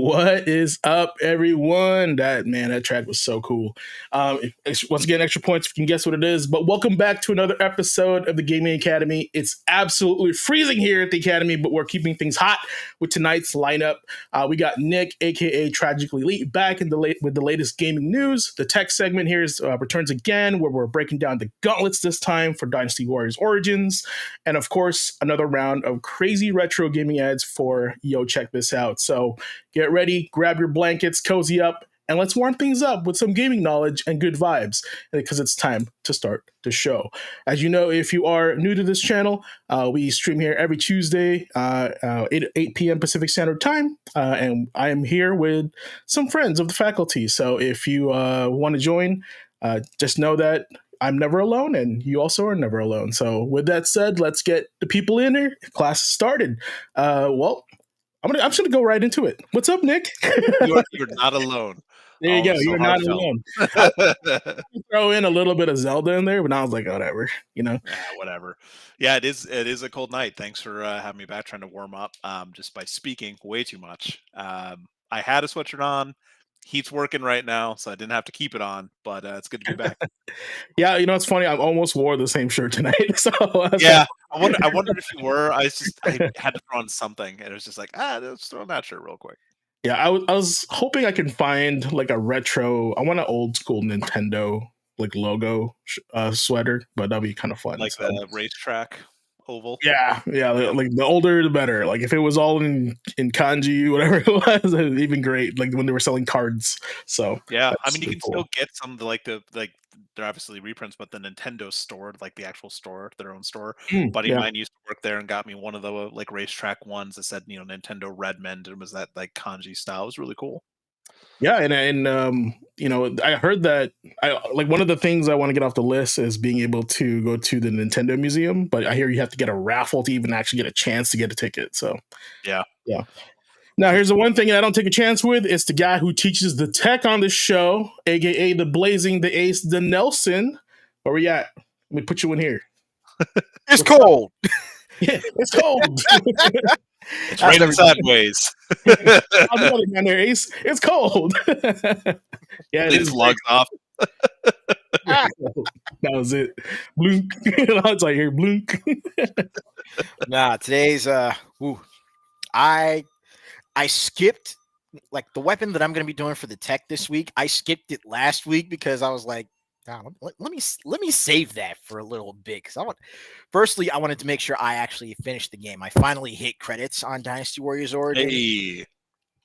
What is up, everyone? That track was so cool. Once again, extra points if you can guess what it is. But welcome back to another episode of the Gaming Academy. It's absolutely freezing here at the Academy, but we're keeping things hot with tonight's lineup. We got Nick, aka Tragically Elite, back with the latest gaming news. The tech segment here returns again, where we're breaking down the gauntlets this time for Dynasty Warriors Origins, and of course, another round of crazy retro gaming ads for Yo Check This Out. So get ready, grab your blankets, cozy up, and let's warm things up with some gaming knowledge and good vibes, because it's time to start the show. As you know, if you are new to this channel, we stream here every Tuesday, 8 p.m. Pacific Standard Time, and I am here with some friends of the faculty. So if you want to join, just know that I'm never alone, and you also are never alone. So with that said, let's get the people in here. Class started. I'm just gonna go right into it. What's up, Nick? You're not alone. There you go. So you're not alone. Throw in a little bit of Zelda in there, but I was like, whatever, whatever. Yeah, it is a cold night. Thanks for having me back, trying to warm up just by speaking way too much. I had a sweatshirt on. Heat's working right now, so I didn't have to keep it on, but it's good to be back. Yeah, it's funny. I almost wore the same shirt tonight. So yeah, I wondered if you were. I had to throw on something, and it was just like, let's throw on that shirt real quick. Yeah, I was hoping I can find like a retro. I want an old school Nintendo like logo sweater, but that'd be kind of fun. Like the racetrack oval. Yeah, like the older the better. Like if it was all in kanji, whatever it was even great. Like when they were selling cards. So yeah, I mean you can still get some they're obviously reprints, but the Nintendo store, like the actual store, their own store. Buddy of mine used to work there and got me one of the like racetrack ones that said Nintendo Redmond, and it was that like kanji style. It was really cool. Yeah, and I heard that one of the things I want to get off the list is being able to go to the Nintendo Museum, but I hear you have to get a raffle to even actually get a chance to get a ticket. So yeah. Now here's the one thing I don't take a chance with. It's the guy who teaches the tech on the show, aka the Blazing, the Ace, the Nelson. Where we at? Let me put you in here. It's cold. Yeah, it's cold. It's raining sideways. Man, there, Ace. It's cold. Yeah, it's logged off. That was it. Blink. I was like, here, blink. Nah, today's I skipped like the weapon that I'm going to be doing for the tech this week. I skipped it last week because I was like, let me save that for a little bit, because I wanted to make sure I actually finished the game. I finally hit credits on Dynasty Warriors Origins. Hey,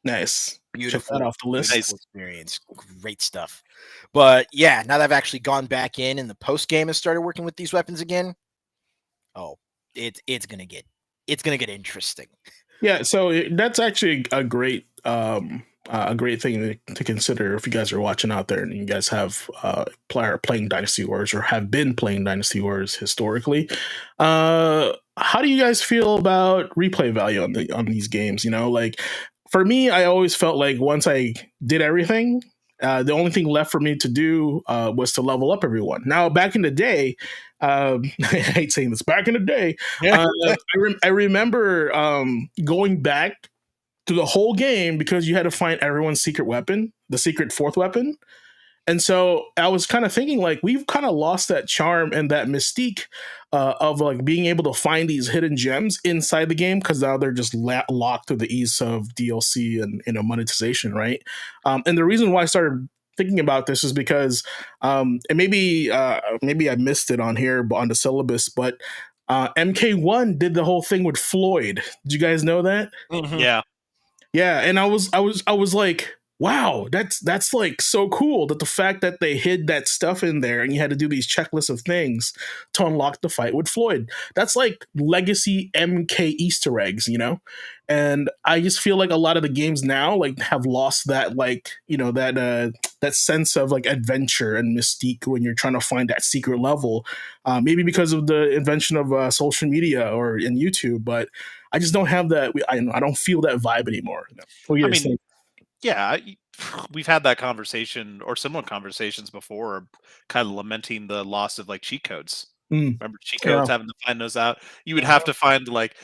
nice, beautiful. Check that off the list. Nice experience, great stuff. But yeah, now that I've actually gone back in and the post game has started working with these weapons again, it's gonna get interesting. Yeah, so that's actually a great thing to consider if you guys are watching out there and you guys have playing Dynasty Wars or have been playing Dynasty Wars historically. How do you guys feel about replay value on these games? Like for me, I always felt like once I did everything, the only thing left for me to do was to level up everyone. Now, back in the day, I hate saying this, back in the day, I remember going back to the whole game because you had to find everyone's secret weapon, the secret fourth weapon. And so I was kind of thinking like we've kind of lost that charm and that mystique of like being able to find these hidden gems inside the game, because now they're just locked through the ease of DLC and monetization, right? And the reason why I started thinking about this is because, and maybe I missed it on here on the syllabus, but MK1 did the whole thing with Floyd. Did you guys know that? Mm-hmm. Yeah, and I was like, wow, that's like so cool that the fact that they hid that stuff in there and you had to do these checklists of things to unlock the fight with Floyd. That's like legacy MK Easter eggs, And I just feel like a lot of the games now like have lost that that sense of like adventure and mystique when you're trying to find that secret level. Maybe because of the invention of social media or in YouTube, but I just don't have that. I don't feel that vibe anymore. What do you guys think? Yeah, we've had that conversation or similar conversations before, kind of lamenting the loss of like cheat codes. Remember cheat codes, having to find those out? You would have to find like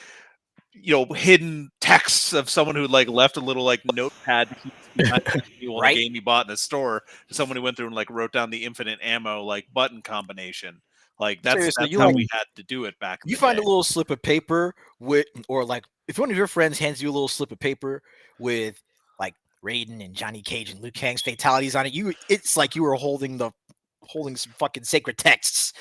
hidden texts of someone who like left a little like notepad behind a game he bought in a store, to someone who went through and like wrote down the infinite ammo like button combination. Like that's how we had to do it back. You find a little slip of paper or like if one of your friends hands you a little slip of paper with like Raiden and Johnny Cage and Liu Kang's fatalities on it, it's like you were holding some fucking sacred texts.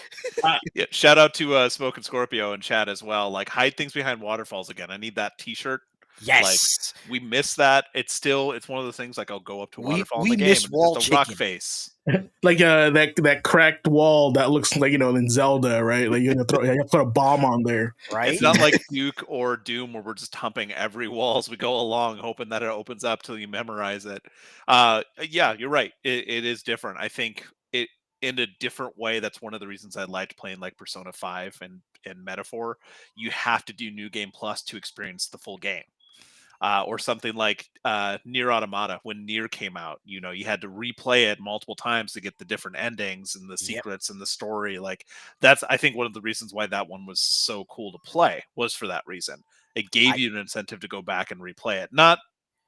Yeah, shout out to Smoke and Scorpio and chat as well. Like, hide things behind waterfalls again. I need that T-shirt. Yes, like we miss that. It's one of the things. Like, I'll go up to a waterfall in the game, miss and wall just a rock face. Like that cracked wall that looks like in Zelda, right? Like you have to throw a bomb on there, right? It's not like Duke or Doom where we're just humping every wall as we go along, hoping that it opens up till you memorize it. Yeah, you're right. It is different. I think it in a different way. That's one of the reasons I liked playing like Persona 5 and Metaphor. You have to do New Game Plus to experience the full game. Or something like Nier Automata. When Nier came out, you had to replay it multiple times to get the different endings and the secrets and the story. Like that's, I think, one of the reasons why that one was so cool to play was for that reason. It gave you an incentive to go back and replay it. Not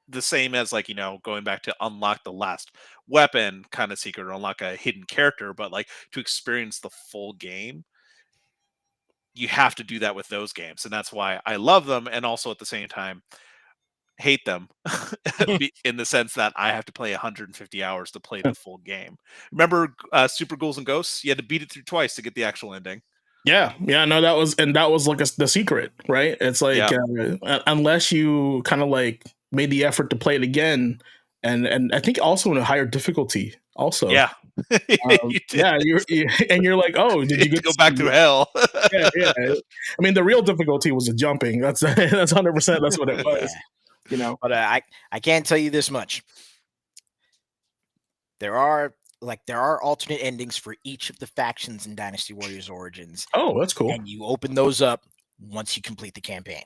the same as like, going back to unlock the last weapon kind of secret or unlock a hidden character, but like to experience the full game. You have to do that with those games. And that's why I love them. And also at the same time, hate them in the sense that I have to play 150 hours to play the full game. Remember Super Ghouls and Ghosts? You had to beat it through twice to get the actual ending. Yeah, no, that was like the secret, right? It's like unless you kind of like made the effort to play it again, and I think also in a higher difficulty. Also, yeah, you're like, oh, did you get to go back through hell? yeah. I mean, the real difficulty was the jumping. That's 100%. That's what it was. But I can't tell you this much. There are alternate endings for each of the factions in Dynasty Warriors Origins. Oh, that's cool. And you open those up once you complete the campaign.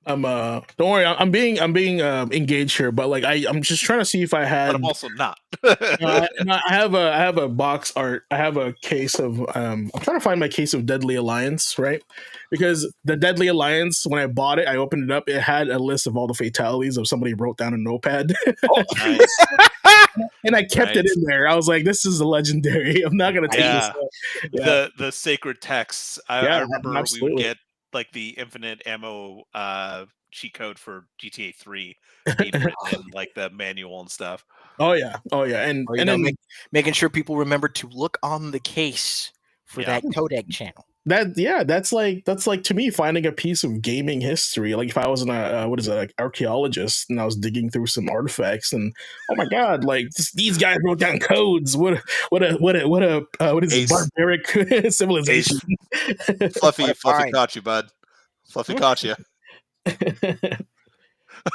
Don't worry, I'm being engaged here, but like I'm just trying to see if I had. But I'm also not. I have a box art. I have a case of I'm trying to find my case of Deadly Alliance, right? Because the Deadly Alliance, when I bought it, I opened it up. It had a list of all the fatalities of somebody wrote down a notepad. Oh, nice. And I kept it in there. I was like, "This is a legendary. I'm not gonna take this." Yeah. The sacred texts. I remember we would get like the infinite ammo cheat code for GTA 3 being written in like the manual and stuff. Oh yeah, and then making sure people remember to look on the case for that codec channel. That's like to me finding a piece of gaming history. Like if I was an archaeologist and I was digging through some artifacts and oh my god, like these guys wrote down codes. What is this barbaric civilization? Fluffy caught you, bud. Fluffy caught you.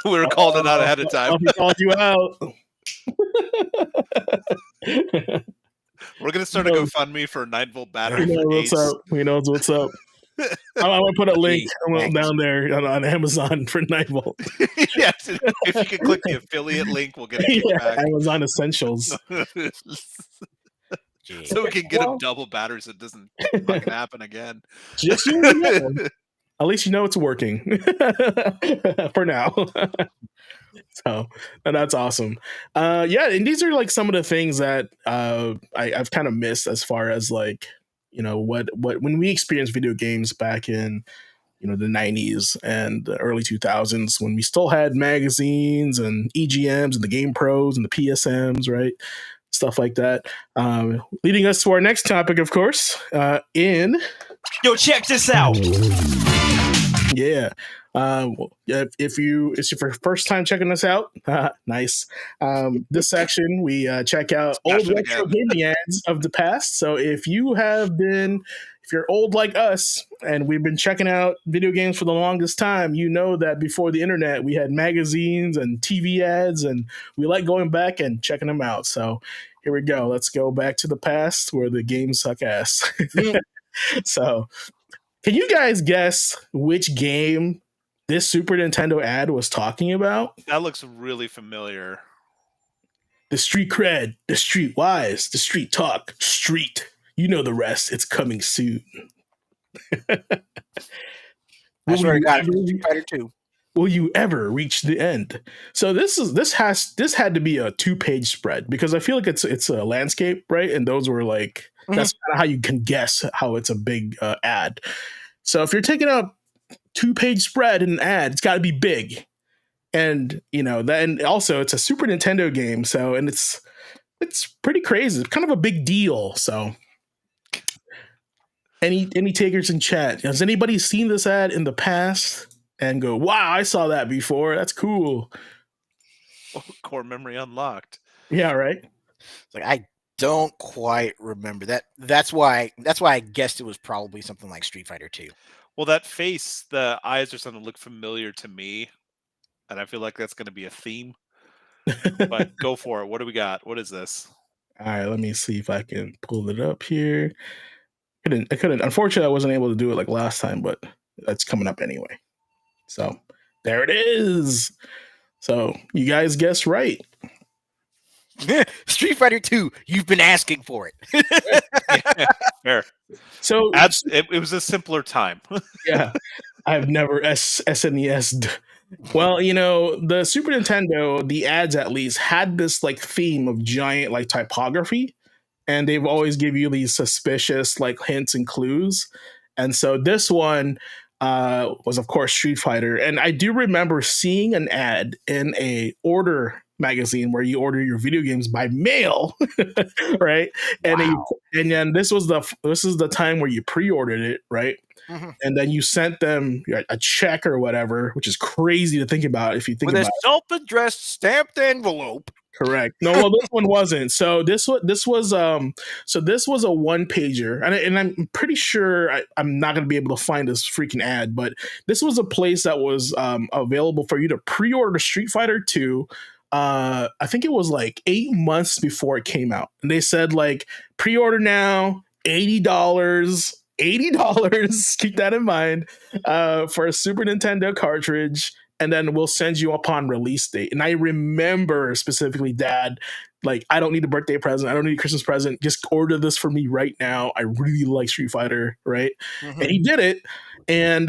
We were calling it out ahead of time. Fluffy called you out. We're gonna start a GoFundMe for a 9-volt battery. He knows what's up. I want to put a link down there on Amazon for 9-volt. Yes, if you can click the affiliate link, we'll get a kickback. Amazon Essentials. So we can get a double battery so it doesn't fucking happen again. Just so you know. At least you know it's working for now. So that's awesome. And these are like some of the things that I've kind of missed as far as like, what when we experienced video games back in the 90s and the early 2000s when we still had magazines and EGMs and the Game Pros and the PSMs, right? Stuff like that. Leading us to our next topic, of course, Yo, check this out. Yeah. If it's your first time checking us out, nice. This section we check out old retro gaming ads of the past. So if you're old like us and we've been checking out video games for the longest time, you know that before the internet we had magazines and TV ads, and we like going back and checking them out. So here we go. Let's go back to the past where the games suck ass. So can you guys guess which game this Super Nintendo ad was talking about? That looks really familiar. The street cred, the street wise, the street talk, street. You know the rest. It's coming soon. I swear to God, ever, Street Fighter 2. will you ever reach the end? So this had to be a 2-page spread because I feel like it's a landscape, right? And those were like that's kind of how you can guess how it's a big ad. So if you're taking a 2-page spread in an ad, it's got to be big. And then also it's a Super Nintendo game, so and it's pretty crazy. It's kind of a big deal. So any takers in chat? Has anybody seen this ad in the past and go, "Wow, I saw that before. That's cool." Oh, core memory unlocked. Yeah, right. It's like I don't quite remember that. That's why I guessed it was probably something like Street Fighter 2. Well, that face, the eyes or something look familiar to me, and I feel like that's going to be a theme. But go for it. What do we got? What is this? All right, let me see if I can pull it up here. I couldn't. Unfortunately, I wasn't able to do it like last time, but that's coming up anyway. So there it is. So you guys guessed right. Street Fighter 2. You've been asking for it. Yeah, fair. So it was a simpler time. yeah, I've never SNES'd. Well, the Super Nintendo, the ads at least had this like theme of giant like typography, and they've always give you these suspicious like hints and clues. And so this one was of course Street Fighter, and I do remember seeing an ad in a order magazine where you order your video games by mail, right? Wow. And then this is the time where you pre-ordered it, right? Mm-hmm. And then you sent them a check or whatever, which is crazy to think about if you think With about a self-addressed stamped envelope. Correct. No, well, this one wasn't. So this was a one pager, and I'm pretty sure I'm not going to be able to find this freaking ad, but this was a place that was available for you to pre-order Street Fighter 2. I think it was like 8 months before it came out, and they said like pre-order now, $80. $80. Keep that in mind for a Super Nintendo cartridge, and then we'll send you upon release date. And I remember specifically, Dad, like, I don't need a birthday present. I don't need a Christmas present. Just order this for me right now. I really like Street Fighter, right? Mm-hmm. And he did it. And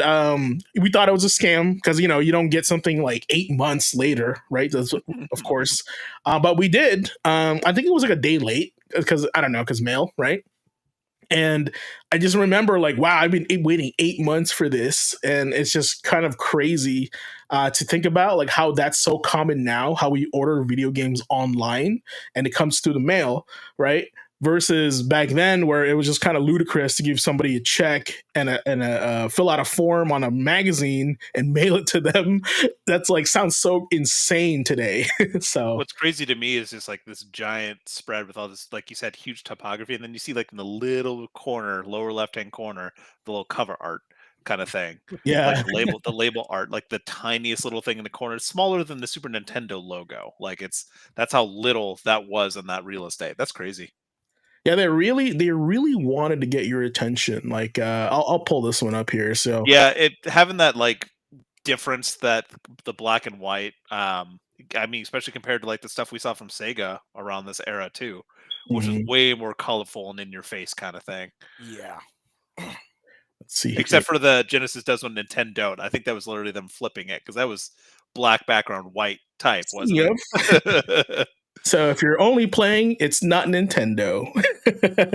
we thought it was a scam because, you don't get something like 8 months later, right? That's, of course. But we did. I think it was like a day late because, I don't know, because mail, right? And I just remember like, wow, I've been waiting 8 months for this. And it's just kind of crazy to think about like how that's so common now, how we order video games online and it comes through the mail, right? Versus back then where it was just kind of ludicrous to give somebody a check and fill out a form on a magazine and mail it to them. That's like sounds so insane today. So what's crazy to me is just like this giant spread with all this, like you said, huge topography, and then you see like in the little corner, lower left-hand corner, the little cover art kind of thing. Yeah, like the label art, like the tiniest little thing in the corner, smaller than the Super Nintendo logo. Like that's how little that was in that real estate. That's crazy. Yeah, they really wanted to get your attention. Like, I'll pull this one up here. So yeah, having that like difference, that the black and white. I mean, especially compared to like the stuff we saw from Sega around this era too, which was way more colorful and in your face kind of thing. Yeah. Let's see. Except for the Genesis does one, Nintendo. I think that was literally them flipping it because that was black background, white type, wasn't it? So if you're only playing, it's not Nintendo.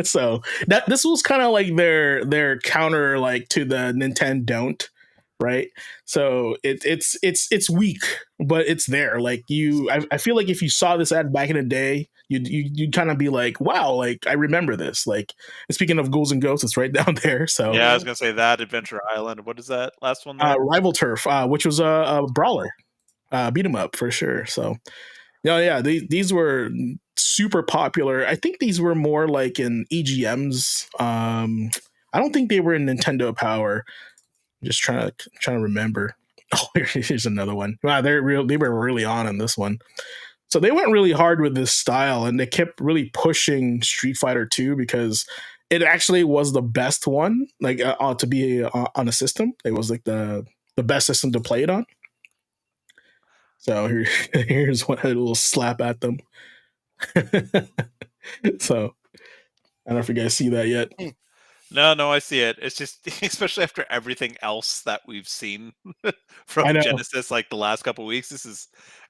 So this was kind of like their counter, like to the Nintendo don't, right? So it's weak, but it's there. Like I feel like if you saw this ad back in the day, you'd kind of be like, wow, like I remember this. Like, speaking of Ghouls and Ghosts, it's right down there. So yeah, I was gonna say that Adventure Island. What is that last one? Rival Turf, which was a brawler, beat 'em up for sure. So. No, yeah, these were super popular. I think these were more like in EGMs. I don't think they were in Nintendo Power. I'm just trying to remember. Oh, here's another one. Wow, they were really on this one. So they went really hard with this style, and they kept really pushing Street Fighter 2 because it actually was the best one, like to be on a system. It was like the best system to play it on. So here's a little slap at them. So I don't know if you guys see that yet. No, I see it. It's just, especially after everything else that we've seen I from know. Genesis, like the last couple weeks,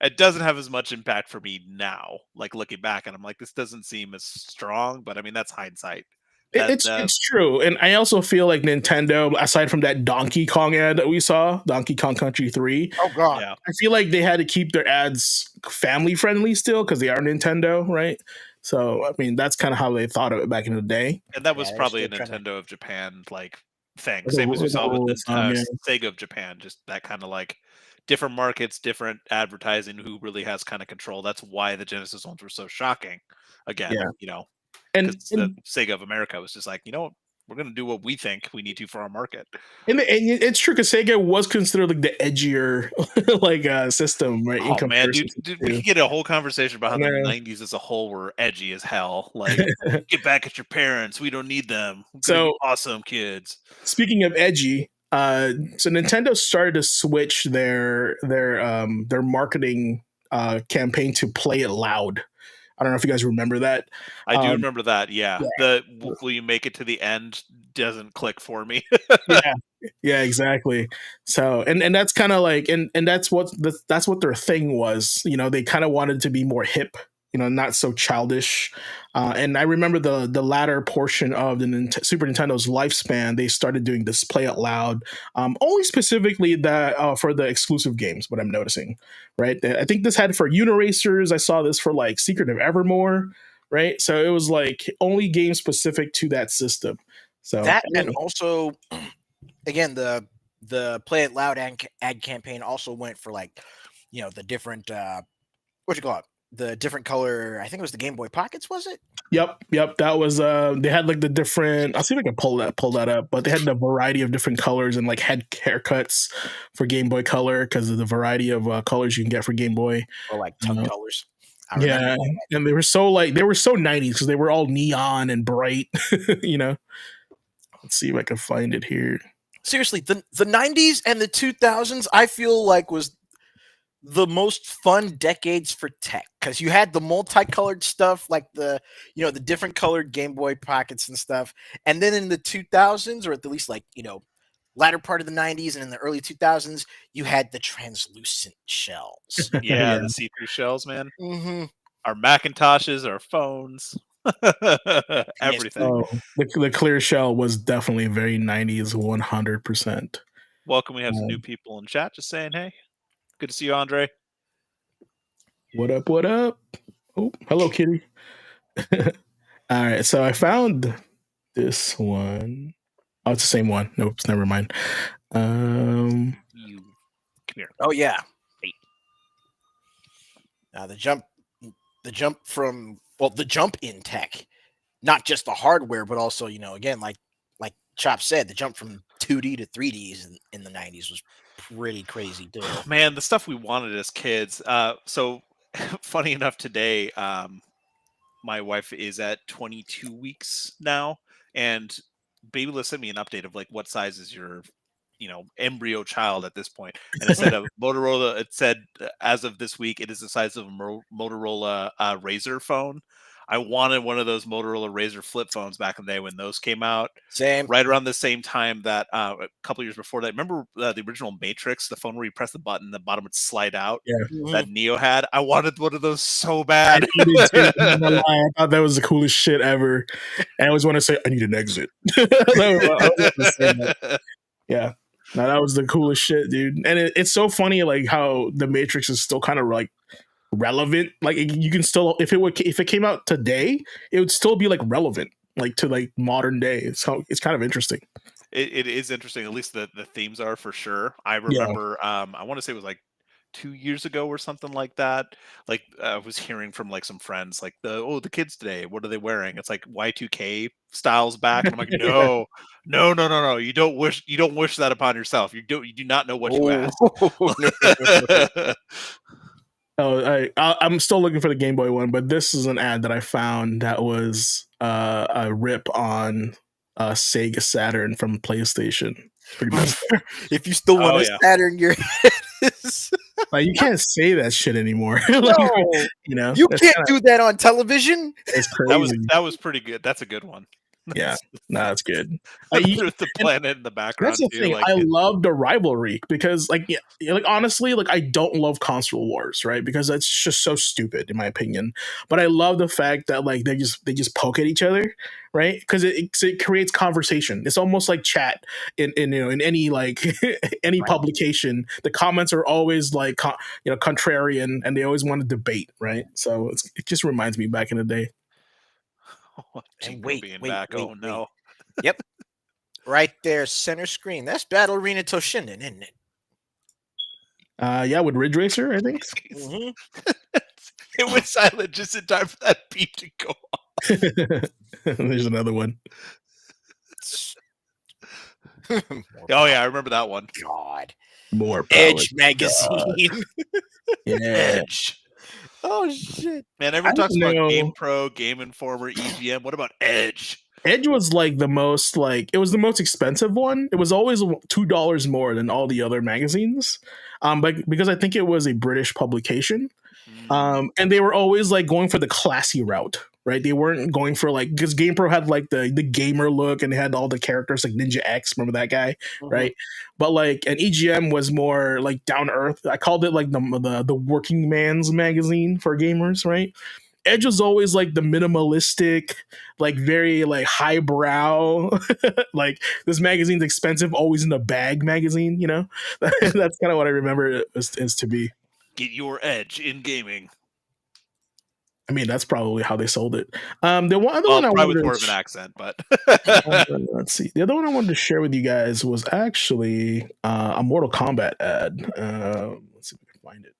it doesn't have as much impact for me now. Like looking back, and I'm like, this doesn't seem as strong. But I mean, that's hindsight. That It's true, and I also feel like Nintendo, aside from that Donkey Kong ad that we saw, Donkey Kong Country 3, Oh God. yeah, I feel like they had to keep their ads family friendly still because they are Nintendo, right? So I mean, that's kind of how they thought of it back in the day. and that was Yeah, they're probably still a trying to. Nintendo of Japan like thing. The, Same as we the saw with rule of the thumb, yeah. Sega of Japan, just that kind of like different markets, different advertising. Who really has kind of control? That's why the Genesis ones were so shocking. Again, Yeah. because And the and Sega of America was just like, we're going to do what we think we need to for our market. and it's true because Sega was considered like the edgier system, right? In Oh man, comparison dude, we to could get a whole conversation about how the yeah. '90s as a whole were edgy as hell. Like, get back at your parents. We don't need them. We're gonna be So awesome kids. speaking of edgy, so Nintendo started to switch their marketing campaign to play it loud. I don't know if you guys remember that. I do remember that. Yeah, Yeah, the will you make it to the end doesn't click for me. yeah, yeah, exactly. So, and that's kind of like, and that's what their thing was. They kind of wanted to be more hip. Not so childish. And I remember the latter portion of the Super Nintendo's lifespan, they started doing this play out loud, only specifically that for the exclusive games. What I'm noticing, right? I think this had for Uniracers. I saw this for like Secret of Evermore, right? So it was like only games specific to that system. So That and also, again, the play it loud ad campaign also went for like, the different what you call it, the different color. I think it was the Game Boy Pockets, was it? Yep. That was they had like the different. I'll see if I can pull that up. But they had the variety of different colors and like head haircuts for Game Boy Color because of the variety of colors you can get for Game Boy. Or like tongue Uh, colors. I remember yeah, that. and they were so 90s because they were all neon and bright. Let's see if I can find it here. Seriously, the 90s and the 2000s, I feel like was the most fun decades for tech because you had the multicolored stuff like the different colored Game Boy Pockets and stuff, and then in the 2000s, or at least like latter part of the 90s and in the early 2000s, you had the translucent shells. Yeah, Yeah. the see-through shells, man. Mm-hmm. Our Macintoshes, our phones, everything. Oh, the clear shell was definitely very 90s, 100%. Welcome. We have some new people in chat. Just saying, hey, good to see you, Andre. What up? What up? Oh, hello, Kitty. All right, so I found this one. Oh, it's the same one. Nope, never mind. You come here. Oh yeah. Hey. Now the jump in tech, not just the hardware, but also again like Chop said, the jump from 2D to 3D in the 90s was pretty crazy too. Man, the stuff we wanted as kids. So funny enough, today, my wife is at 22 weeks now, and Babyla sent me an update of like what size is your embryo child at this point, and it said a Motorola. It said as of this week, it is the size of a Motorola Razr phone. I wanted one of those Motorola Razr flip phones back in the day when those came out. Same. Right around the same time that a couple years before that. Remember the original Matrix, the phone where you press the button, the bottom would slide out. Yeah. That Neo had. I wanted one of those so bad. I did too. I'm not gonna lie. I thought that was the coolest shit ever. And I always want to say, I need an exit. Yeah. No, that was the coolest shit, dude. And it's so funny, like how the Matrix is still kind of like relevant. Like you can still, if it came out today, it would still be like relevant, like to like modern day. So it's kind of interesting. It is interesting. At least the themes are for sure. I Yeah. remember. I want to say it was like 2 years ago or something like that. Like I was hearing from like some friends, like the kids today, what are they wearing? It's like Y2K styles back. And I'm like, no, no. You don't wish that upon yourself. You do not know what you asked. I'm still looking for the Game Boy one, but this is an ad that I found that was a rip on Sega Saturn from PlayStation. Pretty much. If you still want to Saturn your head is... Like you can't say that shit anymore. No. You can't do that on television. It's crazy. That was pretty good. That's a good one. Yeah, no, that's good. With the planet in the background. That's the too, thing. like I love the rivalry because, like, like honestly, like I don't love console wars, right? Because that's just so stupid, in my opinion. But I love the fact that like they just poke at each other, right? Because it creates conversation. It's almost like chat in in any like any publication. The comments are always like contrarian, and they always want to debate, right? So it just reminds me back in the day. And wait, being back. Oh no. Yep. Right there, center screen. That's Battle Arena Toshinden, isn't it? Yeah, with Ridge Racer, I think. Mm-hmm. It went silent just in time for that beep to go off. There's another one. Oh yeah, I remember that one. God. More power. Edge magazine. Yeah. Edge. Oh shit. Man, everyone talks about Game Pro, Game Informer, EGM. What about Edge? Edge was like the most it was the most expensive one. It was always $2 more than all the other magazines. But because I think it was a British publication. And they were always like going for the classy route, right? They weren't going for like, because GamePro had like the gamer look and they had all the characters like Ninja X, remember that guy, right? But like an EGM was more like down to earth. I called it like the working man's magazine for gamers, right? Edge was always like the minimalistic, like very like highbrow, like this magazine's expensive, always in the bag magazine, you know? That's kind of what I remember it is to be. Get your edge in gaming. I mean, that's probably how they sold it. The one other well, one I probably wanted with more of an accent, but let's see. The other one I wanted to share with you guys was actually a Mortal Kombat ad. Let's see if we can find it.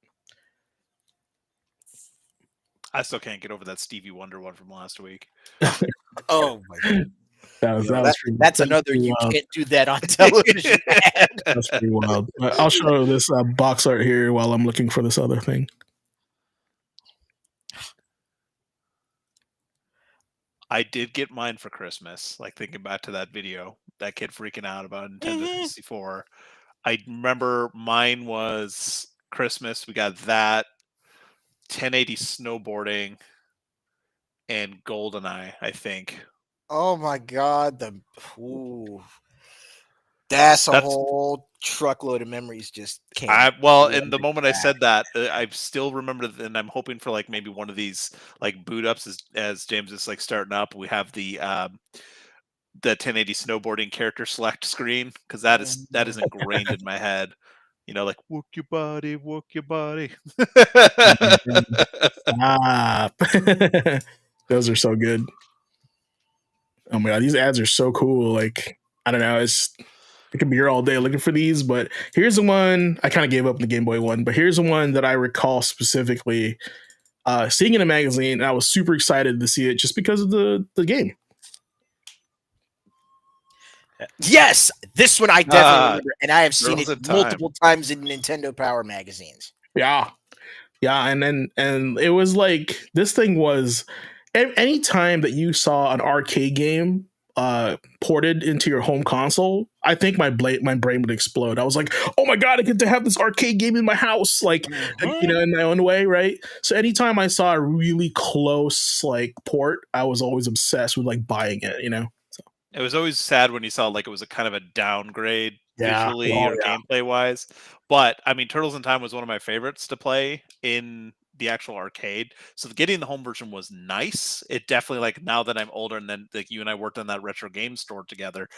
I still can't get over that Stevie Wonder one from last week. Oh my God. That's another you can't do that on television. That's pretty wild. I'll show this box art here while I'm looking for this other thing. I did get mine for Christmas. Like thinking back to that video, that kid freaking out about Nintendo 64. I remember mine was Christmas. We got that 1080 snowboarding and GoldenEye, I think. Oh my God. That's a whole truckload of memories just came. In the moment I said that, I still remember, and I'm hoping for like maybe one of these like boot ups as James is like starting up. We have the 1080 snowboarding character select screen, because that is ingrained in my head. You know, like work your body. Stop. Those are so good. Oh my God, these ads are so cool. Like, I don't know, I could be here all day looking for these, but here's the one. I kind of gave up the Game Boy one, but here's the one that I recall specifically seeing in a magazine, and I was super excited to see it just because of the game. Yes, this one I definitely remember, and I have seen it multiple times in Nintendo Power magazines. Yeah, and it was like, this thing was, any time that you saw an arcade game ported into your home console, I think my brain would explode. I was like, oh my God, I get to have this arcade game in my house, like, you know, in my own way, right? So anytime I saw a really close like port, I was always obsessed with like buying it, you know. So it was always sad when you saw like it was a kind of a downgrade visually or gameplay wise. But I mean, Turtles in Time was one of my favorites to play in the actual arcade, so getting the home version was nice. It definitely, like, now that I'm older, and then like you and I worked on that retro game store together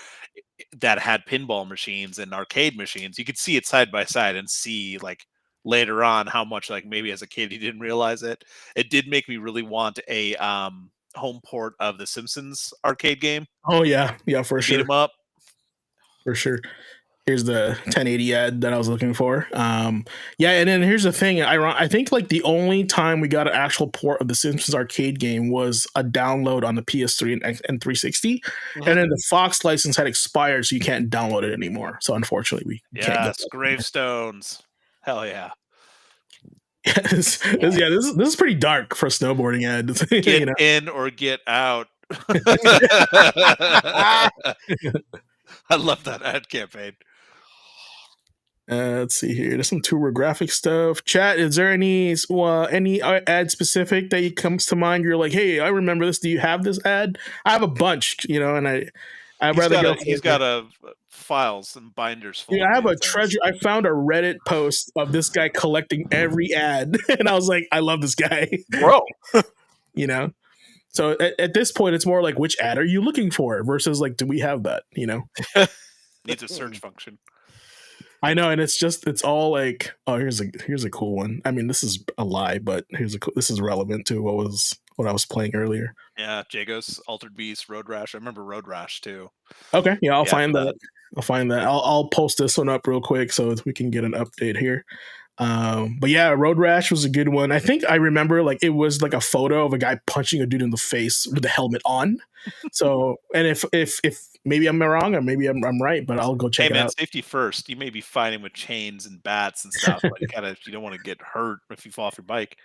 that had pinball machines and arcade machines, you could see it side by side and see like later on how much, like, maybe as a kid you didn't realize it. It did make me really want a home port of the Simpsons arcade game. Oh yeah, for sure. Beat 'em up. For sure. Here's the 1080 ad that I was looking for. And then here's the thing. I think like the only time we got an actual port of the Simpsons arcade game was a download on the PS3 and 360. And then the Fox license had expired, so you can't download it anymore. So unfortunately, we can't get that. Gravestones. Hell yeah. This is pretty dark for a snowboarding ad. Get in or get out. I love that ad campaign. Let's see here. There's some TurboGrafx stuff. Chat, is there any ad specific that comes to mind? You're like, hey, I remember this. Do you have this ad? I have a bunch, and I'd rather go. He's got a files and binders full. Yeah, I have a treasure. I found a Reddit post of this guy collecting every ad, and I was like, I love this guy, bro. So at this point, it's more like, which ad are you looking for versus like, do we have that? Needs a search function. I know, and it's all like, oh, here's a cool one. I mean, this is a lie, but this is relevant to what I was playing earlier. Yeah, Jago's Altered Beast, Road Rash. I remember Road Rash too. Okay, yeah, I'll find that. I'll post this one up real quick so we can get an update here. But yeah, Road Rash was a good one. I think I remember like it was like a photo of a guy punching a dude in the face with the helmet on. So, and if maybe I'm wrong or maybe I'm right, but I'll go check it out. Safety first. You may be fighting with chains and bats and stuff, but you don't want to get hurt if you fall off your bike.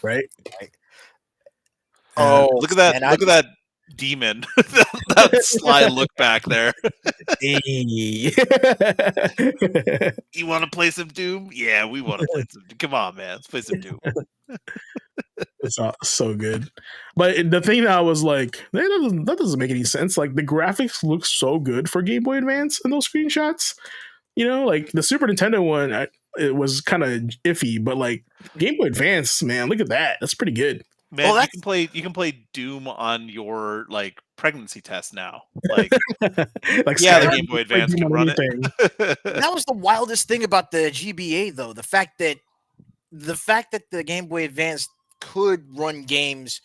Right. Oh, look at that! Look at that demon. that sly look back there. Hey. You want to play some Doom? Yeah, we want to play some Doom. Come on, man. Let's play some Doom. It's so good. But the thing that I was like, that doesn't make any sense. Like the graphics look so good for Game Boy Advance in those screenshots. Like the Super Nintendo one, it was kind of iffy, but like Game Boy Advance, man, look at that. That's pretty good. Man, you can play Doom on your like pregnancy test now. Like, the Game Boy Advance can run it. That was the wildest thing about the GBA, though. The fact that the Game Boy Advance could run games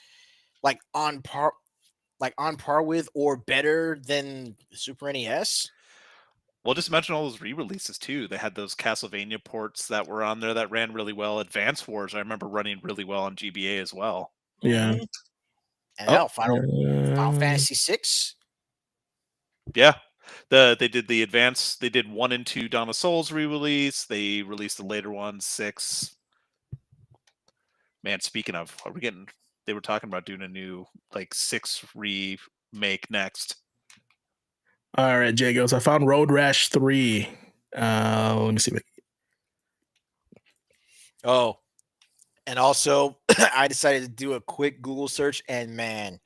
like on par with or better than Super NES. Well, just imagine all those re-releases too. They had those Castlevania ports that were on there that ran really well. Advance Wars, I remember running really well on GBA as well. Yeah. And Final Fantasy VI. Yeah. They did the Advance. They did 1 and 2 Dawn of Souls re-release. They released the later one, 6. Man, speaking of, they were talking about doing a new like 6 remake next. All right, Jagos. I found Road Rash 3. Let me see. Oh, and also I decided to do a quick Google search, and man,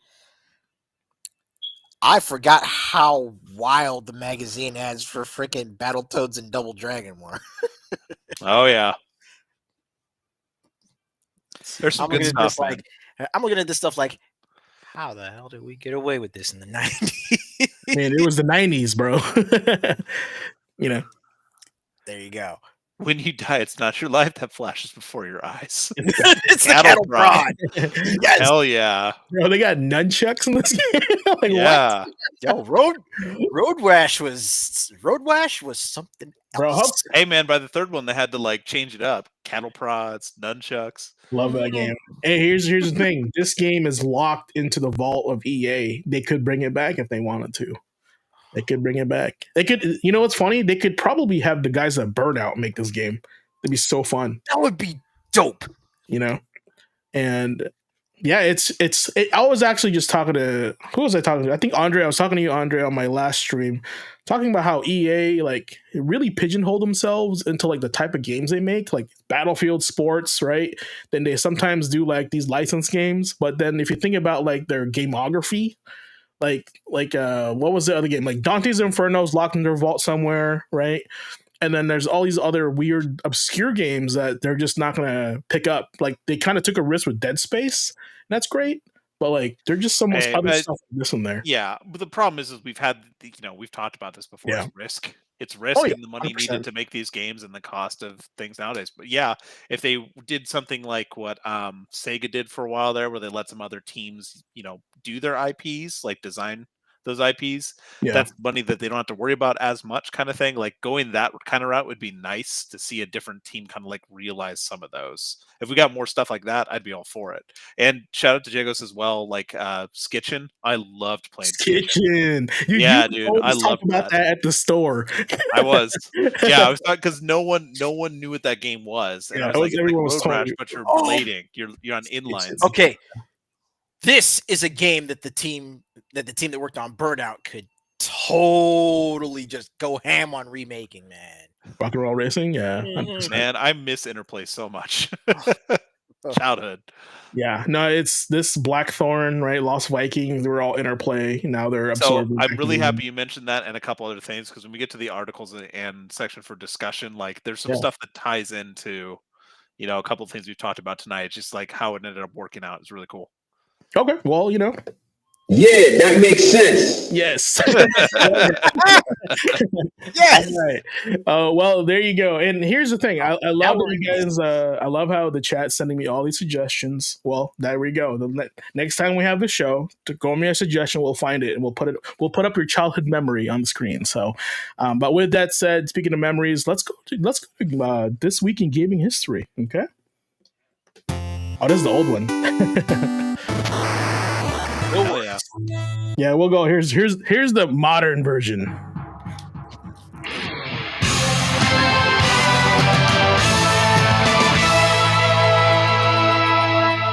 I forgot how wild the magazine ads for freaking Battletoads and Double Dragon were. Oh yeah. There's some good stuff. I'm looking at this stuff like, how the hell did we get away with this in the 90s? Man, it was the 90s, bro. There you go. When you die, it's not your life that flashes before your eyes. It's the cattle prod. Yes. Hell yeah. Bro, they got nunchucks in this game. Like, yeah. What? Yo, Road Rash was something else. Bro, hey man, by the third one they had to like change it up. Cattle prods, nunchucks. Love that game. Hey, here's the thing. This game is locked into the vault of EA. They could bring it back if they wanted to. They could bring it back. They could, what's funny? They could probably have the guys that Burnout make this game. It'd be so fun. That would be dope. And yeah, I was actually just talking to, who was I talking to? I think Andre. I was talking to you, Andre, on my last stream, talking about how EA like really pigeonhole themselves into like the type of games they make, like Battlefield sports, right? Then they sometimes do like these licensed games, but then if you think about like their gamography, like what was the other game? Like Dante's Inferno's locked in their vault somewhere, right? And then there's all these other weird, obscure games that they're just not gonna pick up. Like they kind of took a risk with Dead Space, and that's great. But like, there's just so much other stuff like this in there. Yeah, but the problem is we've talked about this before. Yeah. It's risk. It's risk and the money 100%. Needed to make these games and the cost of things nowadays. But yeah, if they did something like what Sega did for a while there, where they let some other teams, do their IPs, like design those IPs, that's money that they don't have to worry about as much, kind of thing. Like going that kind of route would be nice to see a different team kind of like realize some of those. If we got more stuff like that, I'd be all for it. And shout out to Jagos as well, like Skitchin. I loved playing Skitchin. Dude, I loved that at the store. I was, I was not, because no one knew what that game was. And I was like, everyone was Road Rash, but you're blading. You're on inlines. Okay. This is a game that the team that worked on Burnout could totally just go ham on remaking, man. Rock and Roll Racing, yeah. Man, I miss Interplay so much. Childhood. Yeah, no, it's this Blackthorn, right? Lost Vikings, they were all Interplay. Now they're absorbed. So I'm really happy you mentioned that and a couple other things, because when we get to the articles and section for discussion, like there's some stuff that ties into, a couple of things we've talked about tonight. It's just like how it ended up working out is really cool. Okay, well, Yeah, that makes sense. Yes. Yes. All right. Well, there you go. And here's the thing. I love that you guys. I love how the chat's sending me all these suggestions. Well, there we go. The next time we have the show, to go me a suggestion, we'll find it and we'll put up your childhood memory on the screen. So, but with that said, speaking of memories, let's go to this week in gaming history. Okay. Oh, this is the old one. Oh yeah. Yeah, we'll go. Here's the modern version.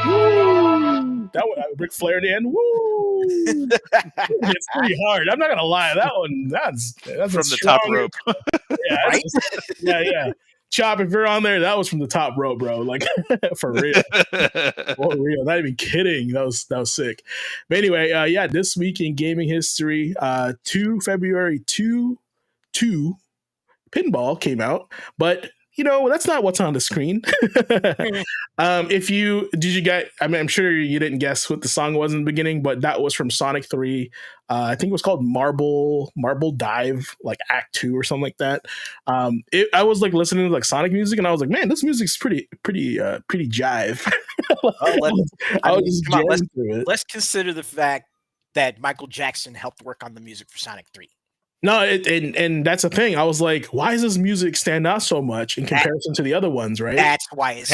Woo! That one, Ric Flair at the end. Woo! It's pretty hard. I'm not gonna lie. That one, that's from the top rope. Yeah, Right? Yeah. Chop, if you're on there, that was from the top rope, bro. Like for real. For real. Not even kidding. That was sick. But anyway, yeah, this week in gaming history, February 2 Pinball came out, but that's not what's on the screen. I'm sure you didn't guess what the song was in the beginning, but that was from Sonic 3. I think it was called Marble Dive, like Act 2 or something like that. I was like listening to like Sonic music, and I was like, man, this music's pretty jive. Let's consider the fact that Michael Jackson helped work on the music for Sonic 3. No, and that's the thing. I was like, why does this music stand out so much in comparison to the other ones, right? That's why it's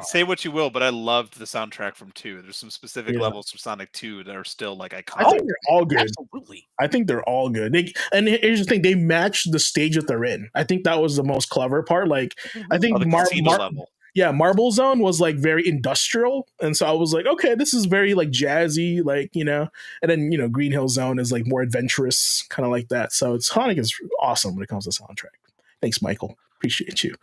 say what you will, but I loved the soundtrack from 2. There's some specific levels from Sonic 2 that are still like iconic. I think they're all good. Absolutely. I think they're all good. And here's the thing, they match the stage that they're in. I think that was the most clever part. Like, I think level. Yeah, Marble Zone was like very industrial, and so I was like, okay, this is very like jazzy, like and then Green Hill Zone is like more adventurous, kind of like that. So Sonic is awesome when it comes to soundtrack. Thanks, Michael. Appreciate you.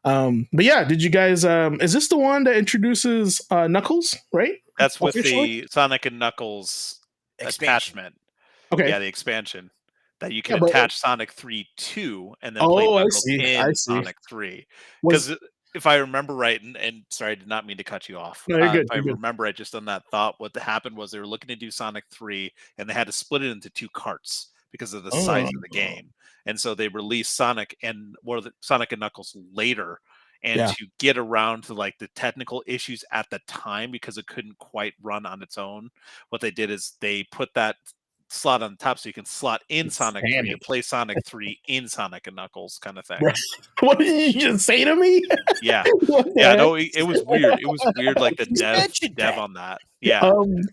But yeah, did you guys? Is this the one that introduces Knuckles? Right. That's with the Sonic and Knuckles attachment. Okay. Yeah, the expansion that you can attach Sonic 3 to, and then play Knuckles in Sonic 3. Because if I remember right, and sorry, I did not mean to cut you off. No, you're good. If I remember right, just on that thought, what happened was they were looking to do Sonic 3, and they had to split it into 2 carts because of the size of the game. And so they released Sonic and Knuckles later. And to get around to like the technical issues at the time, because it couldn't quite run on its own, what they did is they put that slot on the top so you can slot in Sonic 3 and play Sonic 3 in Sonic and Knuckles kind of thing. What did you just say to me? Yeah. Yeah, no, it was weird. It was weird, like the dev on that. Yeah.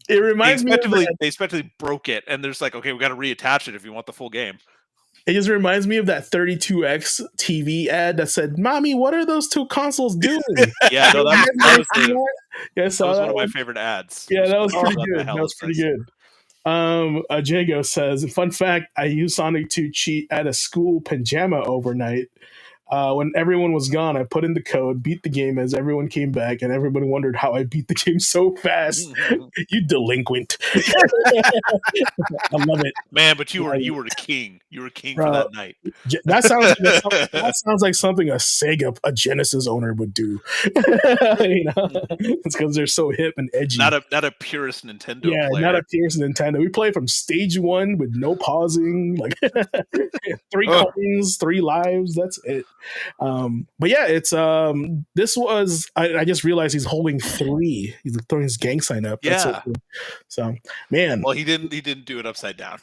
It reminds me they effectively broke it, and there's like, okay, we got to reattach it if you want the full game. It just reminds me of that 32X TV ad that said, "Mommy, what are those 2 consoles doing?" Yeah, no, that was one of my favorite ads. Yeah, that was pretty good. That was pretty good. Jago says, fun fact, I used Sonic to cheat at a school pajama overnight. When everyone was gone, I put in the code, beat the game as everyone came back, and everybody wondered how I beat the game so fast. You delinquent. I love it. Man, but you were the king. You were king for that night. That sounds like something a Genesis owner would do. It's because they're so hip and edgy. Not a purist Nintendo player. Not a purist Nintendo. We play from stage 1 with no pausing, like 3 coins, 3 lives. That's it. But yeah, it's this was I just realized he's holding 3. He's throwing his gang sign up. That's so cool. So man. Well, he didn't do it upside down.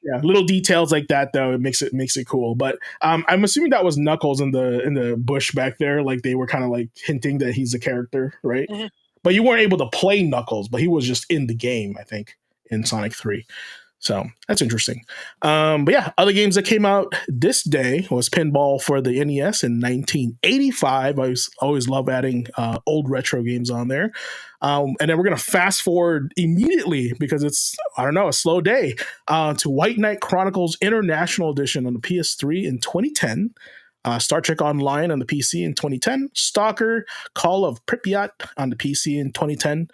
Yeah, little details like that though, it makes it cool. But I'm assuming that was Knuckles in the bush back there, like they were kind of like hinting that he's a character, right? Mm-hmm. But you weren't able to play Knuckles, but he was just in the game, I think, in Sonic 3. So that's interesting. But yeah, other games that came out this day was Pinball for the NES in 1985. I always love adding old retro games on there. And then we're going to fast forward immediately because it's, I don't know, a slow day to White Knight Chronicles International Edition on the PS3 in 2010. Star Trek Online on the PC in 2010, Stalker, Call of Pripyat on the PC in 2010,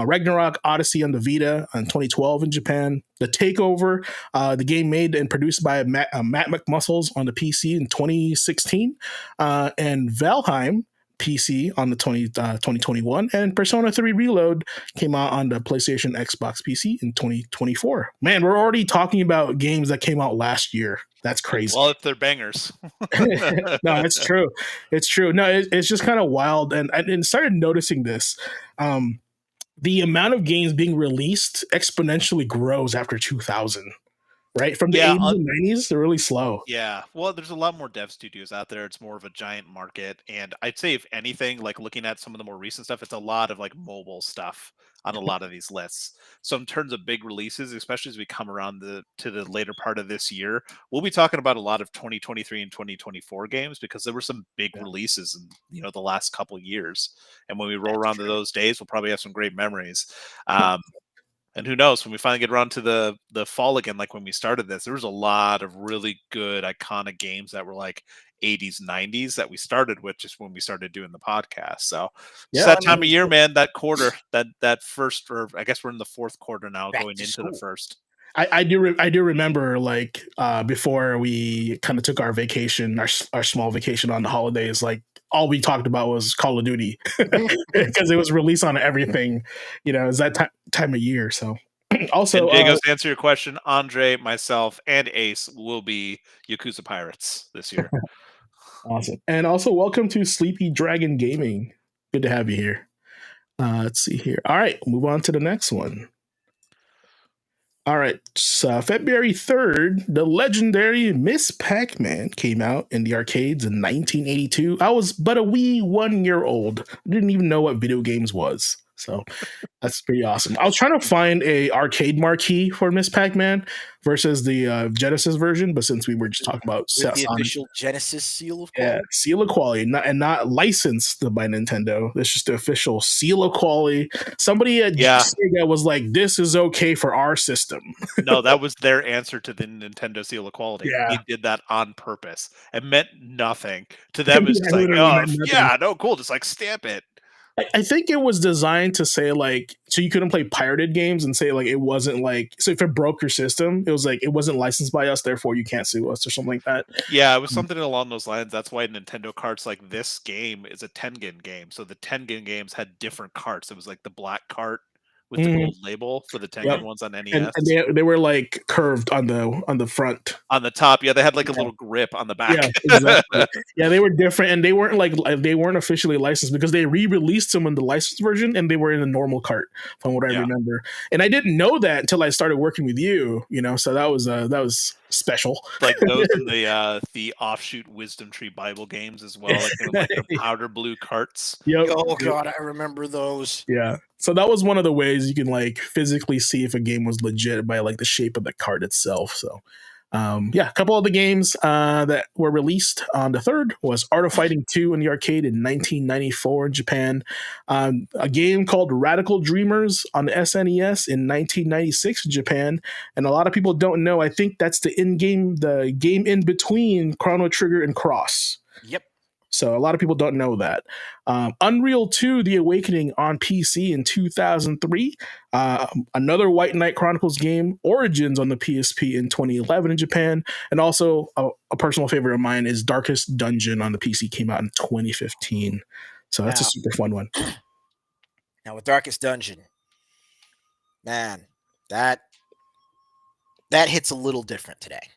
Ragnarok Odyssey on the Vita in 2012 in Japan, The Takeover, the game made and produced by Matt McMuscles on the PC in 2016, and Valheim PC on the 2021, and Persona 3 Reload came out on the PlayStation Xbox PC in 2024. Man, we're already talking about games that came out last year. That's crazy. Well, if they're bangers. No, it's true. It's true. No, it's just kind of wild. And I started noticing this. The amount of games being released exponentially grows after 2000. Right? From the 80s and 90s, they're really slow. Yeah. Well, there's a lot more dev studios out there. It's more of a giant market. And I'd say, if anything, like looking at some of the more recent stuff, it's a lot of like mobile stuff on a lot of these lists. So in terms of big releases, especially as we come around to the later part of this year, we'll be talking about a lot of 2023 and 2024 games because there were some big releases in the last couple years. And when we roll around to those days, we'll probably have some great memories. And who knows, when we finally get around to the fall again, like when we started this, there was a lot of really good, iconic games that were like 80s, 90s that we started with just when we started doing the podcast. So it's that time of year, man, that quarter, that first, or I guess we're in the fourth quarter now, going into the first. I do remember like before we kind of took our vacation, our small vacation on the holidays, like all we talked about was Call of Duty because it was released on everything, it's that time of year. So also, and Jagos, to answer your question, Andre, myself, and Ace will be Yakuza Pirates this year. Awesome. And also welcome to Sleepy Dragon Gaming. Good to have you here. Let's see here. All right, move on to the next one. All right, so February 3rd, the legendary Miss Pac-Man came out in the arcades in 1982. I was but a wee 1 year old. I didn't even know what video games was. So that's pretty awesome. I was trying to find a arcade marquee for Miss Pac-Man versus the Genesis version, but since we were just talking about the official Genesis seal of quality, seal of quality, not licensed by Nintendo. It's just the official seal of quality. Somebody at Sega was like, "This is okay for our system." No, that was their answer to the Nintendo seal of quality. Yeah. They did that on purpose. It meant nothing to them. It's just like, oh, cool, just like stamp it. I think it was designed to say like, so you couldn't play pirated games and say like it wasn't like, so if it broke your system, it was like it wasn't licensed by us, therefore you can't sue us or something like that. Yeah, it was something along those lines. That's why Nintendo carts like this game is a Tengen game. So the Tengen games had different carts. It was like the black cart with the gold label for the Tengen ones on NES. And they were like curved on the front. On the top, yeah, they had like a little grip on the back. Yeah, exactly. Yeah, they were different, and they weren't officially licensed because they re-released them in the licensed version, and they were in a normal cart, from what I remember. And I didn't know that until I started working with you. So that was special. Like those in the offshoot Wisdom Tree Bible games as well, like the powder blue carts. Yep. Oh god, I remember those. Yeah. So that was one of the ways you can like physically see if a game was legit by like the shape of the card itself. So a couple of the games that were released on the 3rd was Art of Fighting 2 in the arcade in 1994 in Japan. A game called Radical Dreamers on the SNES in 1996 in Japan. And a lot of people don't know, I think that's the game in between Chrono Trigger and Cross. Yep. So a lot of people don't know that. Unreal 2 The Awakening on PC in 2003. Another White Knight Chronicles game, Origins on the PSP in 2011 in Japan. And also a personal favorite of mine is Darkest Dungeon on the PC, came out in 2015. So that's a super fun one. Now with Darkest Dungeon, man, that hits a little different today.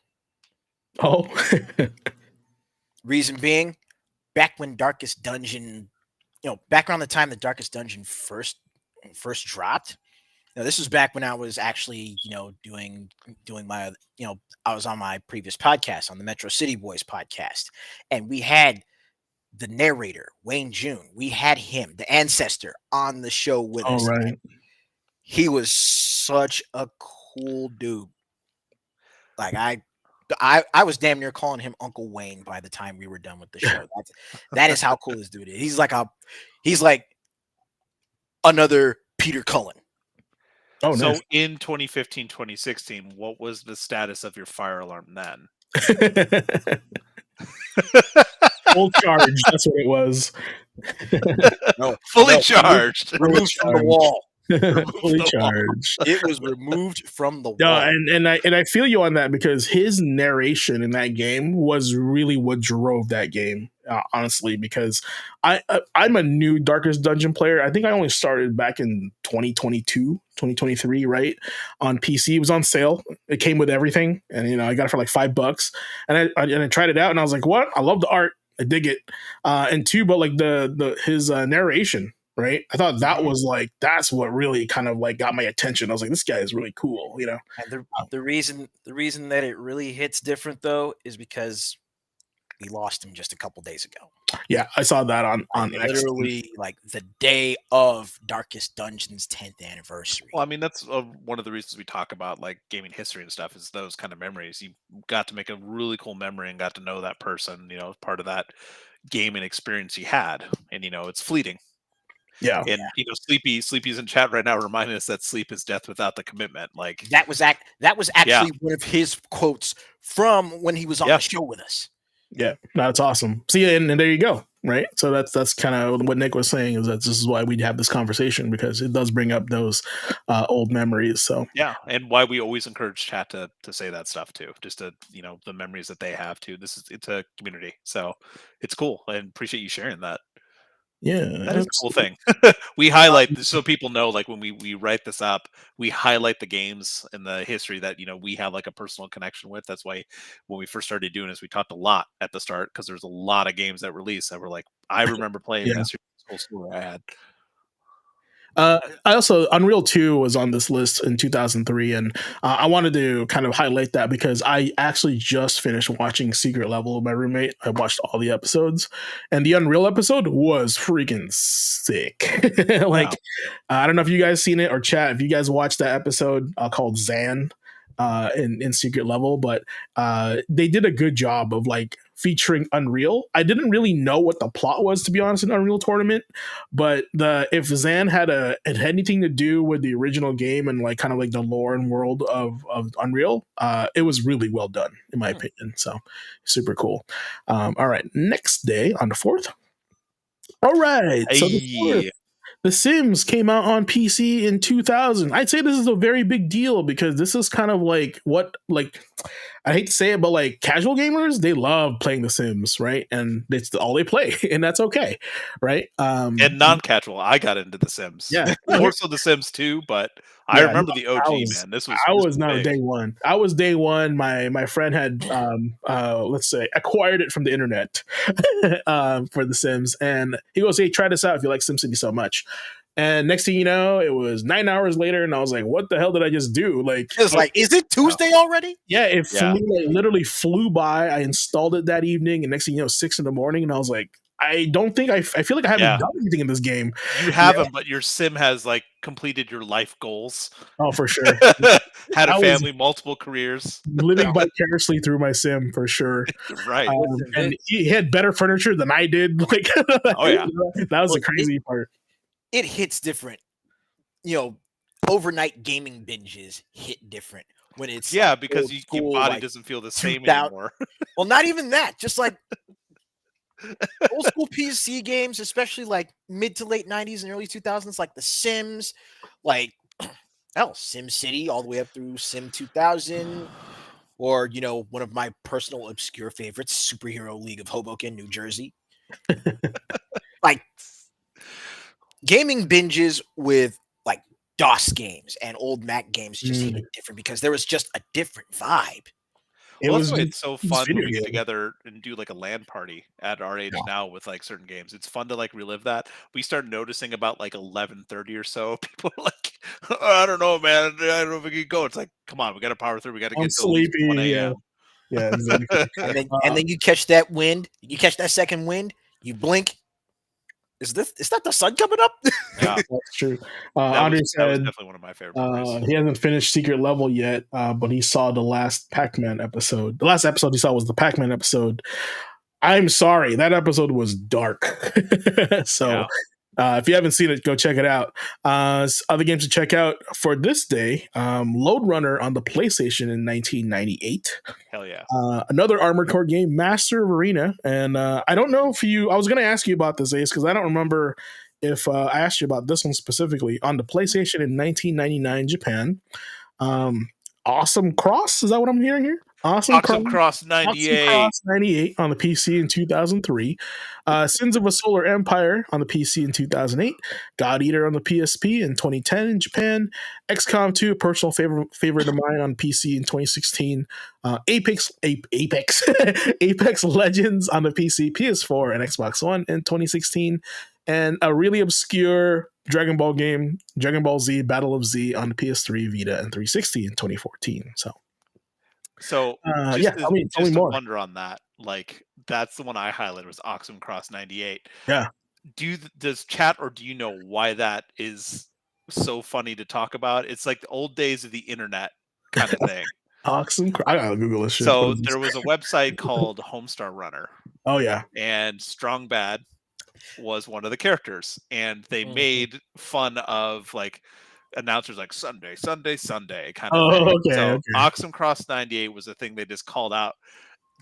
Oh. Reason being, back when Darkest Dungeon, back around the time the Darkest Dungeon first dropped. This was back when I was actually, doing my, I was on my previous podcast, on the Metro City Boys podcast, and we had the narrator, Wayne June. We had him, the ancestor, on the show with us. Right. He was such a cool dude. Like I was damn near calling him Uncle Wayne by the time we were done with the show. That is how cool this dude is. He's like another Peter Cullen. Oh, So nice. in 2015, 2016, what was the status of your fire alarm then? Full charge. That's what it was. Fully charged. Removed from the wall. Fully charged. It was removed from the wall. No, and I feel you on that because his narration in that game was really what drove that game. Honestly, because I'm a new Darkest Dungeon player. I think I only started back in 2022, 2023, right? On PC. It was on sale. It came with everything, and I got it for like $5. And I tried it out, and I was like, "What? I love the art. I dig it." And two, but like his narration. Right, I thought that was like that's what really kind of like got my attention. I was like, this guy is really cool, And the reason that it really hits different though is because we lost him just a couple days ago. Yeah, I saw that on literally like the day of Darkest Dungeon's 10th anniversary. Well, I mean, that's one of the reasons we talk about like gaming history and stuff is those kind of memories. You got to make a really cool memory and got to know that person, part of that gaming experience you had, and it's fleeting. Yeah, and Sleepy's in chat right now reminding us that sleep is death without the commitment. Like that was actually one of his quotes from when he was on the show with us. Yeah, that's awesome. See, and there you go. Right, so that's kind of what Nick was saying is that this is why we have this conversation because it does bring up those old memories. So yeah, and why we always encourage chat to say that stuff too, just to the memories that they have too. It's a community, so it's cool. I appreciate you sharing that. Yeah, that is a cool thing. We highlight so people know, like when we write this up, we highlight the games and the history that we have like a personal connection with. That's why when we first started doing this, we talked a lot at the start because there's a lot of games that released that were like, I remember playing this whole story I had. I also Unreal 2 was on this list in 2003, and I wanted to kind of highlight that because I actually just finished watching Secret Level with my roommate. I watched all the episodes, and the Unreal episode was freaking sick. Like, I don't know if you guys seen it or chat. If you guys watched that episode called Zan in Secret Level, but they did a good job of like featuring Unreal. I didn't really know what the plot was, to be honest, in Unreal Tournament, but if Zan had anything to do with the original game and like kind of like the lore and world of Unreal, it was really well done in my opinion. So super cool. All right, next day on the 4th. All right, so The Sims came out on PC in 2000. I'd say this is a very big deal because this is kind of like I hate to say it, but like casual gamers, they love playing The Sims, right? And it's all they play, and that's okay, right? And non-casual, I got into The Sims. Yeah, more so The Sims 2, but I remember the OG, man. I was not day one. I was day one. My friend had let's say acquired it from the internet for The Sims, and he goes, "Hey, try this out if you like SimCity so much." And next thing you know, it was 9 hours later, and I was like, "What the hell did I just do?" Like, it was like, "Is it Tuesday already?" Yeah, it literally flew by. I installed it that evening, and next thing you know, 6 in the morning, and I was like, I don't think I feel like I haven't done anything in this game. You haven't, but your sim has like completed your life goals. Oh, for sure. Had a family, multiple careers, living vicariously through my sim for sure. Right, and he had better furniture than I did. Like, oh yeah, that was the crazy part. It hits different. Overnight gaming binges hit different when it's because your body doesn't feel the same anymore. Well, not even that. Just like old school PC games, especially like mid to late 90s and early 2000s, like The Sims, like SimCity, all the way up through Sim 2000, or one of my personal obscure favorites, Superhero League of Hoboken, New Jersey. Like gaming binges with like DOS games and old Mac games just hit different because there was just a different vibe. It's so fun when we get together and do like a LAN party at our age now with like certain games. It's fun to like relive that. We start noticing about like 11:30 or so. People are like, I don't know, man. I don't know if we can go. It's like, come on, we got to power through. We got to get sleepy. 1 a.m. Yeah, exactly. and then you catch that wind. You catch that second wind. You blink. is that the sun coming up? Yeah, That's true. that Andre was said definitely one of my favorite memories. he hasn't finished Secret Level yet, but he saw the last Pac-Man episode. The last episode he saw was the Pac-Man episode. I'm sorry, that episode was dark. So if you haven't seen it, go check it out. Other games to check out for this day: Lode Runner on the PlayStation in 1998. Hell yeah. Another Armored Core game, Master of Arena. And I don't know if I was going to ask you about this, Ace, because I don't remember if I asked you about this one specifically. On the PlayStation in 1999 Japan. Awesome Cross, is that what I'm hearing here? Awesome Cross 98. Awesome Cross 98 on the PC in 2003. Sins of a Solar Empire on the PC in 2008. God Eater on the PSP in 2010 in Japan. XCOM 2, a personal favorite of mine on PC in 2016. Apex Apex Legends on the PC, PS4, and Xbox One in 2016. And a really obscure Dragon Ball game, Dragon Ball Z Battle of Z on the PS3, Vita, and 360 in 2014. So tell me more. Wonder on that. Like that's the one I highlighted was Oxum Cross 98. Yeah. Does chat or do you know why that is so funny to talk about? It's like the old days of the internet kind of thing. Oxum. I gotta Google this shit. So there was a website called Homestar Runner. Oh yeah. And Strong Bad was one of the characters, and they made fun of like announcers like Sunday kind of thing. Okay, so okay. Oxum Cross 98 was a thing they just called out.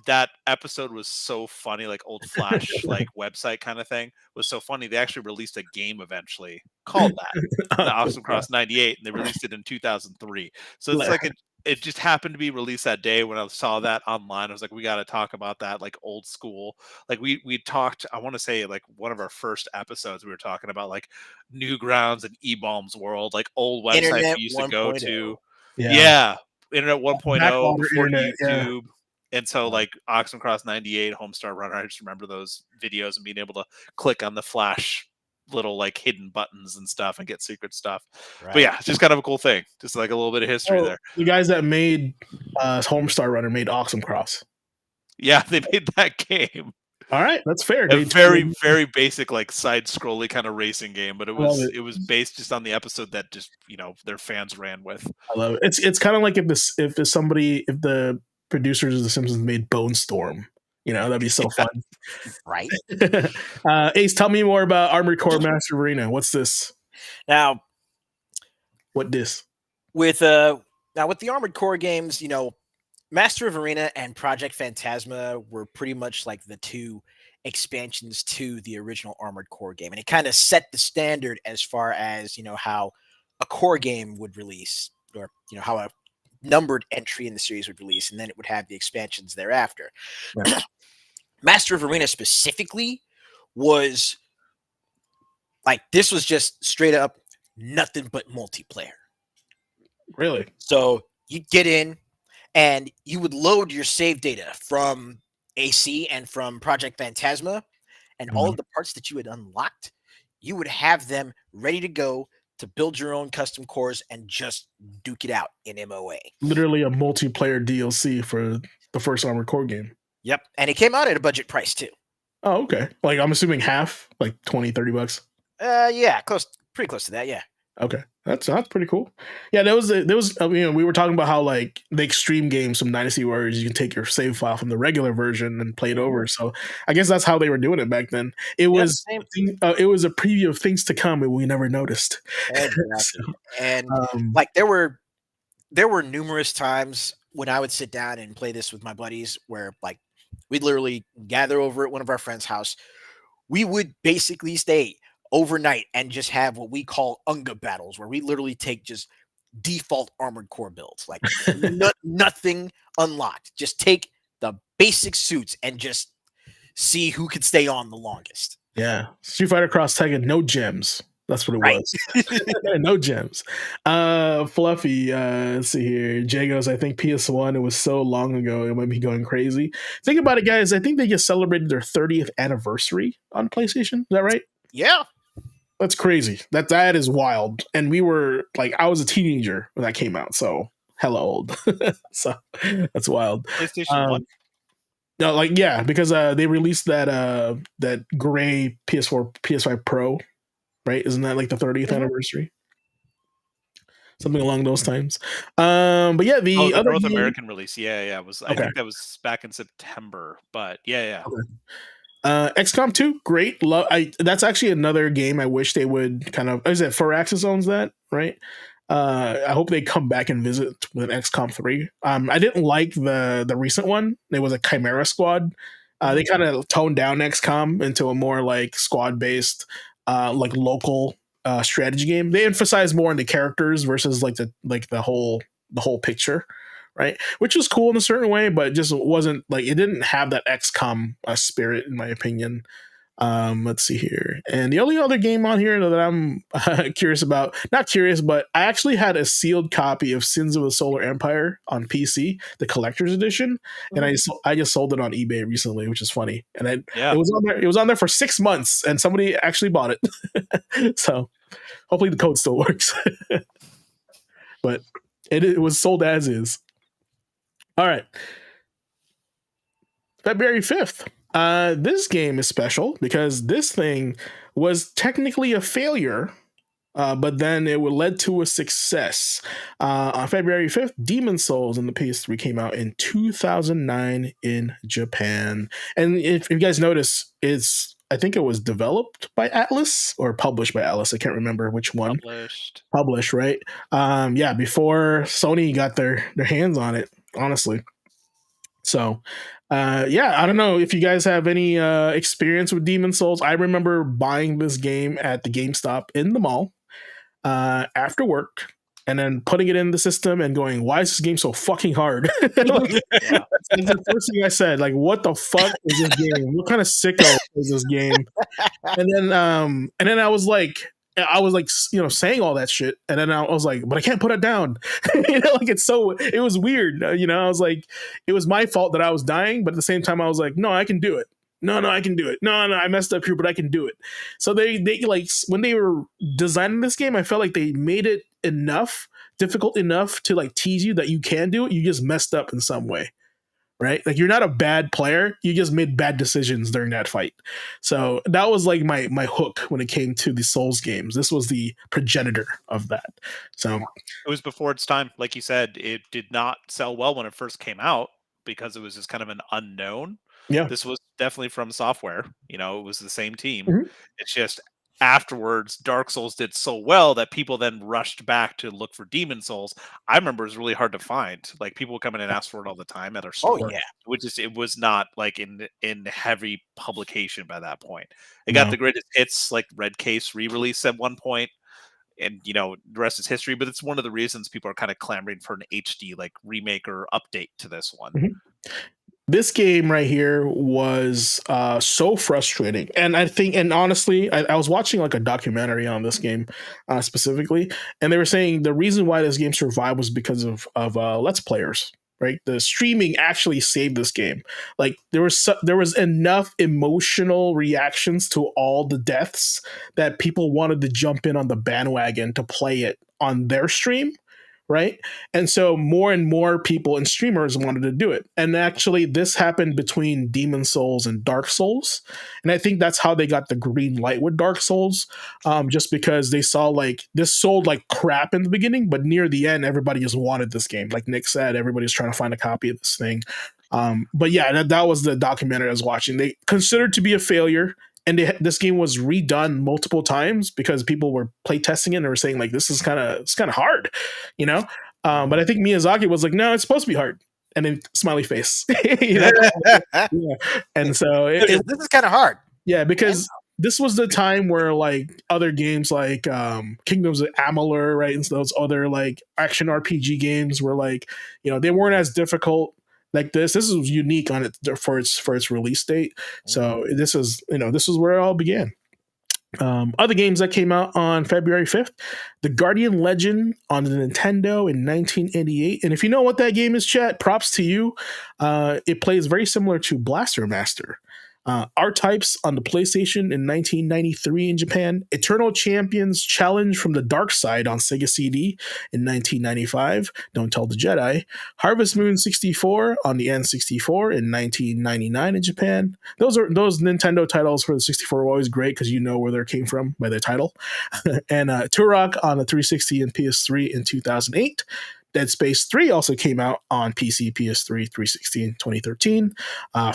That episode was so funny, like old Flash like website kind of thing was so funny. They actually released a game eventually called that, the Oxum Cross 98, and they released it in 2003. So it's like it just happened to be released that day. When I saw that online, I was like, we got to talk about that, like old school. Like we talked, I want to say like one of our first episodes, we were talking about like Newgrounds and E-Bombs World, like old websites Internet we used 1.0. to go to. Yeah. Internet 1.0 before internet, YouTube. And so like Oxum Cross 98, Homestar Runner, I just remember those videos and being able to click on the Flash little like hidden buttons and stuff and get secret stuff. Right. But yeah, it's just kind of a cool thing. Just like a little bit of history there. The guys that made Homestar Runner made Oxum Cross. Yeah, they made that game. All right, that's fair. A very, very basic, like side scrolly kind of racing game, but it was based just on the episode that just their fans ran with. I love it. It's kind of like if the producers of The Simpsons made Bone Storm. That'd be so fun. Right. Ace, tell me more about Armored Core Master Arena. What's this? Now, what this? With the Armored Core games, Master of Arena and Project Phantasma were pretty much like the two expansions to the original Armored Core game. And it kind of set the standard as far as, how a core game would release, or, how a numbered entry in the series would release, and then it would have the expansions thereafter. Yeah. Master of Arena specifically was like, this was just straight up nothing but multiplayer. Really? So you get in and you would load your save data from AC and from Project Phantasma, and all of the parts that you had unlocked, you would have them ready to go to build your own custom cores and just duke it out in MOA. Literally a multiplayer DLC for the first Armored Core game. Yep. And it came out at a budget price too. Oh, okay. Like I'm assuming half, like $20-$30. Yeah, pretty close to that, yeah. Okay. That's pretty cool. Yeah, there was we were talking about how like the extreme games from Dynasty Warriors, you can take your save file from the regular version and play it over. So I guess that's how they were doing it back then. It was it was a preview of things to come, and we never noticed. Exactly. So, and like there were numerous times when I would sit down and play this with my buddies, where like we'd literally gather over at one of our friends' house. We would basically stay overnight and just have what we call Unga battles, where we literally take just default Armored Core builds, like nothing unlocked. Just take the basic suits and just see who could stay on the longest. Yeah. Street Fighter Cross Tekken, no gems. That's what it was. No gems. Fluffy, let's see here. Jay goes, I think PS1, it was so long ago, it might be going crazy. Think about it, guys. I think they just celebrated their 30th anniversary on PlayStation. Is that right? Yeah. That's crazy. That is wild. And we were like, I was a teenager when that came out, so hella old. So that's wild. PlayStation 1. No, like yeah, because they released that gray PS4 PS5 Pro, right? Isn't that like the 30th anniversary? Something along those times. But yeah, Oh, the the other North game. American release. Yeah. Was I Okay. think that was back in September, but yeah. XCOM 2, great. That's actually another game I wish they would kind of. Is it Firaxis owns that, right? I hope they come back and visit with XCOM 3. I didn't like the recent one. It was a Chimera Squad. They kind of toned down XCOM into a more like squad based, like local strategy game. They emphasize more on the characters versus like the whole picture, right? Which was cool in a certain way, but just wasn't like it didn't have that XCOM spirit, in my opinion. Let's see here, and the only other game on here that I'm curious about, not curious, but I actually had a sealed copy of Sins of the Solar Empire on PC, the collector's edition, and I just sold it on eBay recently, which is funny. And it was on there. It was on there for 6 months, and somebody actually bought it. So hopefully the code still works. But it was sold as is. All right. February 5th. This game is special because this thing was technically a failure, but then it led to a success. On February 5th, Demon Souls on the PS3 came out in 2009 in Japan. And if you guys notice, I think it was developed by Atlas or published by Atlas. I can't remember which one. Published, right? Yeah, before Sony got their hands on it, honestly. So, yeah, I don't know if you guys have any experience with Demon Souls. I remember buying this game at the GameStop in the mall after work, and then putting it in the system and going, "Why is this game so fucking hard?" That's the first thing I said. Like, what the fuck is this game? What kind of sicko is this game? And then I was like, saying all that shit, and then I was like, but I can't put it down. Like it was weird. I was like, it was my fault that I was dying, but at the same time, I was like, no, I can do it. No, I can do it. No, I messed up here, but I can do it. So they like when they were designing this game, I felt like they made it difficult enough to like tease you that you can do it. You just messed up in some way. Right? Like you're not a bad player. You just made bad decisions during that fight. So that was like my hook when it came to the Souls games. This was the progenitor of that. So it was before its time. Like you said, it did not sell well when it first came out because it was just kind of an unknown. Yeah. This was definitely from Software. It was the same team. Mm-hmm. It's just afterwards, Dark Souls did so well that people then rushed back to look for Demon Souls. I remember it was really hard to find. Like people would come in and ask for it all the time at our store. Oh yeah, it was not like in heavy publication by that point. It got the greatest hits, like Red Case re-release at one point, and the rest is history. But it's one of the reasons people are kind of clamoring for an HD like remake or update to this one. Mm-hmm. This game right here was so frustrating. And honestly, I was watching like a documentary on this game specifically, and they were saying the reason why this game survived was because of Let's Players, right? The streaming actually saved this game. Like there was enough emotional reactions to all the deaths that people wanted to jump in on the bandwagon to play it on their stream. Right. And so more and more people and streamers wanted to do it. And actually, this happened between Demon Souls and Dark Souls. And I think that's how they got the green light with Dark Souls, just because they saw like this sold like crap in the beginning, but near the end, everybody just wanted this game. Like Nick said, everybody's trying to find a copy of this thing. But yeah, that was the documentary I was watching. They considered to be a failure. And this game was redone multiple times because people were playtesting it and they were saying like, this is kind of hard, But I think Miyazaki was like, no, it's supposed to be hard. And then smiley face. Yeah. And so this is kind of hard. Yeah, because this was the time where like other games like Kingdoms of Amalur, right? And so those other like action RPG games were like, they weren't as difficult. Like this is unique on it for its release date. So this is where it all began. Other games that came out on February 5th, The Guardian Legend on the Nintendo in 1988. And if you know what that game is, chat, props to you. It plays very similar to Blaster Master. R-Types on the PlayStation in 1993 in Japan, Eternal Champions Challenge from the Dark Side on Sega CD in 1995, Don't Tell the Jedi, Harvest Moon 64 on the N64 in 1999 in Japan. Those Nintendo titles for the 64 were always great because you know where they came from by their title. And Turok on the 360 and PS3 in 2008. Dead Space 3 also came out on PC, PS3, 360 in 2013.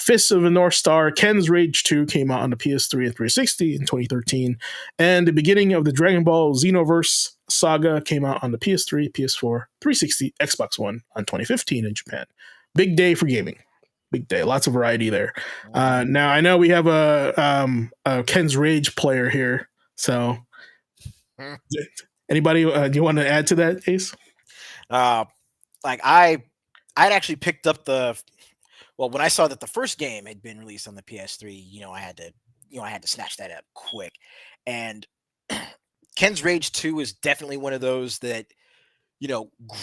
Fists of the North Star, Ken's Rage 2 came out on the PS3 and 360 in 2013. And the beginning of the Dragon Ball Xenoverse saga came out on the PS3, PS4, 360, Xbox One on 2015 in Japan. Big day for gaming. Big day. Lots of variety there. Now, I know we have a Ken's Rage player here. So, anybody, do you want to add to that, Ace? I'd actually picked up when I saw that the first game had been released on the PS3, I had to snatch that up quick. And Ken's Rage 2 is definitely one of those that,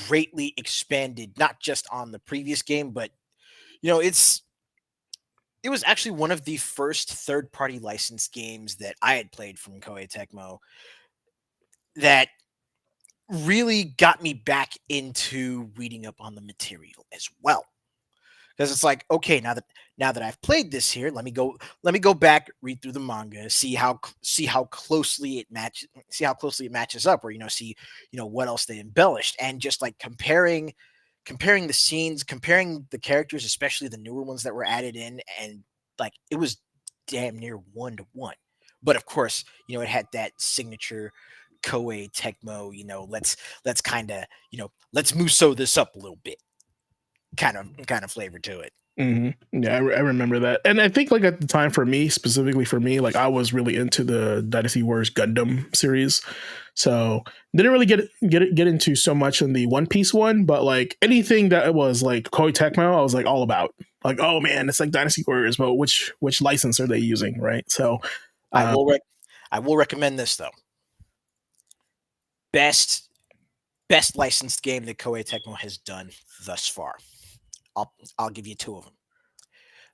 greatly expanded, not just on the previous game, but, it was actually one of the first third-party licensed games that I had played from Koei Tecmo that really got me back into reading up on the material as well. Because it's like, okay, now that I've played this here, let me go back, read through the manga, see how closely it matches up, or see what else they embellished, and just like comparing the scenes, comparing the characters, especially the newer ones that were added in, and like it was damn near 1-to-1. But of course, it had that signature Koei Tecmo, let's kind of, let's muso this up a little bit kind of flavor to it. Mm-hmm. Yeah, I remember that. And I think like at the time specifically for me, like I was really into the Dynasty Warriors Gundam series. So didn't really get into so much in the One Piece one, but like anything that was like Koei Tecmo, I was like all about. Like, oh man, it's like Dynasty Warriors, but which license are they using, right? So I will recommend this though. Best licensed game that Koei Tecmo has done thus far. I'll give you two of them: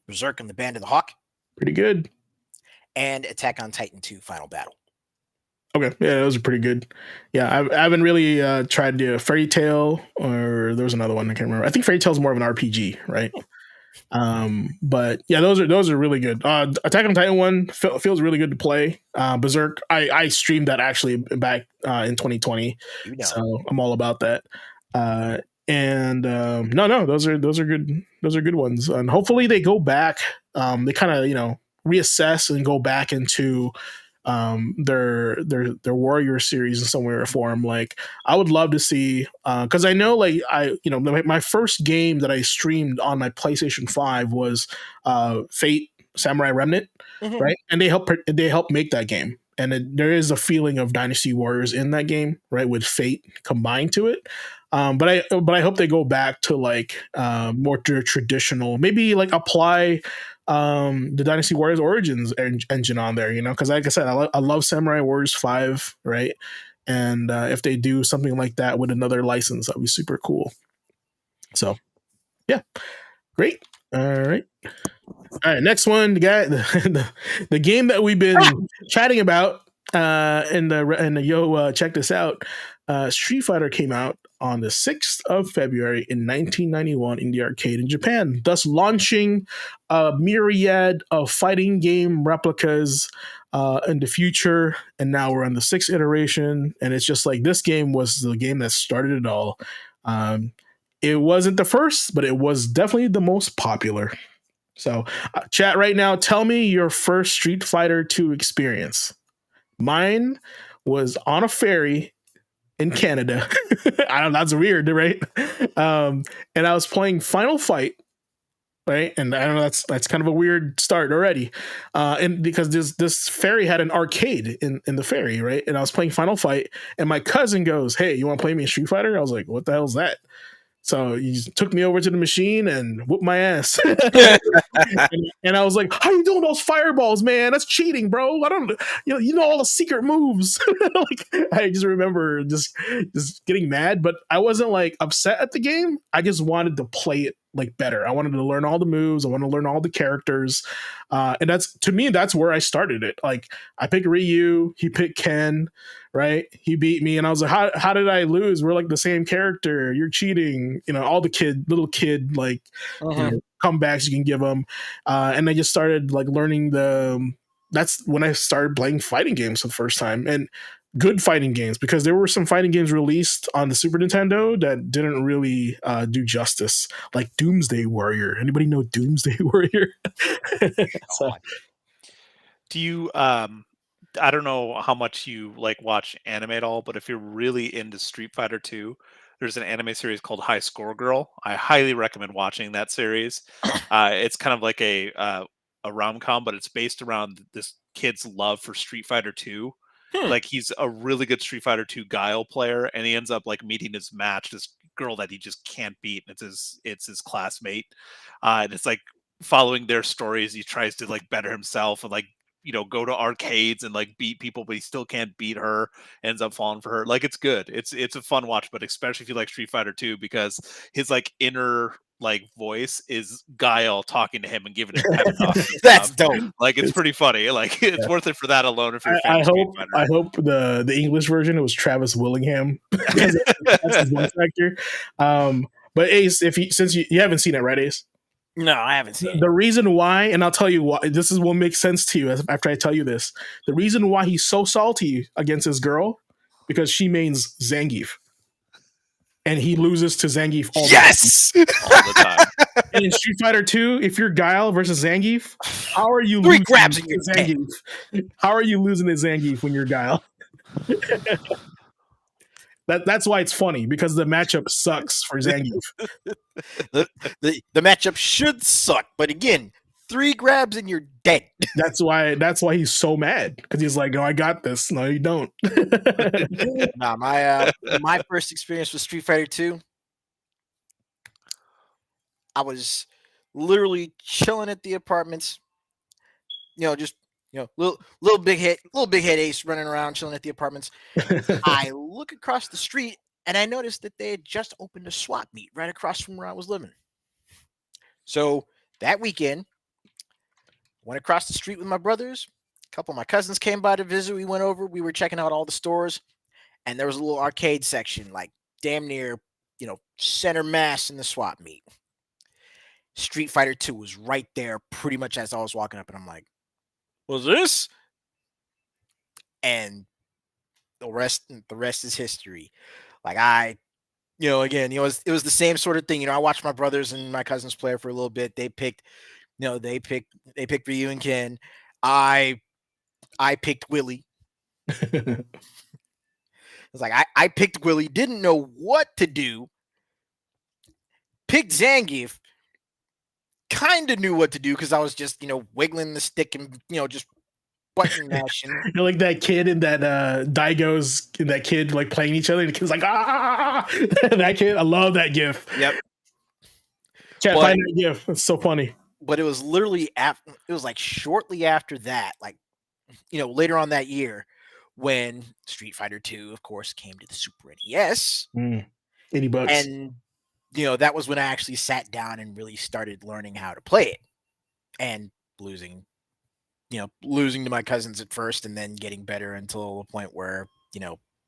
Berserk and the Band of the Hawk. Pretty good. And Attack on Titan 2 Final Battle. Okay, yeah, those are pretty good. Yeah, I haven't really tried to Fairy Tail, or there was another one I can't remember. I think Fairy Tail is more of an RPG, right? But yeah, those are really good. Attack on Titan 1 feels really good to play. Berserk, I streamed that actually back in 2020, so I'm all about that. No, those are good. Those are good ones, and hopefully they go back. They kind of reassess and go back into their Warrior series in some way or form. Like I would love to see, because I know my first game that I streamed on my PlayStation 5 was Fate Samurai Remnant, right? And they helped make that game. And there is a feeling of Dynasty Warriors in that game, right, with Fate combined to it. But I hope they go back to like more traditional, maybe like apply the Dynasty Warriors Origins engine on there, because like I said, I love Samurai Warriors 5, right? And if they do something like that with another license, that'd be super cool. So, yeah, great. All right. Next one, the game that we've been chatting about in the check this out. Street Fighter came out on the 6th of February in 1991 in the arcade in Japan, thus launching a myriad of fighting game replicas in the future. And now we're on the 6th iteration, and it's just like this game was the game that started it all. It wasn't the first, but it was definitely the most popular. So, chat right now, tell me your first Street Fighter 2 experience. Mine was on a ferry in Canada. I don't know, that's weird, right? And I was playing Final Fight, right? And I don't know, that's kind of a weird start already. And because this ferry had an arcade in the ferry, right? And I was playing Final Fight, and my cousin goes, "Hey, you want to play me a Street Fighter?" I was like, "What the hell is that?" So he took me over to the machine and whooped my ass. and I was like, "How you doing those fireballs, man? That's cheating, bro. I don't, you know all the secret moves." Like, I just remember just getting mad, but I wasn't like upset at the game. I just wanted to play it like better. I wanted to learn all the moves. I want to learn all the characters, and to me that's where I started it. Like I picked Ryu, he picked Ken, right? He beat me, and I was like, how did I lose? We're like the same character. You're cheating. All the little kid like comebacks you can give them, and I just started like learning that's when I started playing fighting games for the first time, and good fighting games, because there were some fighting games released on the Super Nintendo that didn't really do justice, like Doomsday Warrior. Anybody know Doomsday Warrior? So, do you I don't know how much you like watch anime at all, but if you're really into Street Fighter 2, there's an anime series called High Score Girl. I highly recommend watching that series. It's kind of like a rom-com, but it's based around this kid's love for Street Fighter 2. Like he's a really good Street Fighter 2 Guile player, and he ends up like meeting his match, this girl that he just can't beat, and it's his classmate. And it's like following their stories. He tries to like better himself and like go to arcades and like beat people, but he still can't beat her. Ends up falling for her. Like it's good. It's a fun watch, but especially if you like Street Fighter 2, because his like inner like voice is Guile talking to him and giving him pep talks. That's dope. Like it's pretty funny. Like it's worth it for that alone. If you're a fan I of Street hope Fighter. I hope the English version it was Travis Willingham because that's his voice actor. But Ace, since you haven't seen it, right, Ace? No, I haven't seen it. The reason why, and I'll tell you why, this is what makes sense to you after I tell you this. The reason why he's so salty against his girl, because she mains Zangief. And he loses to Zangief all the time. And in Street Fighter 2, if you're Guile versus Zangief, how are you Three losing grabs in your to Zangief? How are you losing to Zangief when you're Guile? That's why it's funny, because the matchup sucks for Zangief. the matchup should suck, but again, 3 grabs and you're dead. That's why he's so mad, because he's like, "No, I got this." No, you don't. Nah, my first experience with Street Fighter 2, I was literally chilling at the apartments, just little big head Ace running around chilling at the apartments. I look across the street and I noticed that they had just opened a swap meet right across from where I was living. So that weekend, went across the street with my brothers. A couple of my cousins came by to visit. We went over. We were checking out all the stores, and there was a little arcade section, like damn near, center mass in the swap meet. Street Fighter 2 was right there, pretty much as I was walking up, and I'm like, "What's this?" And the rest is history. Like again, it was the same sort of thing. I watched my brothers and my cousins play for a little bit. They picked Ryu and Ken. I picked Willie. It's like I picked Willie, didn't know what to do. Picked Zangief, kind of knew what to do because I was just wiggling the stick and just button mashing. You're like that kid in that Daigo's and that kid like playing each other, and the kid's like that kid. I love that gif. Yep. Can't find that gif. It's so funny. But it was literally after. It was like shortly after that, like later on that year, when Street Fighter 2, of course, came to the Super NES. $80. And that was when I actually sat down and really started learning how to play it, and losing to my cousins at first, and then getting better until the point where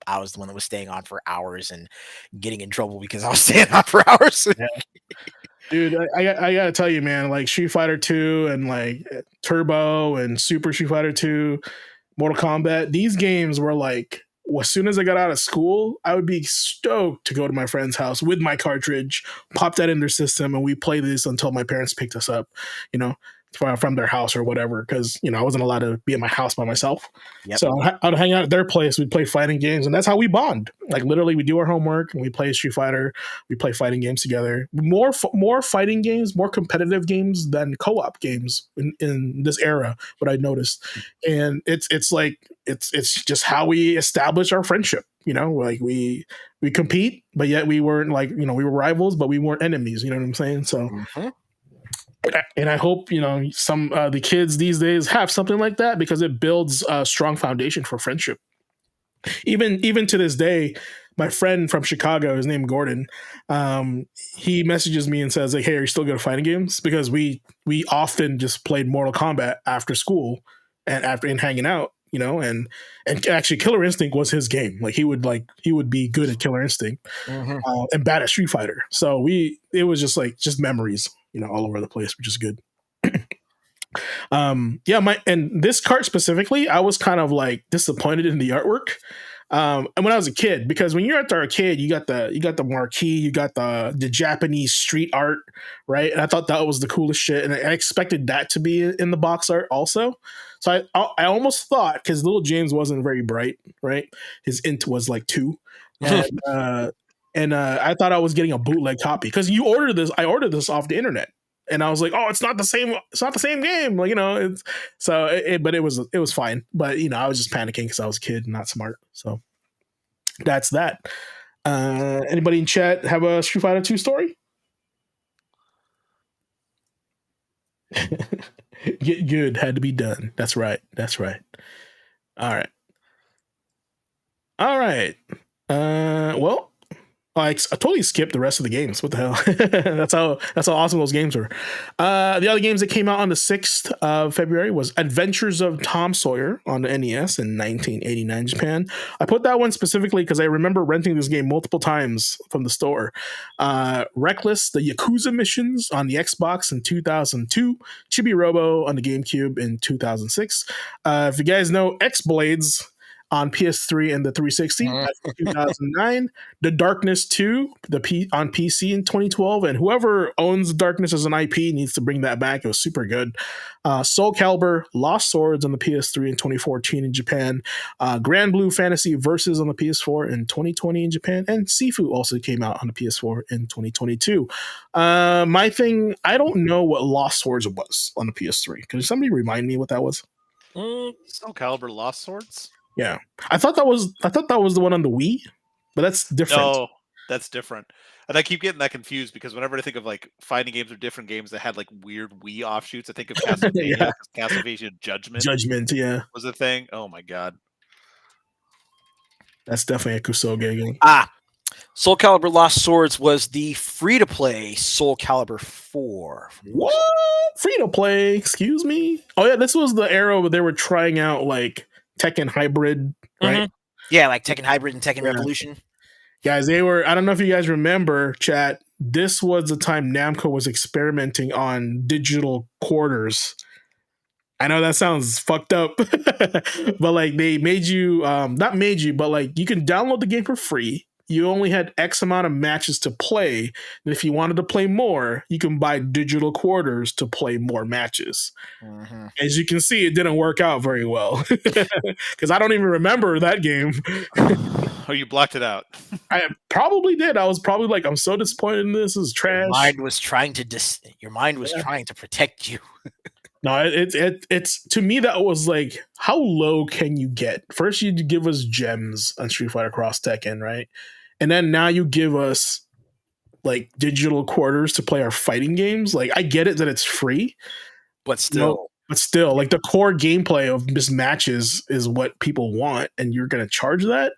I was the one that was staying on for hours and getting in trouble because I was staying on for hours. Yeah. Dude, I gotta tell you, man, like Street Fighter 2 and like Turbo and Super Street Fighter 2, Mortal Kombat, these games were like, as soon as I got out of school, I would be stoked to go to my friend's house with my cartridge, pop that in their system, and we play this until my parents picked us up, from their house or whatever, because I wasn't allowed to be in my house by myself. Yep. So I'd hang out at their place. We'd play fighting games, and that's how we bond. Like literally, we do our homework and we play Street Fighter. We play fighting games together. More fighting games, more competitive games than co-op games in this era. What I noticed, and it's just how we establish our friendship. Like we compete, but yet we weren't like we were rivals, but we weren't enemies. You know what I'm saying? So. Mm-hmm. And I hope some the kids these days have something like that, because it builds a strong foundation for friendship. Even to this day, my friend from Chicago, his name Gordon, he messages me and says like, "Hey, are you still good at fighting games?" Because we often just played Mortal Kombat after school and after and hanging out, and actually Killer Instinct was his game. Like he would be good at Killer Instinct and bad at Street Fighter. So it was just memories, all over the place, which is good. And this cart specifically, I was kind of like disappointed in the artwork. And when I was a kid, because when you're at the arcade, you got the marquee, you got the Japanese street art, right? And I thought that was the coolest shit, and I expected that to be in the box art also. So I almost thought, because little James wasn't very bright, right? His int was like 2, and I thought I was getting a bootleg copy because I ordered this off the internet. And I was like, "Oh, it's not the same game." Like, but it was fine. But I was just panicking because I was a kid and not smart. So that's that. Anybody in chat have a Street Fighter 2 story? Get good had to be done. That's right. All right. Well, I totally skipped the rest of the games. What the hell? That's how awesome those games were. The other games that came out on the 6th of February was Adventures of Tom Sawyer on the NES in 1989 Japan. I put that one specifically because I remember renting this game multiple times from the store. Reckless, the Yakuza missions on the Xbox in 2002. Chibi Robo on the GameCube in 2006. If you guys know X-Blades on PS3 and the 360 in 2009, The Darkness 2 on PC in 2012, and whoever owns Darkness as an IP needs to bring that back. It was super good. Soul Calibur Lost Swords on the PS3 in 2014 in Japan, Grand Blue Fantasy Versus on the PS4 in 2020 in Japan, and Sifu also came out on the PS4 in 2022. My thing, I don't know what Lost Swords was on the PS3. Can somebody remind me what that was? Soul Calibur Lost Swords? Yeah, I thought that was the one on the Wii, but that's different. No, that's different. And I keep getting that confused because whenever I think of like fighting games or different games that had like weird Wii offshoots, I think of Castlevania. Yeah. Castlevania Judgment. Yeah, was a thing. Oh my god, that's definitely a Kusoge game. Soul Calibur Lost Swords was the free-to-play Soul Calibur 4. What? Free-to-play? Excuse me? Oh yeah, this was the era where they were trying out like Tekken Hybrid, right? Yeah, like Tekken Hybrid and Tekken Revolution. Guys, I don't know if you guys remember, chat, this was the time Namco was experimenting on digital quarters. I know that sounds fucked up, but like they made you, not made you, but like you can download the game for free. You only had X amount of matches to play. And if you wanted to play more, you can buy digital quarters to play more matches. As you can see, it didn't work out very well because I don't even remember that game. Oh, you blocked it out. I probably did. I was probably like, I'm so disappointed in this. This is trash. Your mind was trying to protect you. No, it's to me that was like, how low can you get? First, you give us gems on Street Fighter Cross Tekken, right? And then now you give us like digital quarters to play our fighting games. Like, I get it that it's free, but still, like the core gameplay of just matches is what people want, and you're gonna charge that.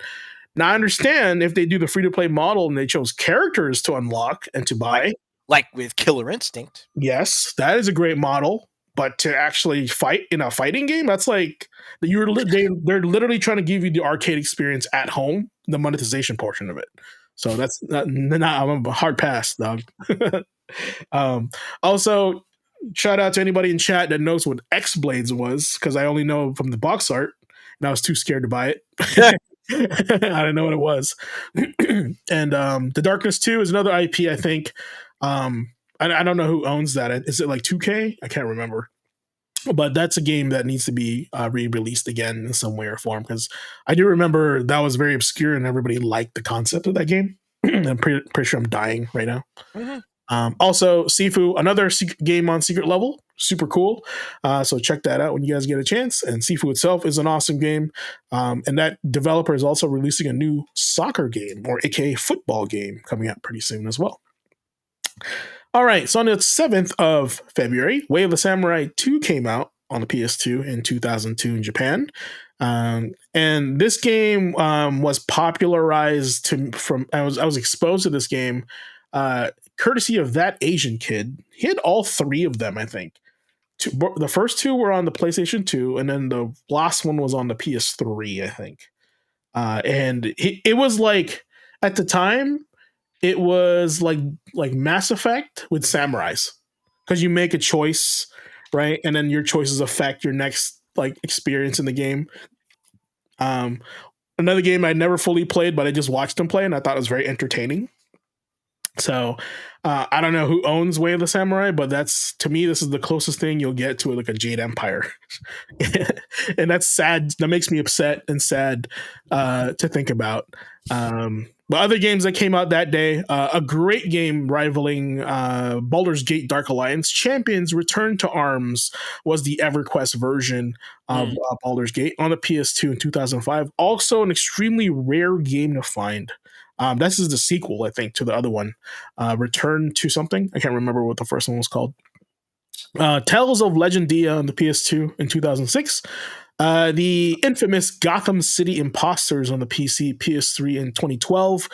Now, I understand if they do the free to play model and they chose characters to unlock and to buy, like with Killer Instinct. Yes, that is a great model. But to actually fight in a fighting game, that's like they're literally trying to give you the arcade experience at home, the monetization portion of it. So that's not I'm a hard pass, dog. Also, shout out to anybody in chat that knows what X-Blades was, because I only know from the box art, and I was too scared to buy it. I didn't know what it was. And The Darkness 2 is another IP, I think. I don't know who owns that. Is it like 2K? I can't remember. But that's a game that needs to be re-released again in some way or form, because I do remember that was very obscure and everybody liked the concept of that game. I'm pretty sure I'm dying right now. Also, Sifu, another game on secret level. Super cool. So check that out when you guys get a chance. And Sifu itself is an awesome game. And that developer is also releasing a new soccer game, or aka football game, coming out pretty soon as well. All right, so on the 7th of February, Way of the Samurai 2 came out on the PS2 in 2002 in Japan. And this game was popularized from I was exposed to this game courtesy of that Asian kid. He had all three of them, I think. The first two were on the PlayStation 2, and then the last one was on the PS3, I think. And it was like, at the time, it was like Mass Effect with samurais, because you make a choice, right, and then your choices affect your next like experience in the game. Another game I never fully played, but I just watched them play, and I thought it was very entertaining. So I don't know who owns Way of the Samurai, but that's, to me, this is the closest thing you'll get to like a Jade Empire. And that's sad. That makes me upset and sad to think about. But other games that came out that day, a great game rivaling Baldur's Gate Dark Alliance, Champions Return to Arms was the EverQuest version of Baldur's Gate on the PS2 in 2005. Also an extremely rare game to find. This is the sequel, I think, to the other one, Return to something. I can't remember what the first one was called. Tales of Legendia on the PS2 in 2006. The infamous Gotham City Imposters on the PC, PS3 in 2012.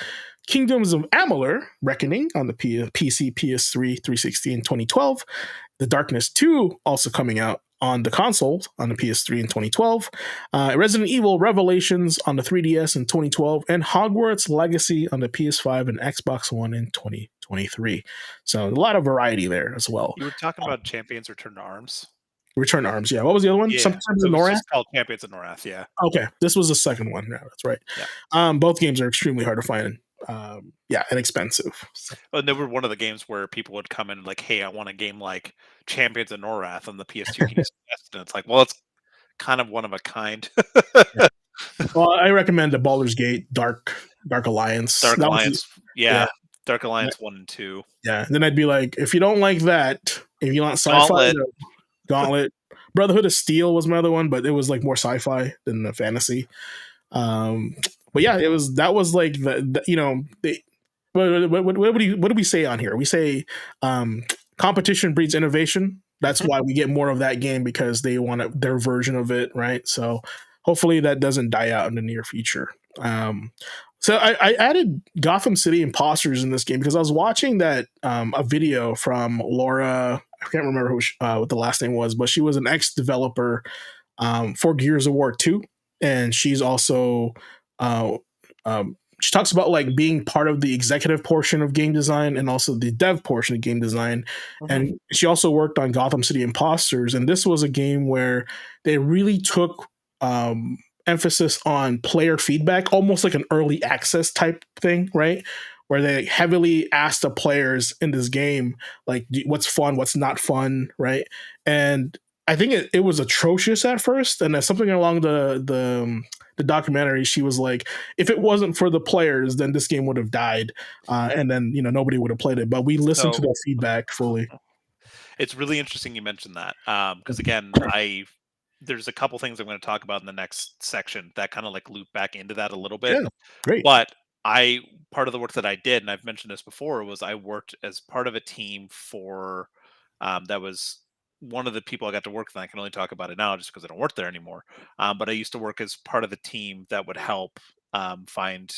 Kingdoms of Amalur: Reckoning on the PC, PS3, 360 in 2012. The Darkness 2 also coming out on the console on the PS3 in 2012. Resident Evil Revelations on the 3DS in 2012. And Hogwarts Legacy on the PS5 and Xbox One in 2023. So a lot of variety there as well. You were talking about Champions Return to Arms? Return to Arms, yeah. What was the other one? Yeah, Sometimes it in was Norath? just called Champions of Norath, yeah. Okay, this was the second one. Yeah, that's right. Yeah. Both games are extremely hard to find. And expensive. And they were one of the games where people would come in like, hey, I want a game like Champions of Norath on the PS2. Can you suggest? And it's like, well, it's kind of one of a kind. Yeah. Well, I recommend the Baldur's Gate Dark Alliance. Dark Alliance, yeah. Dark Alliance 1 and 2. Yeah, and then I'd be like, if you don't like that, if you want sci-fi, Gauntlet. Brotherhood of Steel was my other one, but it was like more sci-fi than the fantasy. But yeah, that was like what do we say on here? We say competition breeds innovation. That's why we get more of that game, because they want their version of it, right? So hopefully that doesn't die out in the near future. So I added Gotham City Imposters in this game because I was watching that a video from Laura. I can't remember what the last name was, but she was an ex-developer for Gears of War 2, and she's also she talks about like being part of the executive portion of game design and also the dev portion of game design. And she also worked on Gotham City Imposters, and this was a game where they really took emphasis on player feedback, almost like an early access type thing, right? Where they heavily asked the players in this game, like, what's fun, what's not fun, right? And I think it was atrocious at first, and as something along the documentary, she was like, if it wasn't for the players, then this game would have died, and then nobody would have played it. But we listened to their feedback fully. It's really interesting you mentioned that, because again, there's a couple things I'm going to talk about in the next section that kind of like loop back into that a little bit. Yeah, great. But part of the work that I did, and I've mentioned this before, was I worked as part of a team for that was one of the people I got to work with. And I can only talk about it now just because I don't work there anymore. But I used to work as part of the team that would help find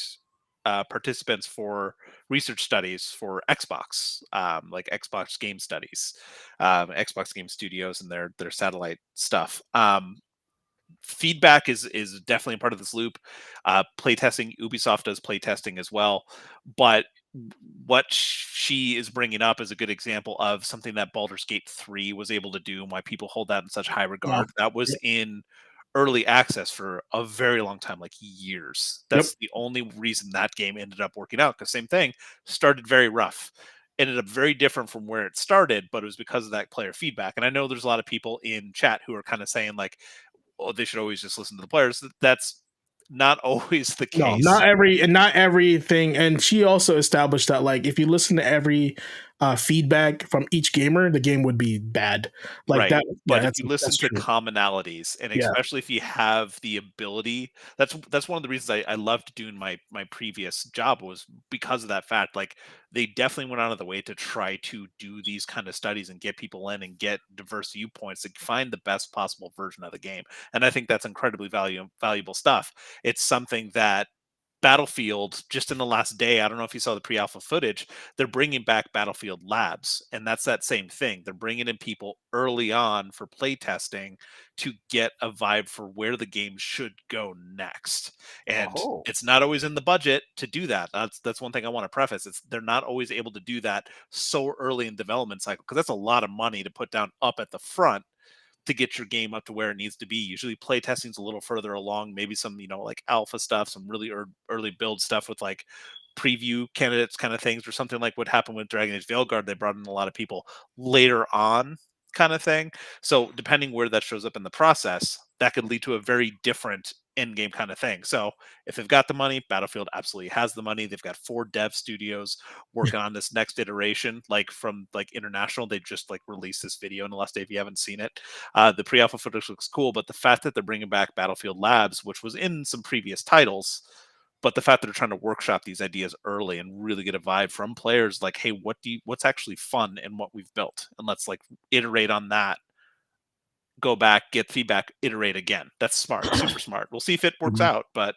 participants for research studies for Xbox, like Xbox Game Studies, Xbox Game Studios, and their satellite stuff. Feedback is definitely a part of this loop. Playtesting, Ubisoft does playtesting as well, but what she is bringing up is a good example of something that Baldur's Gate 3 was able to do and why people hold that in such high regard. That was in early access for a very long time, like years. That's the only reason that game ended up working out, because same thing, started very rough, ended up very different from where it started, but it was because of that player feedback. And I know there's a lot of people in chat who are kind of saying like, oh, they should always just listen to the players. That's not always the case. No, not everything. And she also established that like if you listen to every feedback from each gamer, the game would be bad. Like right. that. But Yeah, if you listen that's to true. commonalities, and Yeah. especially if you have the ability, that's one of the reasons I loved doing my previous job, was because of that fact. Like, they definitely went out of the way to try to do these kind of studies and get people in and get diverse viewpoints to find the best possible version of the game. And I think that's incredibly valuable stuff. It's something that Battlefield, just in the last day, I don't know if you saw the pre-alpha footage, they're bringing back Battlefield Labs, and that's that same thing. They're bringing in people early on for play testing to get a vibe for where the game should go next. And Oh, it's not always in the budget to do that. That's one thing I want to preface. It's they're not always able to do that so early in development cycle, because that's a lot of money to put down up at the front to get your game up to where it needs to be. Usually play testing's a little further along, maybe some, like alpha stuff, some really early build stuff with like preview candidates kind of things, or something like what happened with Dragon Age Veilguard. They brought in a lot of people later on kind of thing. So depending where that shows up in the process, that could lead to a very different end game kind of thing. So if they've got the money, Battlefield absolutely has the money. They've got 4 dev studios working on this next iteration, like from like international. They just like released this video in the last day. If you haven't seen it, the pre-alpha footage looks cool, but the fact that they're bringing back Battlefield Labs, which was in some previous titles, but the fact that they're trying to workshop these ideas early and really get a vibe from players, like, hey, what's actually fun in what we've built, and let's like iterate on that. Go back, get feedback, iterate again. That's smart, super smart. We'll see if it works out, but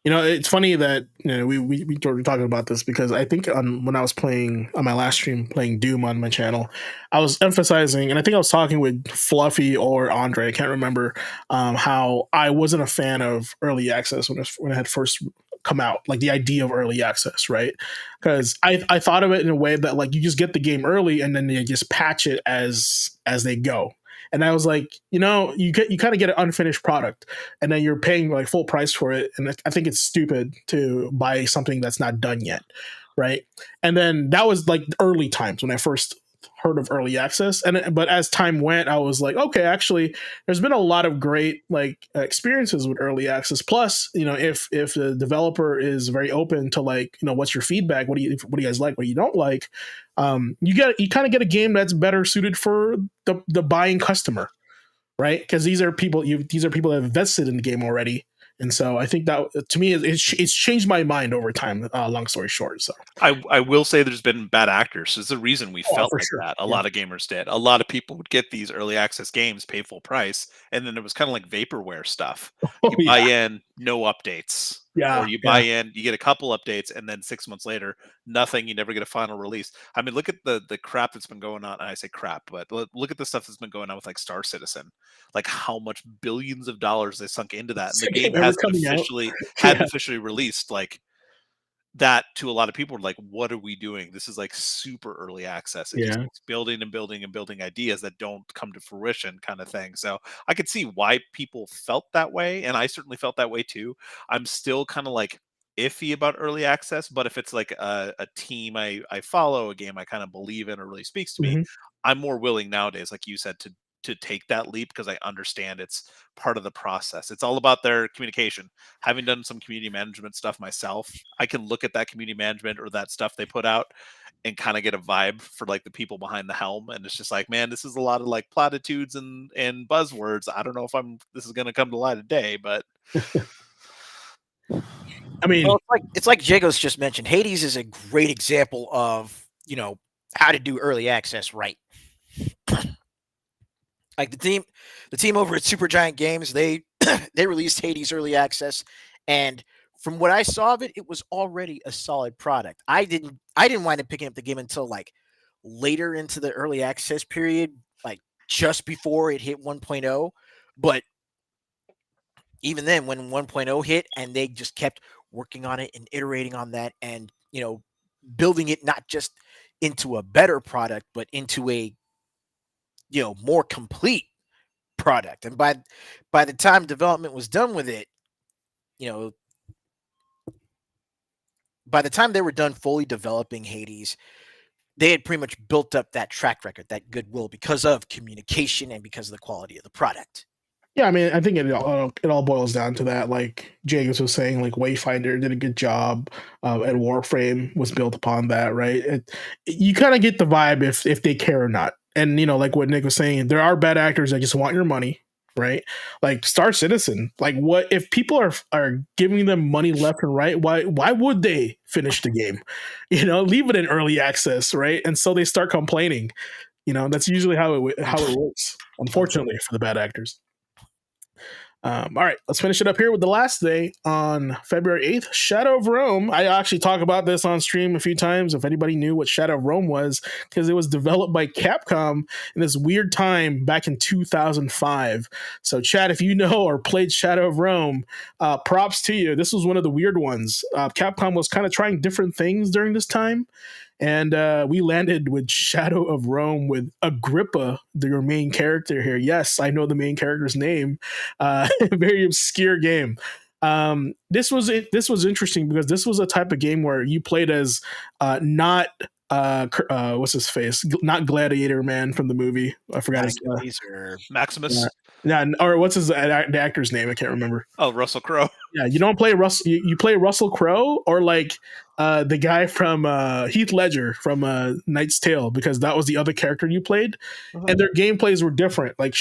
It's funny that we were talking about this because I think when I was playing on my last stream, playing Doom on my channel, I was emphasizing, and I think I was talking with Fluffy or Andre, I can't remember, how I wasn't a fan of early access when it had first come out, like the idea of early access, right? Because I thought of it in a way that like you just get the game early and then they just patch it as they go. And I was like, you kind of get an unfinished product, and then you're paying like full price for it. And I think it's stupid to buy something that's not done yet, right? And then that was like the early times when I first heard of early access. But as time went, I was like, okay, actually, there's been a lot of great like experiences with early access. Plus, if the developer is very open to like, what's your feedback? What do you guys like? What do you don't like? You kind of get a game that's better suited for the buying customer, right? Because these are people that have invested in the game already. And so I think that, to me, it's changed my mind over time. Long story short, so I will say there's been bad actors. There's a reason we felt for like sure. that. A lot of gamers did. A lot of people would get these early access games, pay full price, and then it was kind of like vaporware stuff. Oh You buy yeah, in, no updates. Or yeah, you buy yeah. in, you get a couple updates, and then 6 months later, nothing. You never get a final release. I mean, look at the crap that's been going on. And I say crap, but look at the stuff that's been going on with like Star Citizen. Like how much billions of dollars they sunk into that, and Is the the game game ever hasn't coming out? officially Yeah, released. Like, that to a lot of people were like, what are we doing? This is like super early access. It just yeah. keeps building and building and building ideas that don't come to fruition, kind of thing. So I could see why people felt that way, and I certainly felt that way too. I'm still kind of like iffy about early access, but if it's like a team I follow, a game I kind of believe in or really speaks to me, Hmm. I'm more willing nowadays, like you said, to take that leap, because I understand it's part of the process. It's all about their communication. Having done some community management stuff myself, I can look at that community management or that stuff they put out and kind of get a vibe for like the people behind the helm. And it's just like, man, this is a lot of like platitudes and buzzwords. I don't know if this is going to come to light of day, but I mean, well, it's like Jagos just mentioned. Hades is a great example of how to do early access right. Like the team over at Supergiant Games, they they released Hades early access, and from what I saw of it, it was already a solid product. I didn't wind up picking up the game until like later into the early access period, like just before it hit 1.0. But even then, when 1.0 hit, and they just kept working on it and iterating on that, and building it not just into a better product, but into a more complete product. And by the time development was done with it, by the time they were done fully developing Hades, they had pretty much built up that track record, that goodwill, because of communication and because of the quality of the product. Yeah, I mean, I think it all boils down to that. Like Jacobs was saying, like Wayfinder did a good job, and Warframe was built upon that, right? You kind of get the vibe if they care or not. And like what Nick was saying, there are bad actors that just want your money, right? Like Star Citizen. Like, what if people are giving them money left and right? Why would they finish the game? Leave it in early access, right? And so they start complaining. That's usually how it works. Unfortunately for the bad actors. All right, let's finish it up here with the last day on February 8th, Shadow of Rome. I actually talked about this on stream a few times, if anybody knew what Shadow of Rome was, because it was developed by Capcom in this weird time back in 2005. So, Chad, if you know or played Shadow of Rome, props to you. This was one of the weird ones. Capcom was kind of trying different things during this time. And we landed with Shadow of Rome with Agrippa, your main character here. Yes, I know the main character's name. Very obscure game. This was interesting because this was a type of game where you played as not what's his face, not Gladiator Man from the movie. I forgot his or Maximus. Yeah, or what's the actor's name? I can't remember. Oh, Russell Crowe. Yeah, you don't play Russell. You play Russell Crowe or like the guy from Heath Ledger from Knight's Tale, because that was the other character you played, and their gameplays were different. Like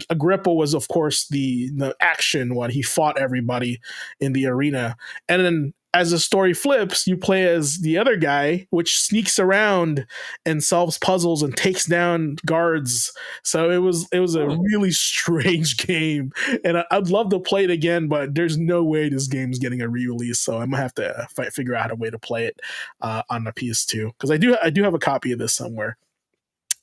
Agrippa was, of course, the action one. He fought everybody in the arena, and then as the story flips, you play as the other guy, which sneaks around and solves puzzles and takes down guards. So it was a really strange game, and I'd love to play it again, but there's no way this game's getting a re-release. So I'm gonna have to figure out a way to play it on the PS2, because I do have a copy of this somewhere.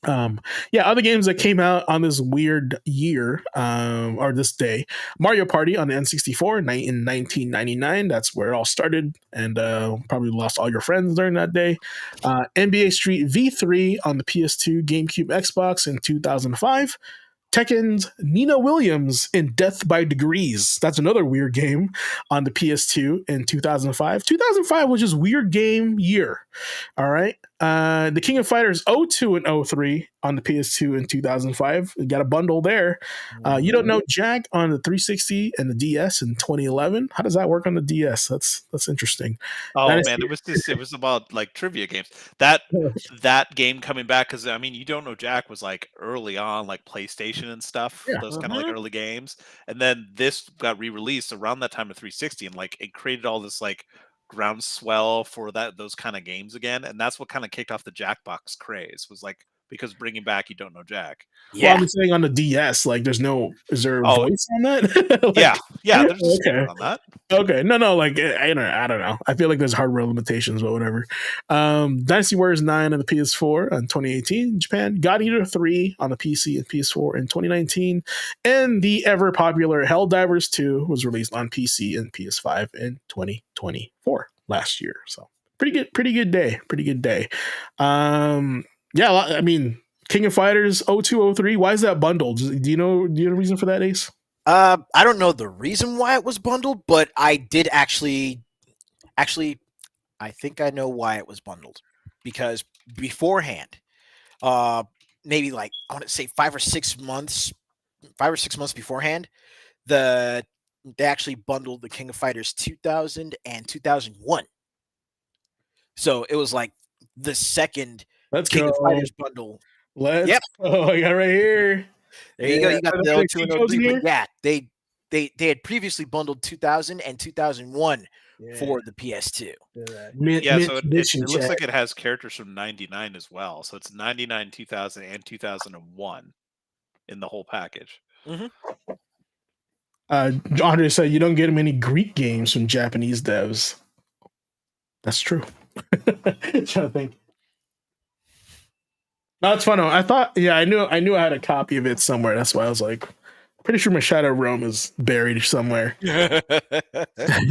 Other games that came out on this weird year, or this day: Mario Party on the N64 in 1999. That's where it all started, and probably lost all your friends during that day. NBA Street V3 on the PS2, GameCube, Xbox in 2005. Tekken's Nina Williams in Death by Degrees. That's another weird game on the PS2 in 2005. 2005 was just weird game year. All right. The King of Fighters 02 and 03 on the PS2 in 2005. We got a bundle there. You Don't Know Jack on the 360 and the DS in 2011. How does that work on the DS? That's interesting. Oh man, it was about like trivia games. That game coming back, because I mean, You Don't Know Jack was like early on, like PlayStation and stuff. Yeah. Those kind of like early games, and then this got re-released around that time of 360, and like it created all this like groundswell for those kind of games again, and that's what kind of kicked off the Jackbox craze, was like because bringing back You Don't Know Jack. Yeah, well, I'm saying on the DS, like, is there a voice on that? Like, yeah, there's a speaker on that. Okay, no, like I don't know. I feel like there's hardware limitations, but whatever. Dynasty Warriors 9 on the PS4 in 2018 in Japan. God Eater 3 on the PC and PS4 in 2019, and the ever popular Helldivers 2 was released on PC and PS5 in 2024 last year. So pretty good day. I mean, King of Fighters 0203. Why is that bundled? Do you know a reason for that, Ace? I don't know the reason why it was bundled, but I did actually, I think I know why it was bundled, because beforehand, maybe like I want to say 5 or 6 months beforehand, they actually bundled the King of Fighters 2000 and 2001. So it was like the second King of Fighters bundle. Yep. Oh, I got right here. There you go. You got the 02 and 03. But yeah, they had previously bundled 2000 and 2001 for the PS2. So it looks like it has characters from 99 as well. So it's 99, 2000, and 2001 in the whole package. Andre said you don't get many Greek games from Japanese devs. That's true. Trying to think. No, it's fun. I thought, I knew I had a copy of it somewhere. That's why I was like, pretty sure my Shadow of Rome is buried somewhere,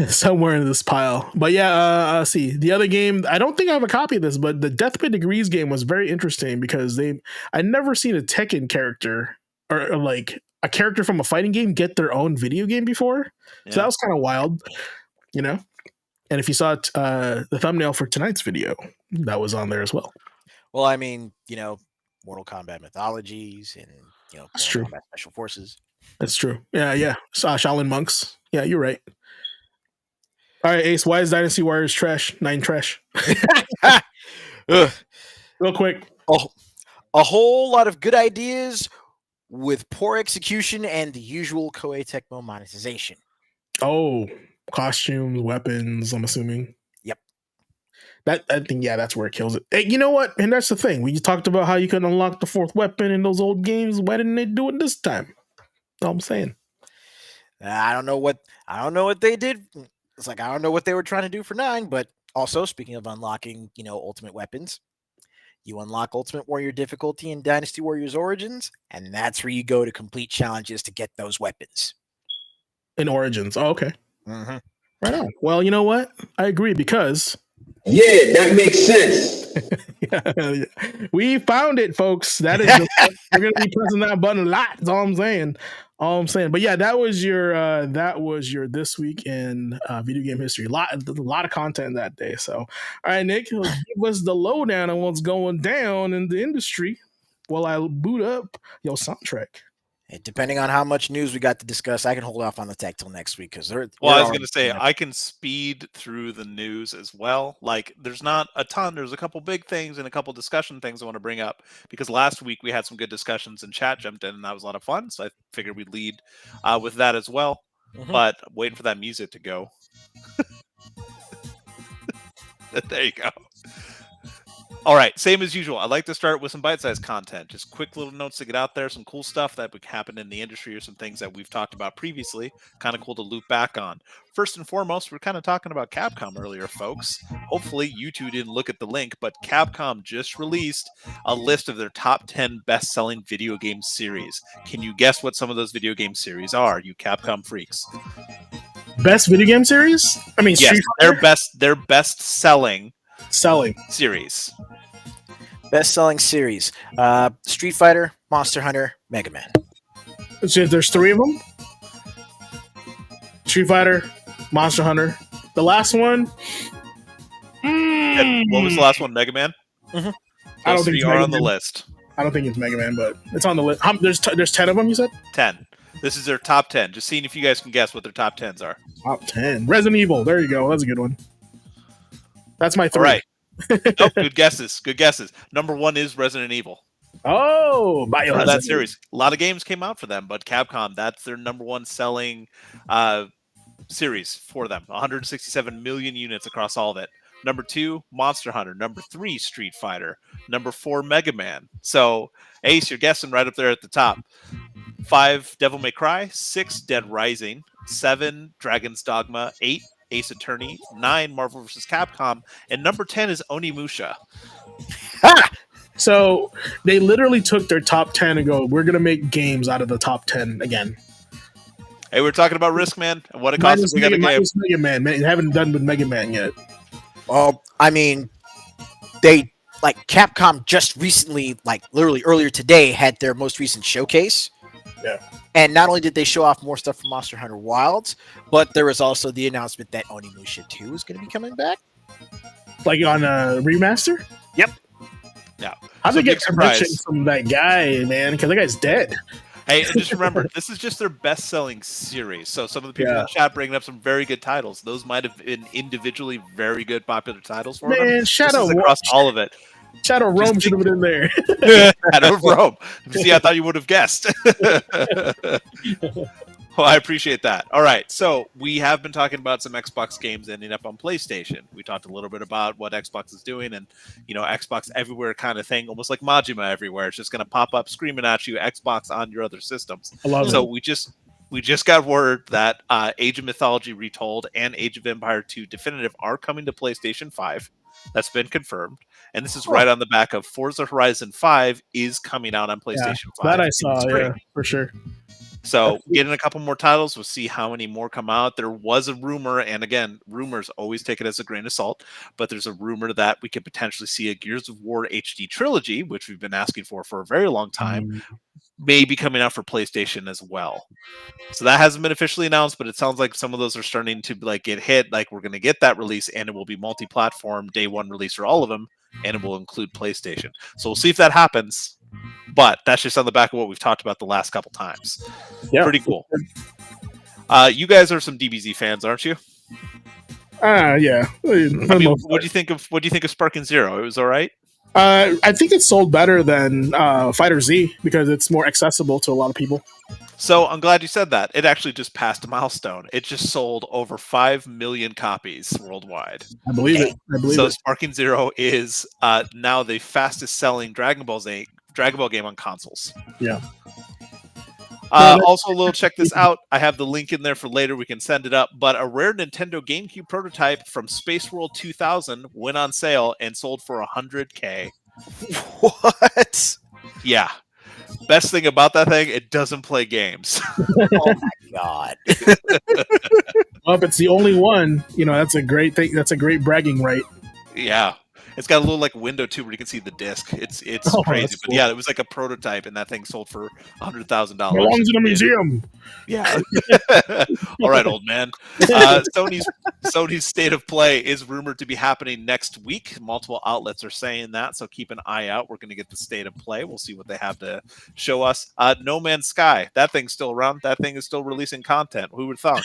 somewhere in this pile. But yeah, see the other game. I don't think I have a copy of this, but the Death by Degrees game was very interesting because I'd never seen a Tekken character or like a character from a fighting game get their own video game before. Yeah. So that was kind of wild, And if you saw the thumbnail for tonight's video, that was on there as well. Well, I mean, Mortal Kombat mythologies and that's true. Kombat Special Forces. That's true. Yeah. Shaolin monks. Yeah, you're right. All right, Ace. Why is Dynasty Warriors trash? 9 trash. Ugh. Real quick. Oh, a whole lot of good ideas with poor execution and the usual Koei Tecmo monetization. Oh, costumes, weapons. I'm assuming. Yep. I think that's where it kills it. Hey, you know what? And that's the thing. We talked about how you could unlock the 4th weapon in those old games. Why didn't they do it this time? That's all I'm saying. I don't know what they did. It's like I don't know what they were trying to do for 9, but also speaking of unlocking, ultimate weapons, you unlock Ultimate Warrior difficulty in Dynasty Warriors Origins, and that's where you go to complete challenges to get those weapons. In Origins. Oh, okay. Mm-hmm. Right on. Well, you know what? I agree because Yeah, that makes sense. we found it, folks. That is we're gonna be pressing that button a lot. That's all I'm saying. But yeah, that was your this week in video game history. A lot of content that day. So, all right, Nick, give us the lowdown on what's going down in the industry while I boot up your soundtrack. And depending on how much news we got to discuss, I can hold off on the tech till next week because I was going to say I can speed through the news as well. Like, there's not a ton. There's a couple big things and a couple discussion things I want to bring up because last week we had some good discussions and chat jumped in, and that was a lot of fun. So I figured we'd lead with that as well. Mm-hmm. But I'm waiting for that music to go. There you go. All right, same as usual. I like to start with some bite-sized content. Just quick little notes to get out there, some cool stuff that would happen in the industry or some things that we've talked about previously. Kind of cool to loop back on. First and foremost, we're kind of talking about Capcom earlier, folks. Hopefully you two didn't look at the link, but Capcom just released a list of their top 10 best-selling video game series. Can you guess what some of those video game series are, you Capcom freaks? Best video game series? I mean, yes, their best-selling series. Best-selling series: Street Fighter, Monster Hunter, Mega Man. So there's 3 of them. Street Fighter, Monster Hunter. The last one. What was the last one? Mega Man. Mm-hmm. I don't think it's on the list. I don't think it's Mega Man, but it's on the list. There's 10 of them. You said 10. This is their top 10. Just seeing if you guys can guess what their top 10s are. Top 10. Resident Evil. There you go. That's a good one. That's my 3. All right. Nope, good guesses. Number 1 is Resident Evil. Oh, for that series. A lot of games came out for them, but Capcom, that's their number 1 selling series for them. 167 million units across all of it. Number 2, Monster Hunter. Number 3, Street Fighter. Number 4, Mega Man. So, Ace, you're guessing right up there at the top. 5, Devil May Cry. 6, Dead Rising. 7, Dragon's Dogma. 8, Ace Attorney. 9, Marvel vs. Capcom. And number 10 is Onimusha. So they literally took their top 10 and go, we're going to make games out of the top 10 again. Hey, we're talking about Risk, man, and what it costs to get a game. Mega Man. They haven't done with Mega Man yet. Well, I mean, Capcom just recently, literally earlier today, had their most recent showcase. Yeah. And not only did they show off more stuff from Monster Hunter Wilds, but there was also the announcement that Onimusha 2 is going to be coming back. Like on a remaster? Yep. Yeah. How'd they get permission from that guy, man? Because that guy's dead. Hey, and just remember, this is just their best-selling series. So some of the people in the chat bringing up some very good titles. Those might have been individually very good, popular titles for them. Man, Shadow across all of it. Shadow Rome should have been in there. Shadow Rome. See, I thought you would have guessed. Well, I appreciate that. All right, so we have been talking about some Xbox games ending up on PlayStation. We talked a little bit about what Xbox is doing and, Xbox everywhere kind of thing, almost like Majima everywhere. It's just going to pop up screaming at you, Xbox on your other systems. I love so it. we just got word that Age of Mythology Retold and Age of Empire 2 Definitive are coming to PlayStation 5. That's been confirmed. And this is right on the back of Forza Horizon 5 is coming out on PlayStation 5. That I saw, yeah, for sure. So getting a couple more titles, we'll see how many more come out. There was a rumor, and again, rumors always take it as a grain of salt, but there's a rumor that we could potentially see a Gears of War HD trilogy, which we've been asking for a very long time, may be coming out for PlayStation as well. So that hasn't been officially announced, but it sounds like some of those are starting to get hit. Like we're going to get that release, and it will be multi-platform, day one release for all of them, and it will include PlayStation. So we'll see if that happens. But that's just on the back of what we've talked about the last couple times. Yeah. Pretty cool. You guys are some DBZ fans, aren't you? Yeah. I mean, what do you think of Sparking Zero? It was all right. I think it sold better than Fighter Z because it's more accessible to a lot of people. So I'm glad you said that. It actually just passed a milestone. It just sold over 5 million copies worldwide. I believe it. So Sparking Zero is now the fastest selling Dragon Ball game on consoles. Yeah. Also, check this out. I have the link in there for later. We can send it up. But a rare Nintendo GameCube prototype from Space World 2000 went on sale and sold for $100K. What? Yeah. Best thing about that thing, it doesn't play games. Oh my god. Well, if it's the only one, that's a great thing. That's a great bragging right. Yeah. It's got a little like window too where you can see the disc. It's crazy. But cool. yeah, it was like a prototype and that thing sold for $100,000. Belongs in a museum. Yeah. All right, old man. Sony's State of Play is rumored to be happening next week. Multiple outlets are saying that, so keep an eye out. We're going to get the State of Play. We'll see what they have to show us. No Man's Sky, that thing's still around. That thing is still releasing content. Who would have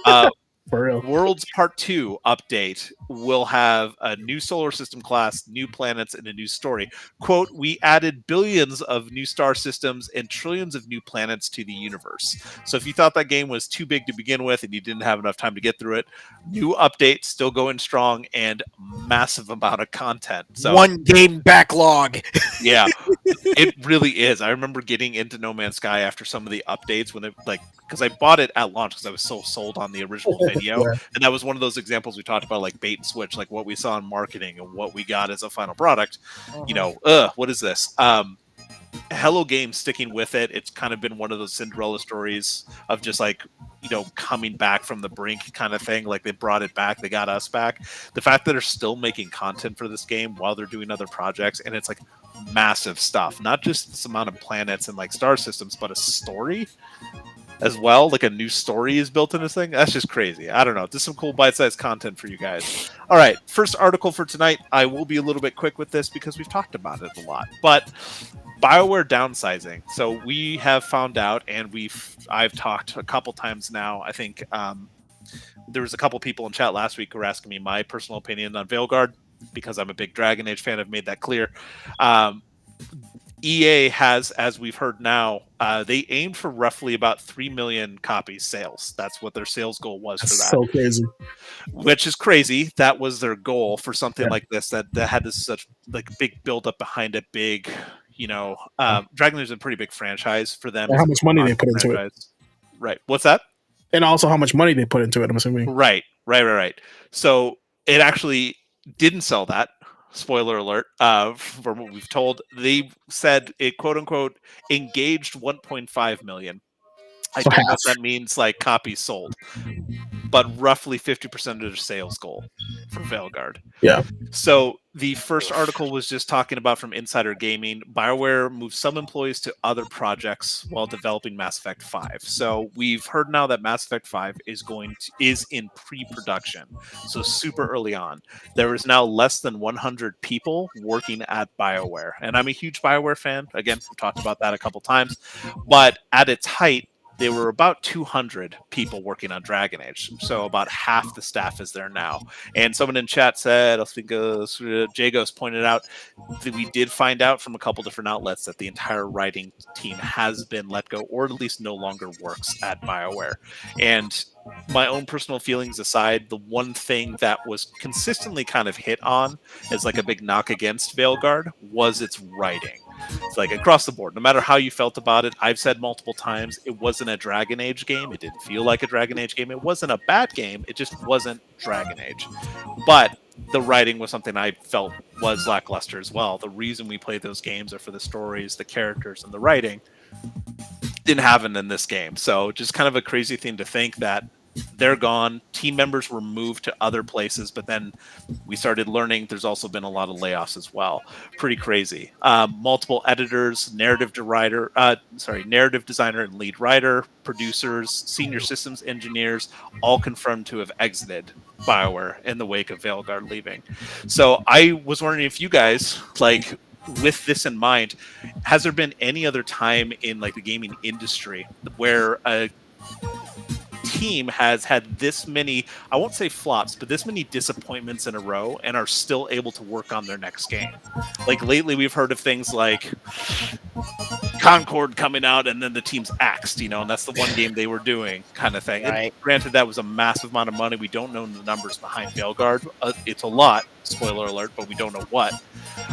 thought? For real. Worlds Part 2 update will have a new solar system class, new planets, and a new story. Quote, we added billions of new star systems and trillions of new planets to the universe. So if you thought that game was too big to begin with and you didn't have enough time to get through it, new update, still going strong, and massive amount of content. So one game backlog. Yeah, it really is. I remember getting into No Man's Sky after some of the updates when it because I bought it at launch because I was so sold on the original video. Yeah. And that was one of those examples we talked about, like bait and switch, like what we saw in marketing and what we got as a final product. What is this? Hello Games sticking with it. It's kind of been one of those Cinderella stories of just coming back from the brink kind of thing. Like they brought it back, they got us back. The fact that they're still making content for this game while they're doing other projects, and it's like massive stuff, not just this amount of planets and like star systems, but a story as well. Like a new story is built in this thing. That's just crazy. I don't know. Just some cool bite-sized content for you guys. All right, first article for tonight. I will be a little bit quick with this because we've talked about it a lot, but BioWare downsizing. So we have found out, and I've talked a couple times now. I think there was a couple people in chat last week who were asking me my personal opinion on Veilguard because I'm a big Dragon Age fan. I've made that clear. EA has, as we've heard now, they aimed for roughly about 3 million copies sales. That's what their sales goal was for that. So crazy. Which is crazy. That was their goal for something like this that had this such like big build up behind it. Big, Dragon Age is a pretty big franchise for them. And how much money they put into it. Right. What's that? And also how much money they put into it, I'm assuming. Right. So it actually didn't sell that. Spoiler alert, from what we've told. They said it, quote unquote, engaged 1.5 million. I don't know if that means like copies sold, but roughly 50% of their sales goal for Veilguard. Yeah. So the first article was just talking about from Insider Gaming. BioWare moved some employees to other projects while developing Mass Effect 5. So we've heard now that Mass Effect 5 is in pre-production. So super early on. There is now less than 100 people working at BioWare. And I'm a huge BioWare fan. Again, we've talked about that a couple times. But at its height, there were about 200 people working on Dragon Age, so about half the staff is there now. And someone in chat said, I think Jagos pointed out that we did find out from a couple different outlets that the entire writing team has been let go, or at least no longer works at BioWare. And my own personal feelings aside, the one thing that was consistently kind of hit on as like a big knock against Veilguard was its writing. It's like across the board, no matter how you felt about it. I've said multiple times, it wasn't a Dragon Age game. It didn't feel like a Dragon Age game. It wasn't a bad game. It just wasn't Dragon Age. But the writing was something I felt was lackluster as well. The reason we played those games are for the stories, the characters, and the writing. Didn't happen in this game. So just kind of a crazy thing to think that they're gone. Team members were moved to other places, but then we started learning there's also been a lot of layoffs as well. Pretty crazy. Multiple editors, narrative designer and lead writer, producers, senior systems engineers, all confirmed to have exited BioWare in the wake of Veilguard leaving. So I was wondering if you guys, with this in mind, has there been any other time in like the gaming industry where a team has had this many, I won't say flops, but this many disappointments in a row and are still able to work on their next game? Like lately, we've heard of things like Concord coming out and then the team's axed, and that's the one game they were doing kind of thing. Right. And granted, that was a massive amount of money. We don't know the numbers behind Veilguard. It's a lot, spoiler alert, but we don't know what.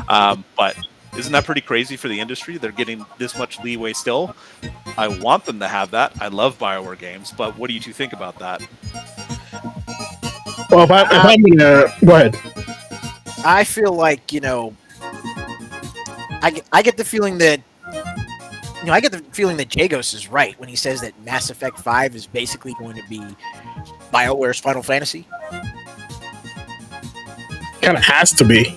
But isn't that pretty crazy for the industry? They're getting this much leeway still. I want them to have that. I love BioWare games, but what do you two think about that? Well, if I'm gonna go ahead. I feel like I get the feeling that Jagos is right when he says that Mass Effect 5 is basically going to be BioWare's Final Fantasy. Kind of has to be.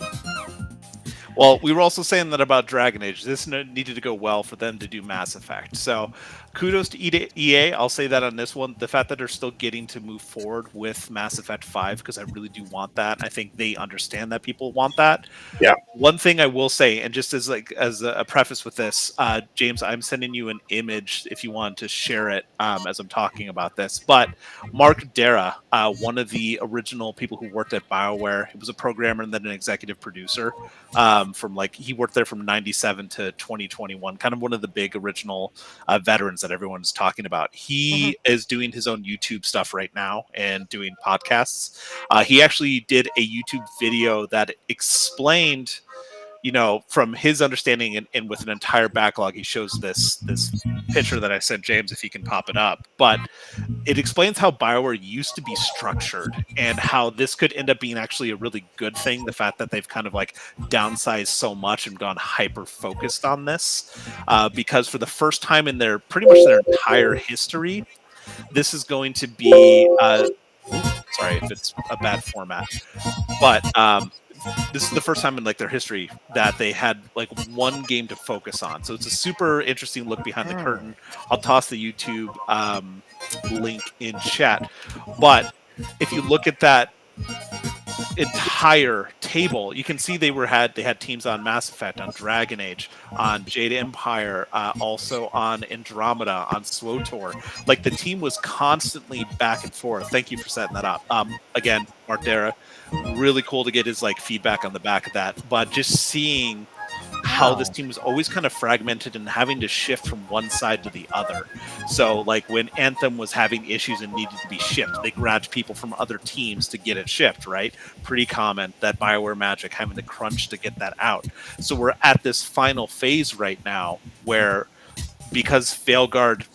Well, we were also saying that about Dragon Age. This needed to go well for them to do Mass Effect. So kudos to EA. I'll say that on this one. The fact that they're still getting to move forward with Mass Effect 5, because I really do want that. I think they understand that people want that. Yeah. One thing I will say, and just as a preface with this, James, I'm sending you an image if you want to share it as I'm talking about this. But Mark Dara, one of the original people who worked at BioWare, he was a programmer and then an executive producer. He worked there from 97 to 2021, kind of one of the big original veterans that everyone's talking about. He is doing his own YouTube stuff right now and doing podcasts. He actually did a YouTube video that explained, from his understanding and with an entire backlog, he shows this picture that I sent James, if he can pop it up. But it explains how BioWare used to be structured and how this could end up being actually a really good thing. The fact that they've kind of like downsized so much and gone hyper focused on this, because for the first time in pretty much their entire history, this is going to be, sorry if it's a bad format, but this is the first time in like their history that they had like one game to focus on. So it's a super interesting look behind the curtain. I'll toss the YouTube link in chat. But if you look at that entire table, you can see they had teams on Mass Effect, on Dragon Age, on Jade Empire, also on Andromeda, on SWTOR. Like the team was constantly back and forth. Thank you for setting that up. Again, Mark Dara, really cool to get his like feedback on the back of that. But just seeing how this team was always kind of fragmented and having to shift from one side to the other. So like when Anthem was having issues and needed to be shipped, they grabbed people from other teams to get it shipped, right? Pretty common, that BioWare magic, having to crunch to get that out. So we're at this final phase right now where, because Veilguard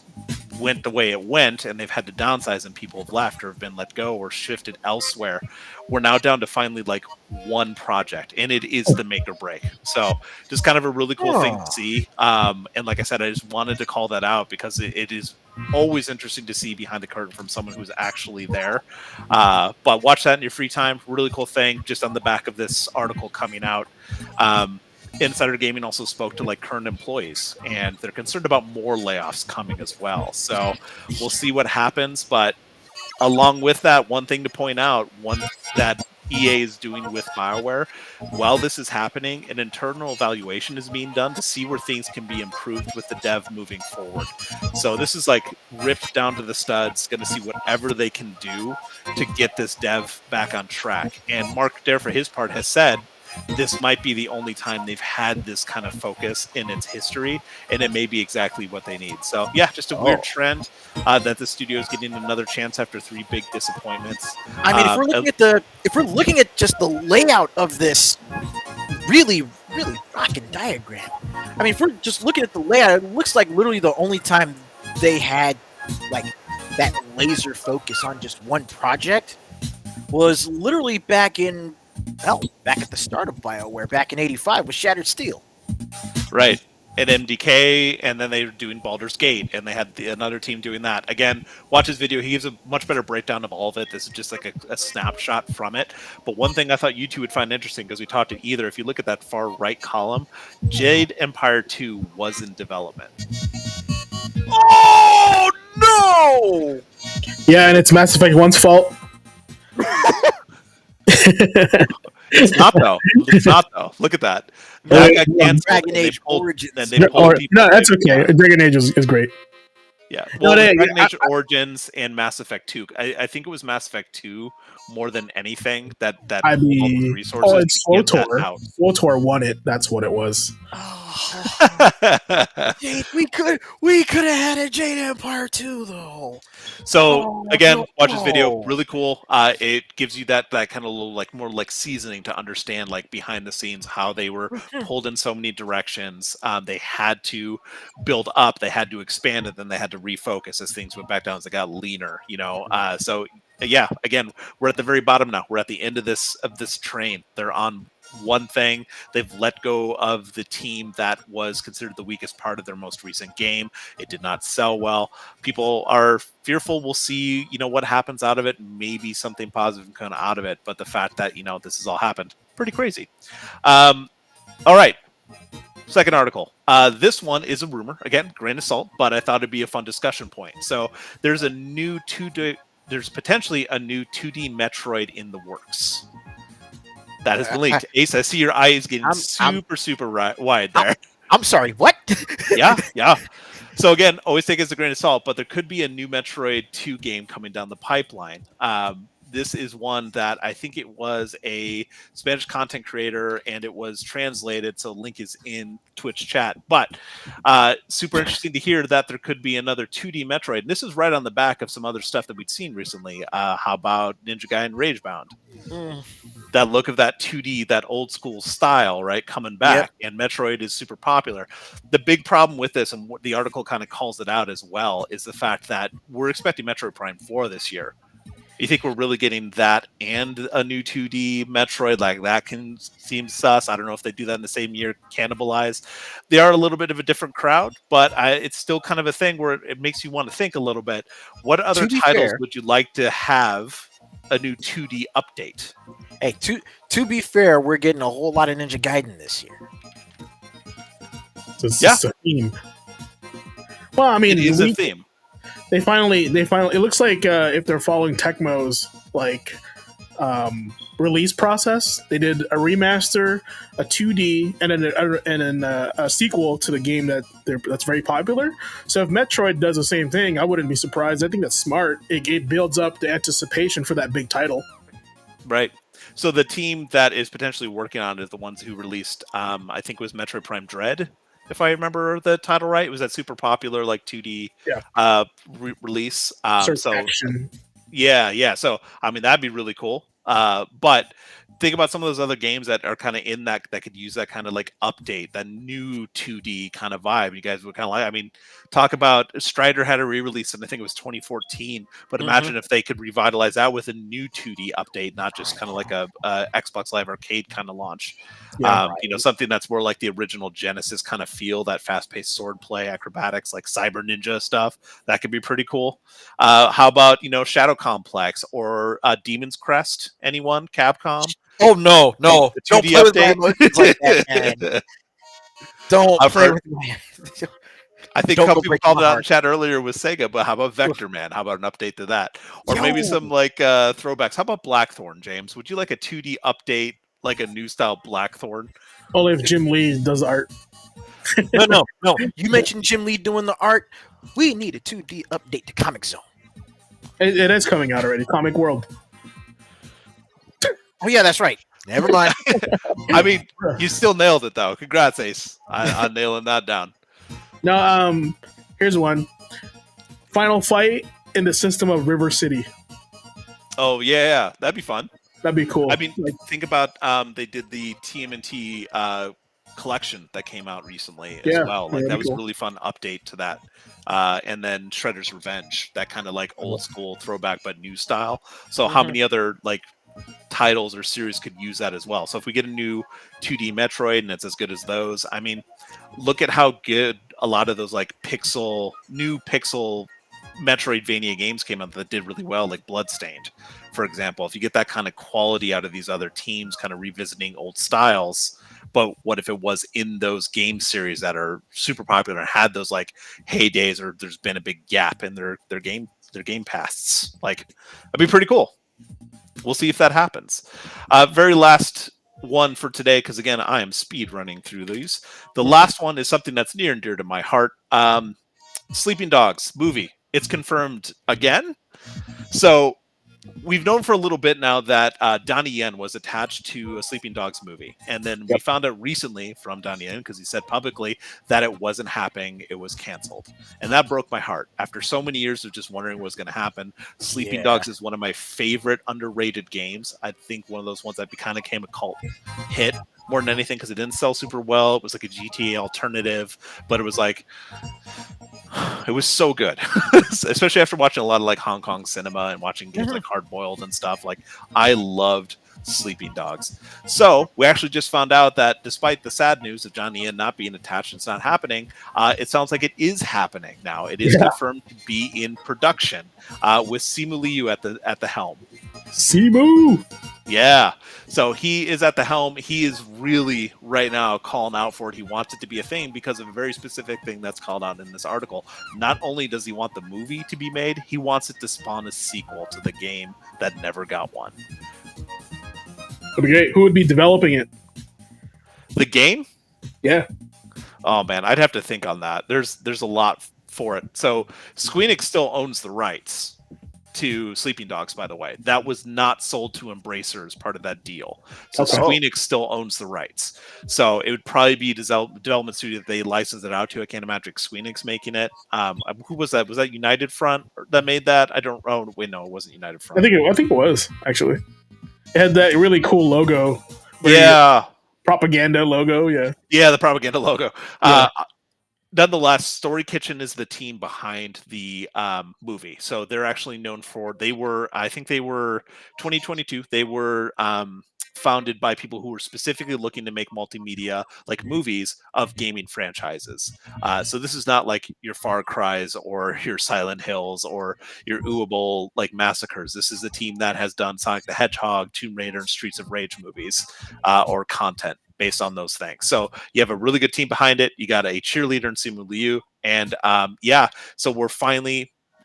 went the way it went and they've had to downsize and people have left or have been let go or shifted elsewhere, we're now down to finally like one project, and it is the make or break. So just kind of a really cool thing to see. And like I said, I just wanted to call that out because it is always interesting to see behind the curtain from someone who's actually there. But watch that in your free time. Really cool thing. Just on the back of this article coming out, Insider Gaming also spoke to like current employees, and they're concerned about more layoffs coming as well. So we'll see what happens. But along with that, one thing to point out, one that EA is doing with BioWare, while this is happening, an internal evaluation is being done to see where things can be improved with the dev moving forward. So this is like ripped down to the studs, going to see whatever they can do to get this dev back on track. And Mark Dare, for his part, has said this might be the only time they've had this kind of focus in its history, and it may be exactly what they need. So yeah, just a weird trend that the studio is getting another chance after 3 big disappointments. I mean, if we're looking at just the layout of this really rocking diagram, I mean, if we're just looking at the layout, it looks like literally the only time they had like that laser focus on just one project was literally back at the start of BioWare, back in '85 with Shattered Steel. Right. At MDK, and then they were doing Baldur's Gate, and they had another team doing that. Again, watch his video. He gives a much better breakdown of all of it. This is just like a snapshot from it. But one thing I thought you two would find interesting, because we talked to either, if you look at that far right column, Jade Empire 2 was in development. Oh, no! Yeah, and it's Mass Effect 1's fault. It's not though. It's not though. Look at that. That got canceled. Dragon and they Age pulled, Origins. then they pulled people. No, that's okay. Dragon Age is great. Yeah. Well, No, Dragon Age Origins and Mass Effect 2. I think it was Mass Effect 2 more than anything that I pulled all mean, those resources it's to get that FLOTOR. out. FLOTOR won it. That's what it was. Jade, we could have had a Jade Empire too, though. So again, watch this video. Really cool. It gives you that kind of little like more like seasoning to understand like behind the scenes how they were pulled in so many directions. They had to build up, they had to expand, and then they had to refocus as things went back down as they got leaner. So yeah, again, we're at the very bottom now. We're at the end of this train. They're on one thing. They've let go of the team that was considered the weakest part of their most recent game. It did not sell well. People are fearful. We'll see, what happens out of it. Maybe something positive can come out of it. But the fact that, this has all happened, pretty crazy. All right. Second article. This one is a rumor. Again, grain of salt, but I thought it'd be a fun discussion point. So there's there's potentially a new 2D Metroid in the works. That has been leaked. Ace, I see your eyes getting super wide there. I'm sorry, what? Yeah. So again, always take it as a grain of salt, but there could be a new Metroid 2 game coming down the pipeline. This is one that I think it was a Spanish content creator and it was translated, so link is in Twitch chat. But super interesting to hear that there could be another 2D Metroid. And this is right on the back of some other stuff that we'd seen recently. How about Ninja Gaiden Ragebound? That look of that 2D, that old school style, right, coming back. Yep. And Metroid is super popular. The big problem with this, and what the article kind of calls it out as well, is the fact that we're expecting Metroid Prime 4 this year. You think we're really getting that and a new 2D Metroid? Like, that can seem sus. I don't know if they do that in the same year, cannibalize. They are a little bit of a different crowd, but it's still kind of a thing where it makes you want to think a little bit. What other titles would you like to have a new 2D update? Hey, to be fair, we're getting a whole lot of Ninja Gaiden this year. It's a theme. Well, I mean, it is a theme. They finally. It looks like if they're following Tecmo's release process, they did a remaster, a 2D, and then a sequel to the game that's very popular. So if Metroid does the same thing, I wouldn't be surprised. I think that's smart. It builds up the anticipation for that big title. Right. So the team that is potentially working on it is the ones who released, I think it was Metroid Prime Dread, if I remember the title right. It was that super popular 2D release. Action. Yeah. So I mean, that'd be really cool. But think about some of those other games that are kind of in that could use that kind of update, that new 2D kind of vibe. You guys would kind of like. I mean, talk about Strider had a re-release, and I think it was 2014. But imagine if they could revitalize that with a new 2D update, not just kind of like a Xbox Live Arcade kind of launch. Yeah, Something that's more like the original Genesis kind of feel, that fast-paced swordplay, acrobatics, like Cyber Ninja stuff. That could be pretty cool. How about Shadow Complex or Demon's Crest? Anyone? Capcom? Oh no! Don't play with my emotions like that, man. Don't play with my. I think a couple people called it out in chat earlier with Sega, but how about Vector Man? How about an update to that? Or maybe some throwbacks. How about Blackthorn, James? Would you like a 2D update, like a new style Blackthorn? Only if Jim Lee does the art. No. You mentioned Jim Lee doing the art. We need a 2D update to Comic Zone. It is coming out already. Comic World. Oh yeah, that's right. Never mind. I mean, you still nailed it though. Congrats, Ace, on nailing that down. No, here's one. Final fight in the system of River City. Oh yeah, that'd be fun. That'd be cool. I mean, think about they did the TMNT collection that came out recently as well. That was a really fun update to that. And then Shredder's Revenge, that kind of old school throwback but new style. So how many other titles or series could use that as well? So if we get a new 2D Metroid and it's as good as those, I mean, look at how good a lot of those new pixel Metroidvania games came out that did really well, like Bloodstained, for example. If you get that kind of quality out of these other teams, kind of revisiting old styles, but what if it was in those game series that are super popular and had those heydays, or there's been a big gap in their game pasts? That'd be pretty cool. We'll see if that happens. Very last one for today, because again, I am speed running through these. The last one is something that's near and dear to my heart. Sleeping Dogs movie. It's confirmed again. So we've known for a little bit now that Donnie Yen was attached to a Sleeping Dogs movie. And then we found out recently from Donnie Yen, because he said publicly that it wasn't happening, it was canceled. And that broke my heart. After so many years of just wondering what was going to happen, Sleeping Dogs is one of my favorite underrated games. I think one of those ones that kind of became a cult hit more than anything, because it didn't sell super well. It was like a GTA alternative, but it was like, it was so good, especially after watching a lot of like Hong Kong cinema and watching games like Hard Boiled and stuff. Like, I loved Sleeping Dogs. So we actually just found out that despite the sad news of Johnny Yen not being attached, it's not happening. It sounds like it is happening now. It is confirmed to be in production with Simu Liu at the helm. Simu. Yeah. So he is at the helm. He is really right now calling out for it. He wants it to be a thing because of a very specific thing that's called out in this article. Not only does he want the movie to be made, he wants it to spawn a sequel to the game that never got one. Okay, who would be developing it? The game? Yeah. Oh man, I'd have to think on that. There's a lot for it. So Squeenix still owns the rights to Sleeping Dogs, by the way. That was not sold to Embracer as part of that deal. So Squeenix still owns the rights. So it would probably be development studio that they licensed it out to. I can't imagine Squeenix making it. Who was that? Was that United Front that made that? I don't. Oh wait, no, it wasn't United Front. I think it was actually. It had that really cool logo. Yeah. Propaganda logo. Yeah. Yeah, the propaganda logo. Yeah. Nonetheless, Story Kitchen is the team behind the movie. So they're actually known for, I think they were 2022. They were founded by people who were specifically looking to make multimedia, like movies of gaming franchises. So this is not like your Far Cries or your Silent Hills or your Uable like massacres. This is the team that has done Sonic the Hedgehog, Tomb Raider, and Streets of Rage movies or content based on those things. So you have a really good team behind it. You got a cheerleader in Simu Liu. And so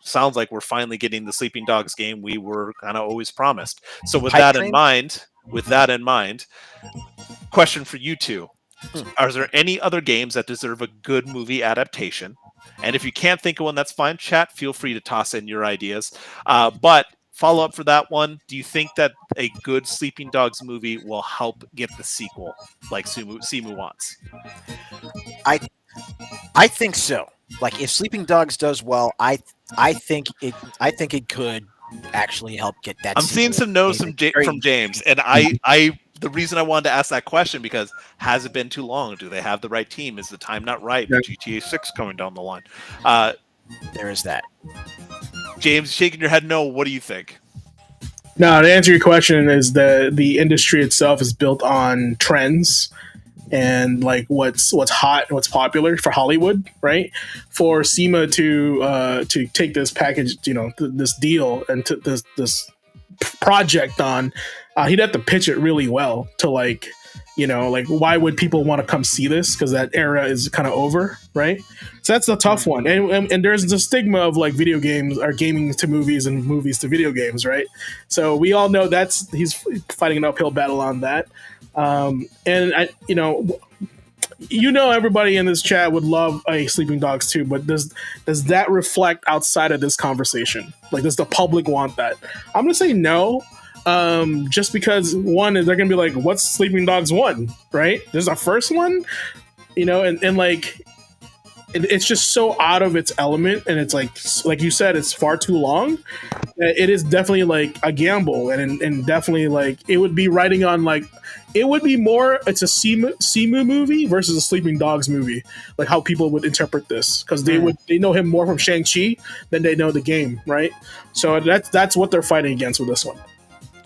sounds like we're finally getting the Sleeping Dogs game we were kind of always promised. So with that in mind, question for you two. Are there any other games that deserve a good movie adaptation? And if you can't think of one, that's fine. Chat, feel free to toss in your ideas. But follow up for that one. Do you think that a good Sleeping Dogs movie will help get the sequel like Simu wants? I think so. Like if Sleeping Dogs does well, I think it could actually help get that. I'm seeing some no's from James, and I the reason I wanted to ask that question because has it been too long? Do they have the right team? Is the time not right? Yeah. GTA 6 coming down the line. There is that. James, shaking your head no. What do you think? No, to answer your question is the industry itself is built on trends and like what's hot, what's popular for Hollywood, right? For SEMA to take this package, this deal and this project on, he'd have to pitch it really well to like why would people want to come see this? Because that era is kind of over, right? So that's the tough one. And there's the stigma of like video games are gaming to movies and movies to video games, right? So we all know he's fighting an uphill battle on that. And everybody in this chat would love a Sleeping Dogs 2, but does that reflect outside of this conversation? Like, does the public want that? I'm gonna say no. Just because one, they're gonna be like, what's Sleeping Dogs 1, right? There's a first one, and like it's just so out of its element, and it's like you said, it's far too long. It is definitely like a gamble, and definitely like it would be writing on like it would be more. It's a Simu movie versus a Sleeping Dogs movie, like how people would interpret this because they know him more from Shang-Chi than they know the game, right? So that's what they're fighting against with this one.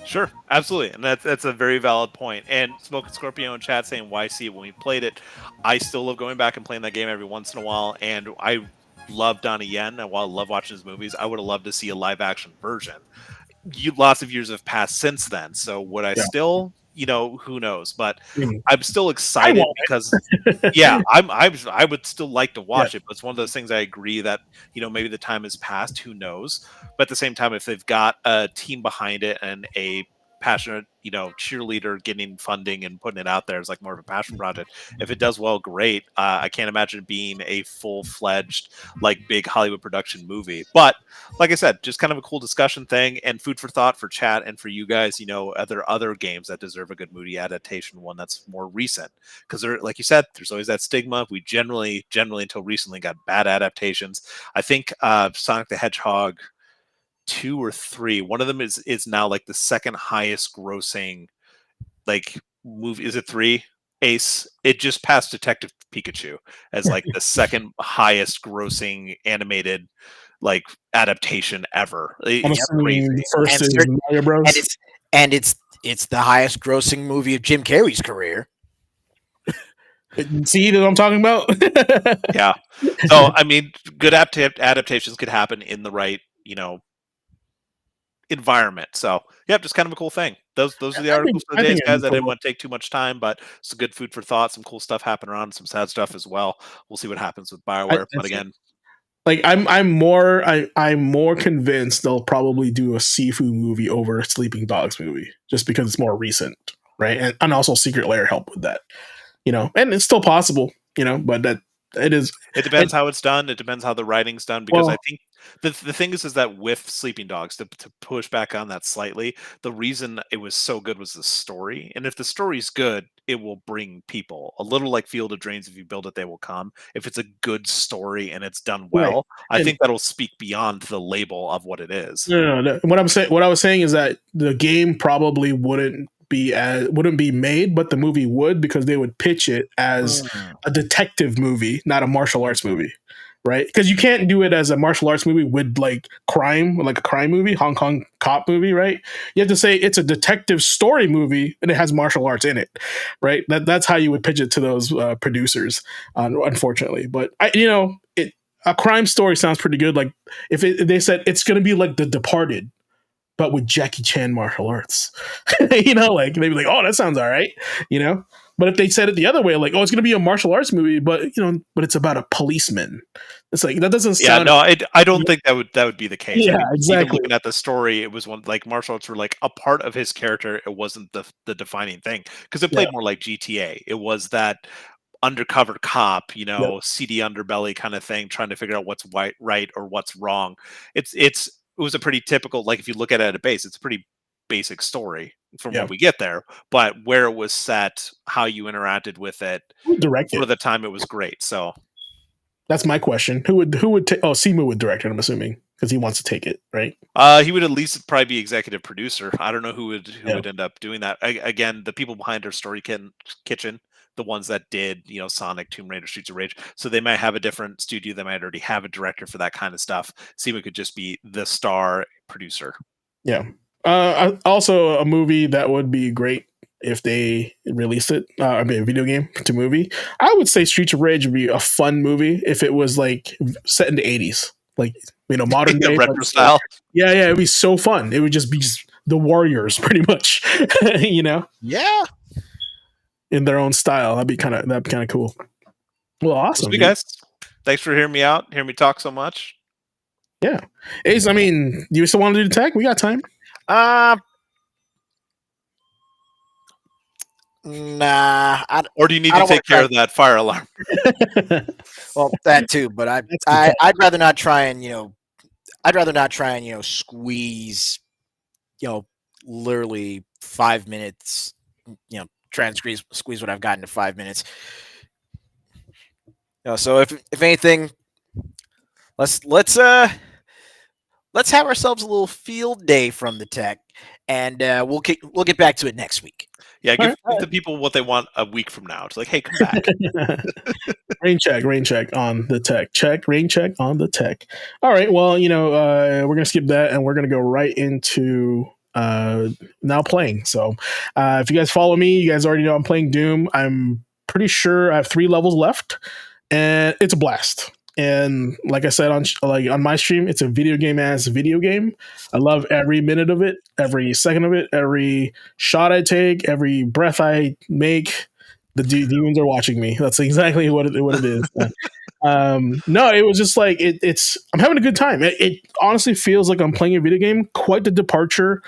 Sure, absolutely, and that's a very valid point. And Smoke Scorpio in chat saying, "Why see it when we played it?" I still love going back and playing that game every once in a while, and I love Donnie Yen, and while I love watching his movies, I would have loved to see a live action version. Lots of years have passed since then, so would I still? Who knows? But I'm still excited because, I would still like to watch it. But it's one of those things I agree that maybe the time has passed. Who knows? But at the same time, if they've got a team behind it and a passionate, cheerleader getting funding and putting it out there as like more of a passion project. If it does well, great. I can't imagine it being a full-fledged like big Hollywood production movie. But like I said, just kind of a cool discussion thing and food for thought for chat and for you guys. Are there other games that deserve a good movie adaptation? One that's more recent, because like you said, there's always that stigma. We generally until recently got bad adaptations. I think Sonic the Hedgehog 2 or 3. One of them is now like the second highest grossing like movie. Is it 3? Ace. It just passed Detective Pikachu as like the second highest grossing animated like adaptation ever. It's crazy. First is Mario Bros. And it's the highest grossing movie of Jim Carrey's career. See what I'm talking about? Yeah. So I mean, good adaptations could happen in the right, environment. So yeah, just kind of a cool thing. Those are the articles for the days, guys. I didn't want to take too much time, but it's a good food for thought. Some cool stuff happening around, some sad stuff as well. We'll see what happens with BioWare. But again, like I'm more convinced they'll probably do a Sifu movie over a Sleeping Dogs movie, just because it's more recent, right? And also Secret Lair helped with that, and it's still possible, but that it is. It depends how it's done. It depends how the writing's done, because I think the thing is that with Sleeping Dogs, to push back on that slightly, the reason it was so good was the story. And if the story's good, it will bring people. A little like Field of Dreams, if you build it, they will come. If it's a good story and it's done well, I think that'll speak beyond the label of what it is. No. What I was saying is that the game probably wouldn't be made, but the movie would, because they would pitch it as a detective movie, not a martial arts movie, right? Because you can't do it as a martial arts movie with like a crime movie, Hong Kong cop movie, right? You have to say it's a detective story movie and it has martial arts in it, right? That's how you would pitch it to those producers, unfortunately. But a crime story sounds pretty good. Like if they said it's going to be like The Departed, but with Jackie Chan martial arts, like they'd be like, oh, that sounds all right, But if they said it the other way, like, oh, it's going to be a martial arts movie, but but it's about a policeman. It's like that doesn't sound. Yeah, no, I don't think that would be the case. Yeah, exactly. Even looking at the story, it was one like martial arts were like a part of his character. It wasn't the defining thing, because it played more like GTA. It was that undercover cop, seedy underbelly kind of thing, trying to figure out what's right or what's wrong. It was a pretty typical, like if you look at it at a base, it's a pretty basic story from what we get there, but where it was set, how you interacted with it, for the time, it was great. So that's my question. Who would take? Oh, Simu would direct it, I'm assuming, because he wants to take it, right? He would at least probably be executive producer. I don't know who would end up doing that. Again, the people behind our story kitchen, the ones that did, Sonic, Tomb Raider, Streets of Rage. So they might have a different studio. They might already have a director for that kind of stuff. Simu could just be the star producer. Yeah. Also, a movie that would be great if they released it, a video game to movie. I would say Streets of Rage would be a fun movie if it was like set in the 80s, like modern day retro style. Yeah, it'd be so fun. It would just be the Warriors, pretty much. Yeah. In their own style. That'd be kind of cool. Well, awesome. You guys, thanks for hearing me out, hearing me talk so much. Yeah. Ace, I mean, do you still want to do the tech? We got time. Nah. Or do you need to take care of that fire alarm? Well, that too, but I'd rather not try and squeeze literally 5 minutes, try and squeeze what I've got into 5 minutes. So if anything, let's have ourselves a little field day from the tech, and we'll get back to it next week. Yeah, give the people what they want a week from now. It's like, hey, come back. rain check on the tech. Rain check on the tech. All right. Well, we're gonna skip that, and we're gonna go right into now playing. So if you guys follow me, you guys already know I'm playing Doom. I'm pretty sure I have 3 levels left, and it's a blast. And like I said on my stream, it's a video game. I love every minute of it, every second of it, every shot I take, every breath I make. The demons are watching me. That's exactly what it is. No, it was just like I'm having a good time. It honestly feels like I'm playing a video game. Quite the departure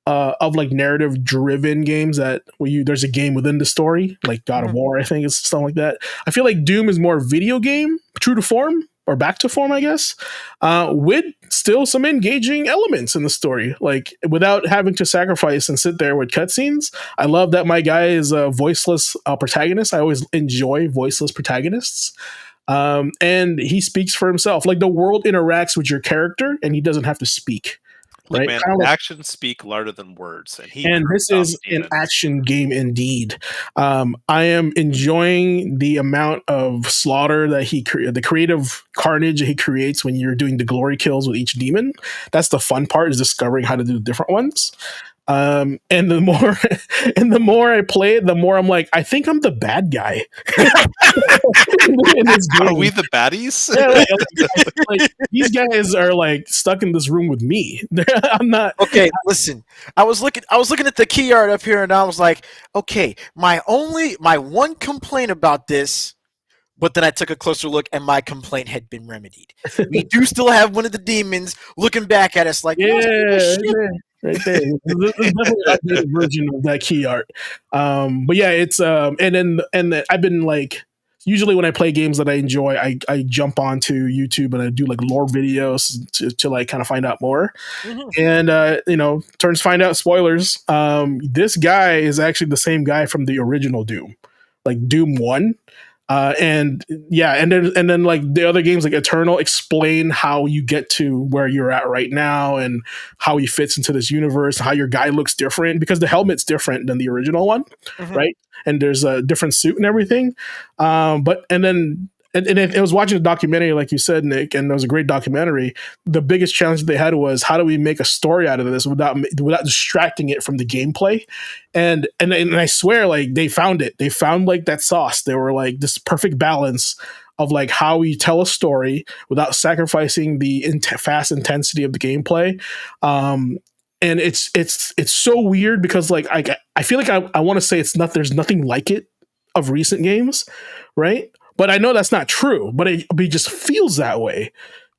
of like narrative driven games that there's a game within the story, like God of War, I think it's something like that. I feel like Doom is more video game, true to form or back to form, I guess, with still some engaging elements in the story, like without having to sacrifice and sit there with cutscenes. I love that my guy is a voiceless protagonist. I always enjoy voiceless protagonists. And he speaks for himself. Like the world interacts with your character and he doesn't have to speak. Look, right? man, Like, actions speak louder than words, and this is an action game indeed. I am enjoying the amount of slaughter that the creative carnage that he creates when you're doing the glory kills with each demon. That's the fun part, is discovering how to do different ones. And the more I play it, the more I'm like, I think I'm the bad guy. in this game. Are we the baddies? Yeah, like, these guys are like stuck in this room with me. I'm not. Okay, listen. I was looking at the key art up here, and I was like, okay, my one complaint about this. But then I took a closer look, and my complaint had been remedied. We do still have one of the demons looking back at us like, yeah, right there. This is definitely an updated version of that key art. But yeah, it's and I've been like, usually when I play games that I enjoy, I jump onto YouTube and I do like lore videos to like kind of find out more. And turns find out, spoilers. This guy is actually the same guy from the original Doom, like Doom 1. And then like the other games like Eternal explain how you get to where you're at right now and how he fits into this universe, how your guy looks different because the helmet's different than the original one, right? And there's a different suit and everything. And I was watching a documentary, like you said, Nick, and it was a great documentary. The biggest challenge that they had was, how do we make a story out of this without distracting it from the gameplay? And I swear, like, they found it. They found like that sauce. They were like this perfect balance of like how we tell a story without sacrificing the fast intensity of the gameplay. And it's so weird because like I feel like I want to say there's nothing like it of recent games, right? But I know that's not true, but it just feels that way,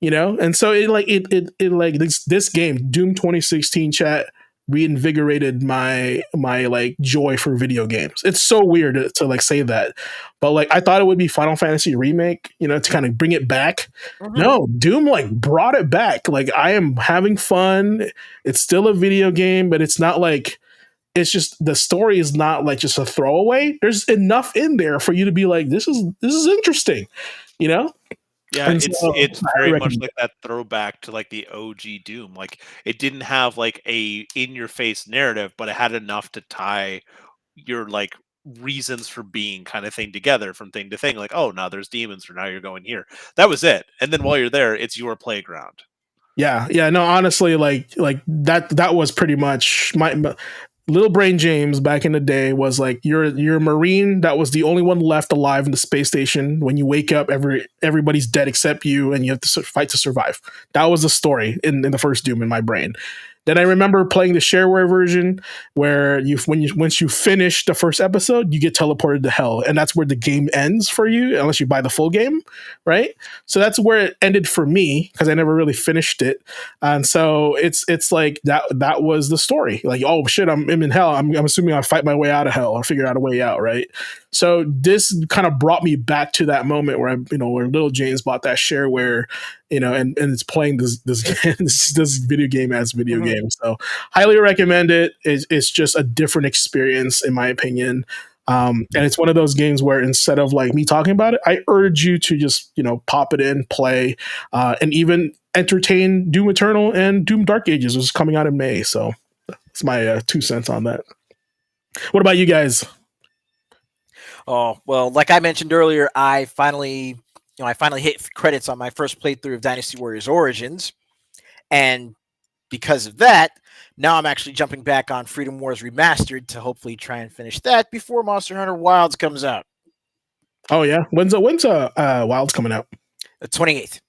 And so this game, Doom 2016, chat, reinvigorated my like joy for video games. It's so weird to like say that, but like I thought it would be Final Fantasy remake, to kind of bring it back. No, Doom like brought it back. Like I am having fun. It's still a video game, but it's not like. It's just the story is not like just a throwaway. There's enough in there for you to be like, this is interesting, Yeah, it's very much like that throwback to like the OG Doom. Like it didn't have like a in-your-face narrative, but it had enough to tie your like reasons for being kind of thing together from thing to thing. Like, oh, now there's demons, or now you're going here. That was it. And then while you're there, it's your playground. Yeah. No, honestly, like that was pretty much my. Little Brain James back in the day was like, you're a Marine that was the only one left alive in the space station. When you wake up, everybody's dead except you, and you have to fight to survive. That was the story in the first Doom in my brain. Then I remember playing the shareware version where once you finish the first episode, you get teleported to hell, and that's where the game ends for you, unless you buy the full game, right? So that's where it ended for me because I never really finished it, and so it's like that was the story. Like, oh shit, I'm in hell. I'm assuming I'll fight my way out of hell or figure out a way out, right? So this kind of brought me back to that moment where where Little James bought that shareware, and it's playing this this video game as video game. So highly recommend it. It's just a different experience in my opinion. And it's one of those games where instead of like me talking about it, I urge you to just, pop it in, play, and even entertain Doom Eternal and Doom Dark Ages, which is coming out in May. So that's my 2 cents on that. What about you guys? Oh, well, like I mentioned earlier, I finally hit credits on my first playthrough of Dynasty Warriors Origins. And because of that, now I'm actually jumping back on Freedom Wars Remastered to hopefully try and finish that before Monster Hunter Wilds comes out. Oh yeah, when's Wilds coming out? The 28th.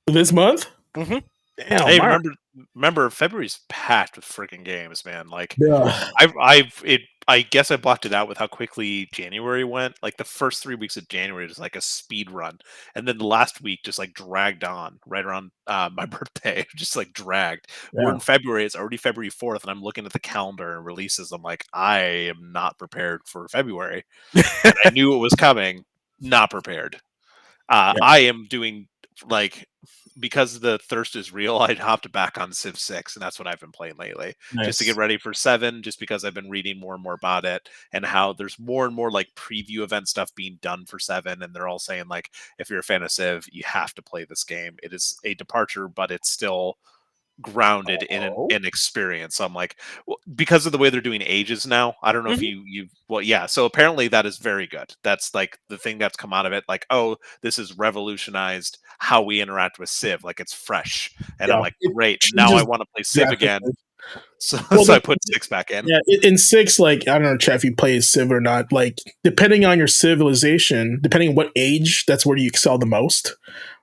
This month? Mm-hmm. Damn, hey, remember February's packed with freaking games, man. Like, yeah. I guess I blocked it out with how quickly January went. Like the first 3 weeks of January was like a speed run, and then the last week just like dragged on right around my birthday, just like dragged. We're Yeah. in February; it's already February 4th, and I'm looking at the calendar and releases. I'm like, I am not prepared for February, and I knew it was coming. Not prepared. Yeah. I am doing like because the thirst is real. I hopped back on Civ 6, and that's what I've been playing lately, just to get Nice. ready for 7. Just because I've been reading more and more about it, and how there's more and more like preview event stuff being done for 7, and they're all saying like, if you're a fan of Civ, you have to play this game. It is a departure, but it's still grounded in Oh. an experience. So I'm like, well, because of the way they're doing ages now. I don't know if you well, yeah. So apparently that is very good. That's like the thing that's come out of it. Like, oh, this has revolutionized how we interact with Civ. Like it's fresh, and I'm Yeah. like, It great. Now I changes want to play Civ again. drastically. So, Well, so I put 6 back in. yeah, in 6, like I don't know, Chad, if you play Civ or not. Like depending on your civilization, depending on what age, that's where you excel the most,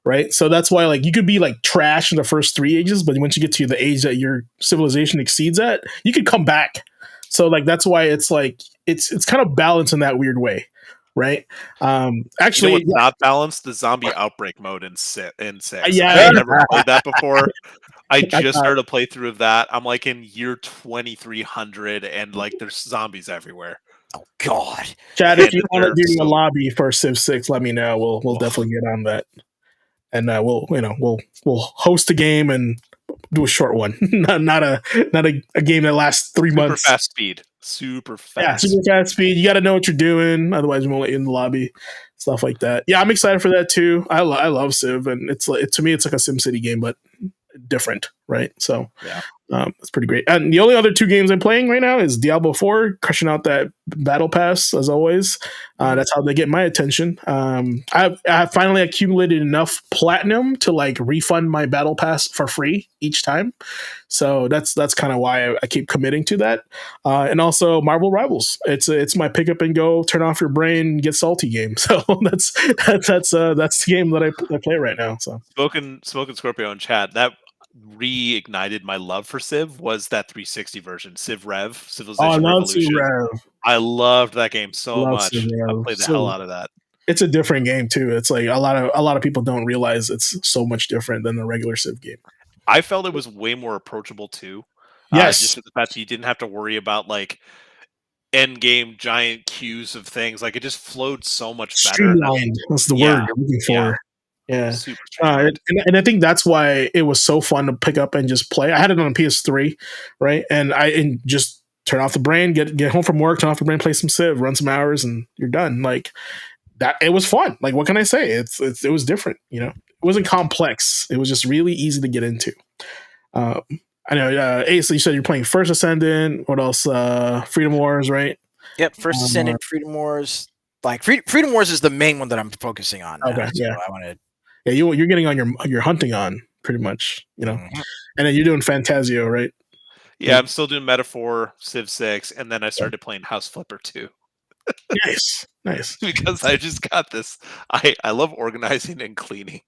right? So that's why like you could be like trash in the first 3 ages, but once you get to the age that your civilization exceeds at, you could come back. So like that's why it's like it's kind of balanced in that weird way, right? Actually, You know what's not balanced? The zombie outbreak mode in 6. yeah, I had never played that before. I I just started a playthrough of that. I'm like in year 2300, and like there's zombies everywhere. Oh God, Chad, if you And want to they're do a so lobby for Civ 6, let me know. We'll definitely get on that, and we'll host a game and do a short one, not a game that lasts 3 super months. fast speed. Super Yeah, fast. super fast speed. You got to know what you're doing, otherwise we won't let you in the lobby. Stuff like that. Yeah, I'm excited for that too. I love Civ, and it's like to me it's like a SimCity game, but different, right? So Yeah. That's pretty great. And the only other 2 games I'm playing right now is Diablo 4, crushing out that battle pass as always. That's how they get my attention. I've finally accumulated enough platinum to like refund my battle pass for free each time. So that's kind of why I keep committing to that. And also Marvel Rivals. It's my pick up and go, turn off your brain, get salty game. So that's the game that I play right now. So Smoking Scorpio in chat, that reignited my love for Civ was that 360 version, Civ Rev, I Civilization love Civ Revolution. Rev. I loved that game I so love Civ much. I Rev. played the So hell out of that. it's a different game too. It's like a lot of people don't realize it's so much different than the regular Civ game. I felt it was way more approachable too. Yes, Just the fact that you didn't have to worry about like end game giant queues of things. Like it just flowed so much better. streamlined. That's the word Yeah, you're looking yeah. for. Yeah. Super streamlined. And I think that's why it was so fun to pick up and just play. I had it on PS3, right? And just turn off the brain, get home from work, turn off the brain, play some Civ, run some hours, and you're done. Like that, it was fun. Like what can I say? It was different. It wasn't complex. It was just really easy to get into. I know. Ace, you said you're playing First Ascendant. What else? Freedom Wars, right? Yep, First Ascendant, Freedom Wars. Like Freedom Wars is the main one that I'm focusing on. Now, Okay, yeah. So I want to. Yeah, you're getting on your hunting on pretty much, and then you're doing Fantasio, right? Yeah, I'm still doing Metaphor, Civ 6, and then I started playing House Flipper 2. Nice. Because I just got this. I love organizing and cleaning,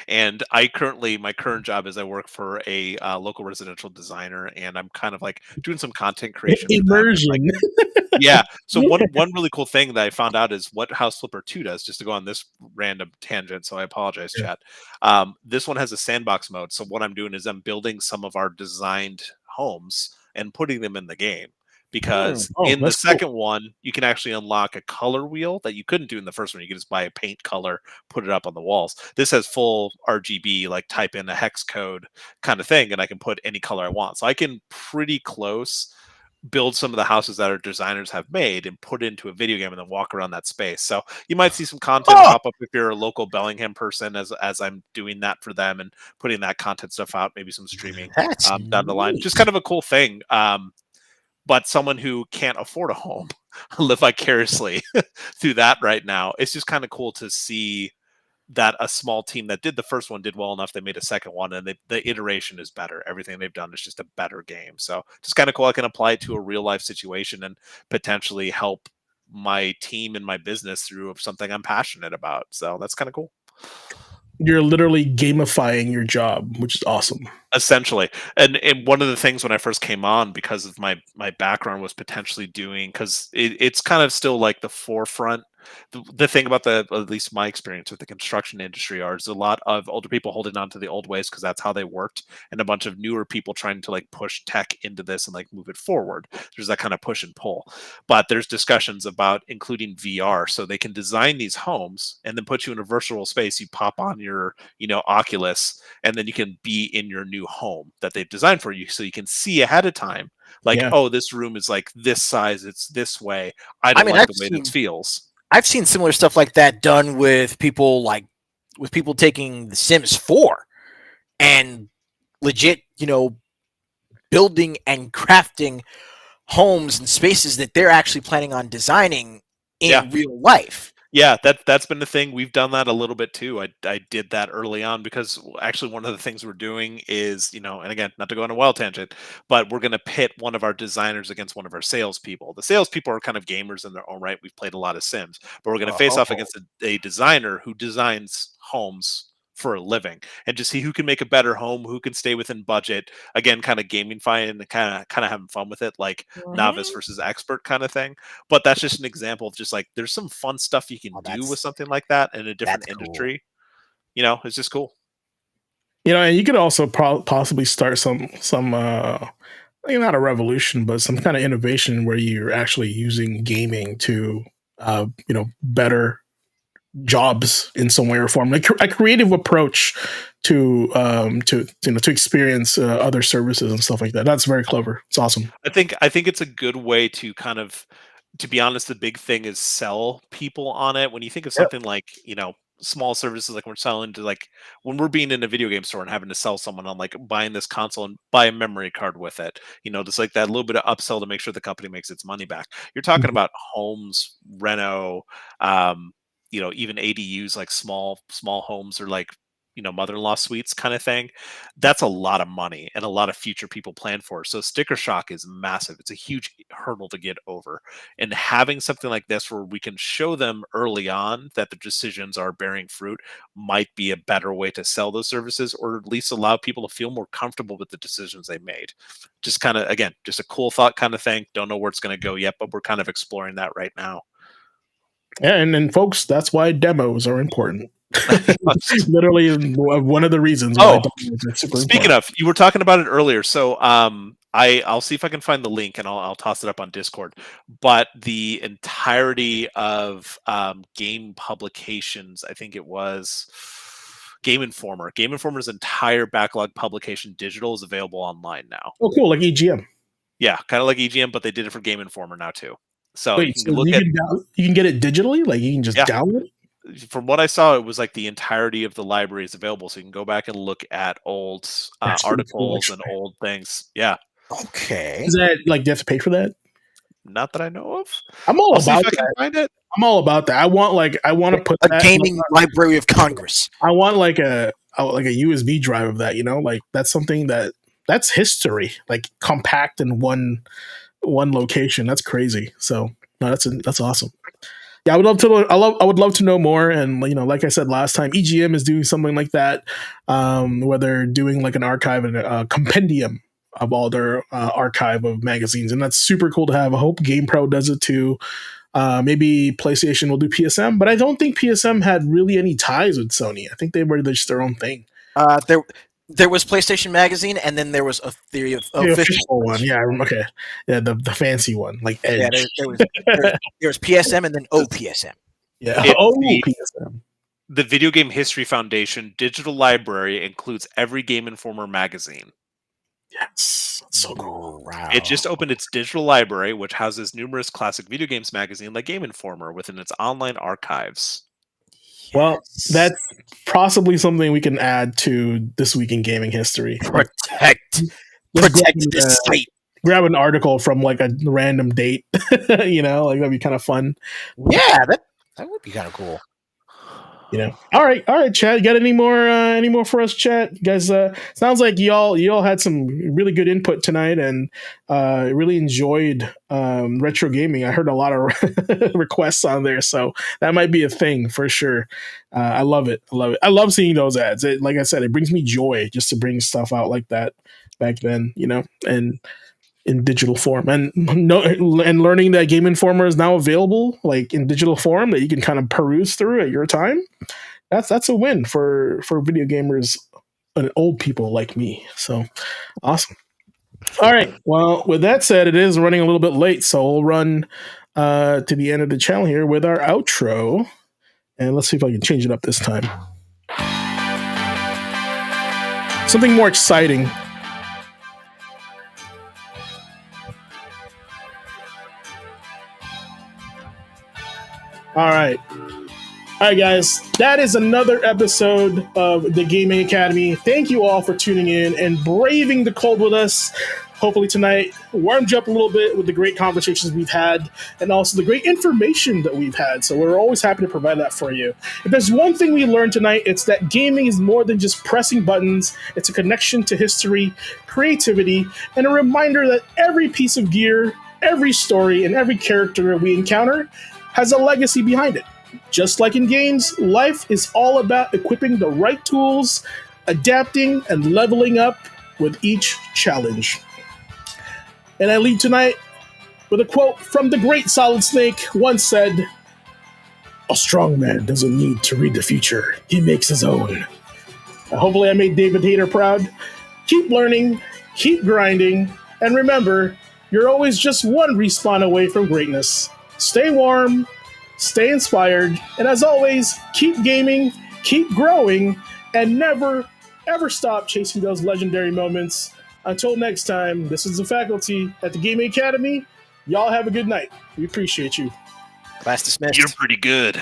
and my current job is I work for a local residential designer, and I'm kind of like doing some content creation for them. Immersion. Yeah. So one really cool thing that I found out is what House Flipper 2 does, just to go on this random tangent. So I apologize, Yeah. chat. This one has a sandbox mode. So what I'm doing is I'm building some of our designed homes and putting them in the game. Because in the that's cool. second one, you can actually unlock a color wheel that you couldn't do in the first one. You can just buy a paint color, put it up on the walls. This has full RGB, like type in a hex code kind of thing, and I can put any color I want. So I can pretty close build some of the houses that our designers have made and put into a video game and then walk around that space. So you might see some content pop up if you're a local Bellingham person as I'm doing that for them and putting that content stuff out, maybe some streaming down the line. Just kind of a cool thing. But someone who can't afford a home live vicariously through that right now. It's just kind of cool to see that a small team that did the first one did well enough. They made a second one, and the iteration is better. Everything they've done is just a better game. So just kind of cool. I can apply it to a real life situation and potentially help my team and my business through something I'm passionate about. So that's kind of cool. You're literally gamifying your job, which is awesome. Essentially. And one of the things when I first came on, because of my background, was potentially doing, because it's kind of still like the forefront. The thing about at least my experience with the construction industry is a lot of older people holding on to the old ways because that's how they worked, and a bunch of newer people trying to like push tech into this and like move it forward. There's that kind of push and pull. But there's discussions about including VR, so they can design these homes and then put you in a virtual space. You pop on your, Oculus, and then you can be in your new home that they've designed for you, so you can see ahead of time, like, Yeah. oh, this room is like this size, it's this way. I I don't mean, like the way this feels. I've seen similar stuff like that done with people taking The Sims 4 and legit, building and crafting homes and spaces that they're actually planning on designing in real life. Yeah, that's been the thing. We've done that a little bit too. I did that early on because actually one of the things we're doing is, and again, not to go on a wild tangent, but we're going to pit one of our designers against one of our salespeople. The salespeople are kind of gamers in their own right. We've played a lot of Sims, but we're going to face off against a designer who designs homes for a living, and just see who can make a better home, who can stay within budget. Again, kind of gamifying and kind of having fun with it, like novice versus expert kind of thing. But that's just an example of just like there's some fun stuff you can do with something like that in a different industry. Cool. It's just cool. And you could also possibly start some not a revolution, but some kind of innovation where you're actually using gaming to better jobs in some way or form, like a creative approach to experience other services and stuff like that. That's very clever. It's awesome. I think it's a good way to kind of, to be honest, the big thing is sell people on it. When you think of something like, small services, like we're selling to, like when we're being in a video game store and having to sell someone on like buying this console and buy a memory card with it, just like that little bit of upsell to make sure the company makes its money back. You're talking about homes, reno, even ADUs, like small homes, or like, mother-in-law suites kind of thing. That's a lot of money and a lot of future people plan for. So sticker shock is massive. It's a huge hurdle to get over. And having something like this where we can show them early on that the decisions are bearing fruit might be a better way to sell those services, or at least allow people to feel more comfortable with the decisions they made. Just kind of, again, just a cool thought kind of thing. Don't know where it's going to go yet, but we're kind of exploring that right now. Yeah, and folks, that's why demos are important. Literally one of the reasons why it's super speaking important. of, you were talking about it earlier, so I'll see if I can find the link and I'll toss it up on Discord. But the entirety of game publications, I think it was Game Informer. Game Informer's entire backlog publication digital is available online now. Oh, cool, like EGM. Yeah, kind of like EGM, but they did it for Game Informer now too. So wait, you can get it digitally, like you can just download it? From what I saw, it was like the entirety of the library is available, so you can go back and look at old articles and old things. Yeah. Okay. Is that like you have to pay for that? Not that I know of. I'm all I'll about see if I can find it. I'm all about that. I want to put a gaming Library of Congress. I want like a USB drive of that. Like that's something that's history, like compact in one location. That's crazy. So no, that's awesome. Yeah, I would love to know more. And like I said last time, EGM is doing something like that, where they're doing like an archive and a compendium of all their archive of magazines, and that's super cool to have. I hope GamePro does it too. Maybe PlayStation will do PSM, but I don't think PSM had really any ties with Sony. I think they were just their own thing. There was PlayStation Magazine, and then there was a Theory of official one. Yeah, okay. Yeah, the fancy one, like Edge. Yeah, there was PSM and then OPSM. Yeah, PSM. The Video Game History Foundation digital library includes every Game Informer magazine. Yes, that's so cool. Wow. It just opened its digital library, which houses numerous classic video games magazine like Game Informer within its online archives. Well, that's possibly something we can add to This Week in Gaming History. Protect this site. Grab an article from like a random date, like that'd be kind of fun. Yeah, that would be kind of cool. All right, Chad. You got any more for us, Chad? You guys, sounds like y'all had some really good input tonight, and really enjoyed retro gaming. I heard a lot of requests on there, so that might be a thing for sure. I love it. I love seeing those ads. Like I said, it brings me joy just to bring stuff out like that back then, and in digital form, and learning that Game Informer is now available like in digital form that you can kind of peruse through at your time. That's a win for video gamers and old people like me. So awesome. All right. Well, with that said, it is running a little bit late, so we'll run to the end of the channel here with our outro, and let's see if I can change it up this time. Something more exciting. All right, guys. That is another episode of the Gaming Academy. Thank you all for tuning in and braving the cold with us. Hopefully tonight warmed you up a little bit with the great conversations we've had and also the great information that we've had. So we're always happy to provide that for you. If there's one thing we learned tonight, it's that gaming is more than just pressing buttons. It's a connection to history, creativity, and a reminder that every piece of gear, every story, and every character we encounter has a legacy behind it. Just like in games, life is all about equipping the right tools, adapting, and leveling up with each challenge. And I leave tonight with a quote from the great Solid Snake, once said, "A strong man doesn't need to read the future. He makes his own." Hopefully I made David Hayter proud. Keep learning, keep grinding, and remember, you're always just one respawn away from greatness. Stay warm, stay inspired, and as always, keep gaming, keep growing, and never, ever stop chasing those legendary moments. Until next time, this is the faculty at the Gaming Academy. Y'all have a good night. We appreciate you. Class dismissed. You're pretty good.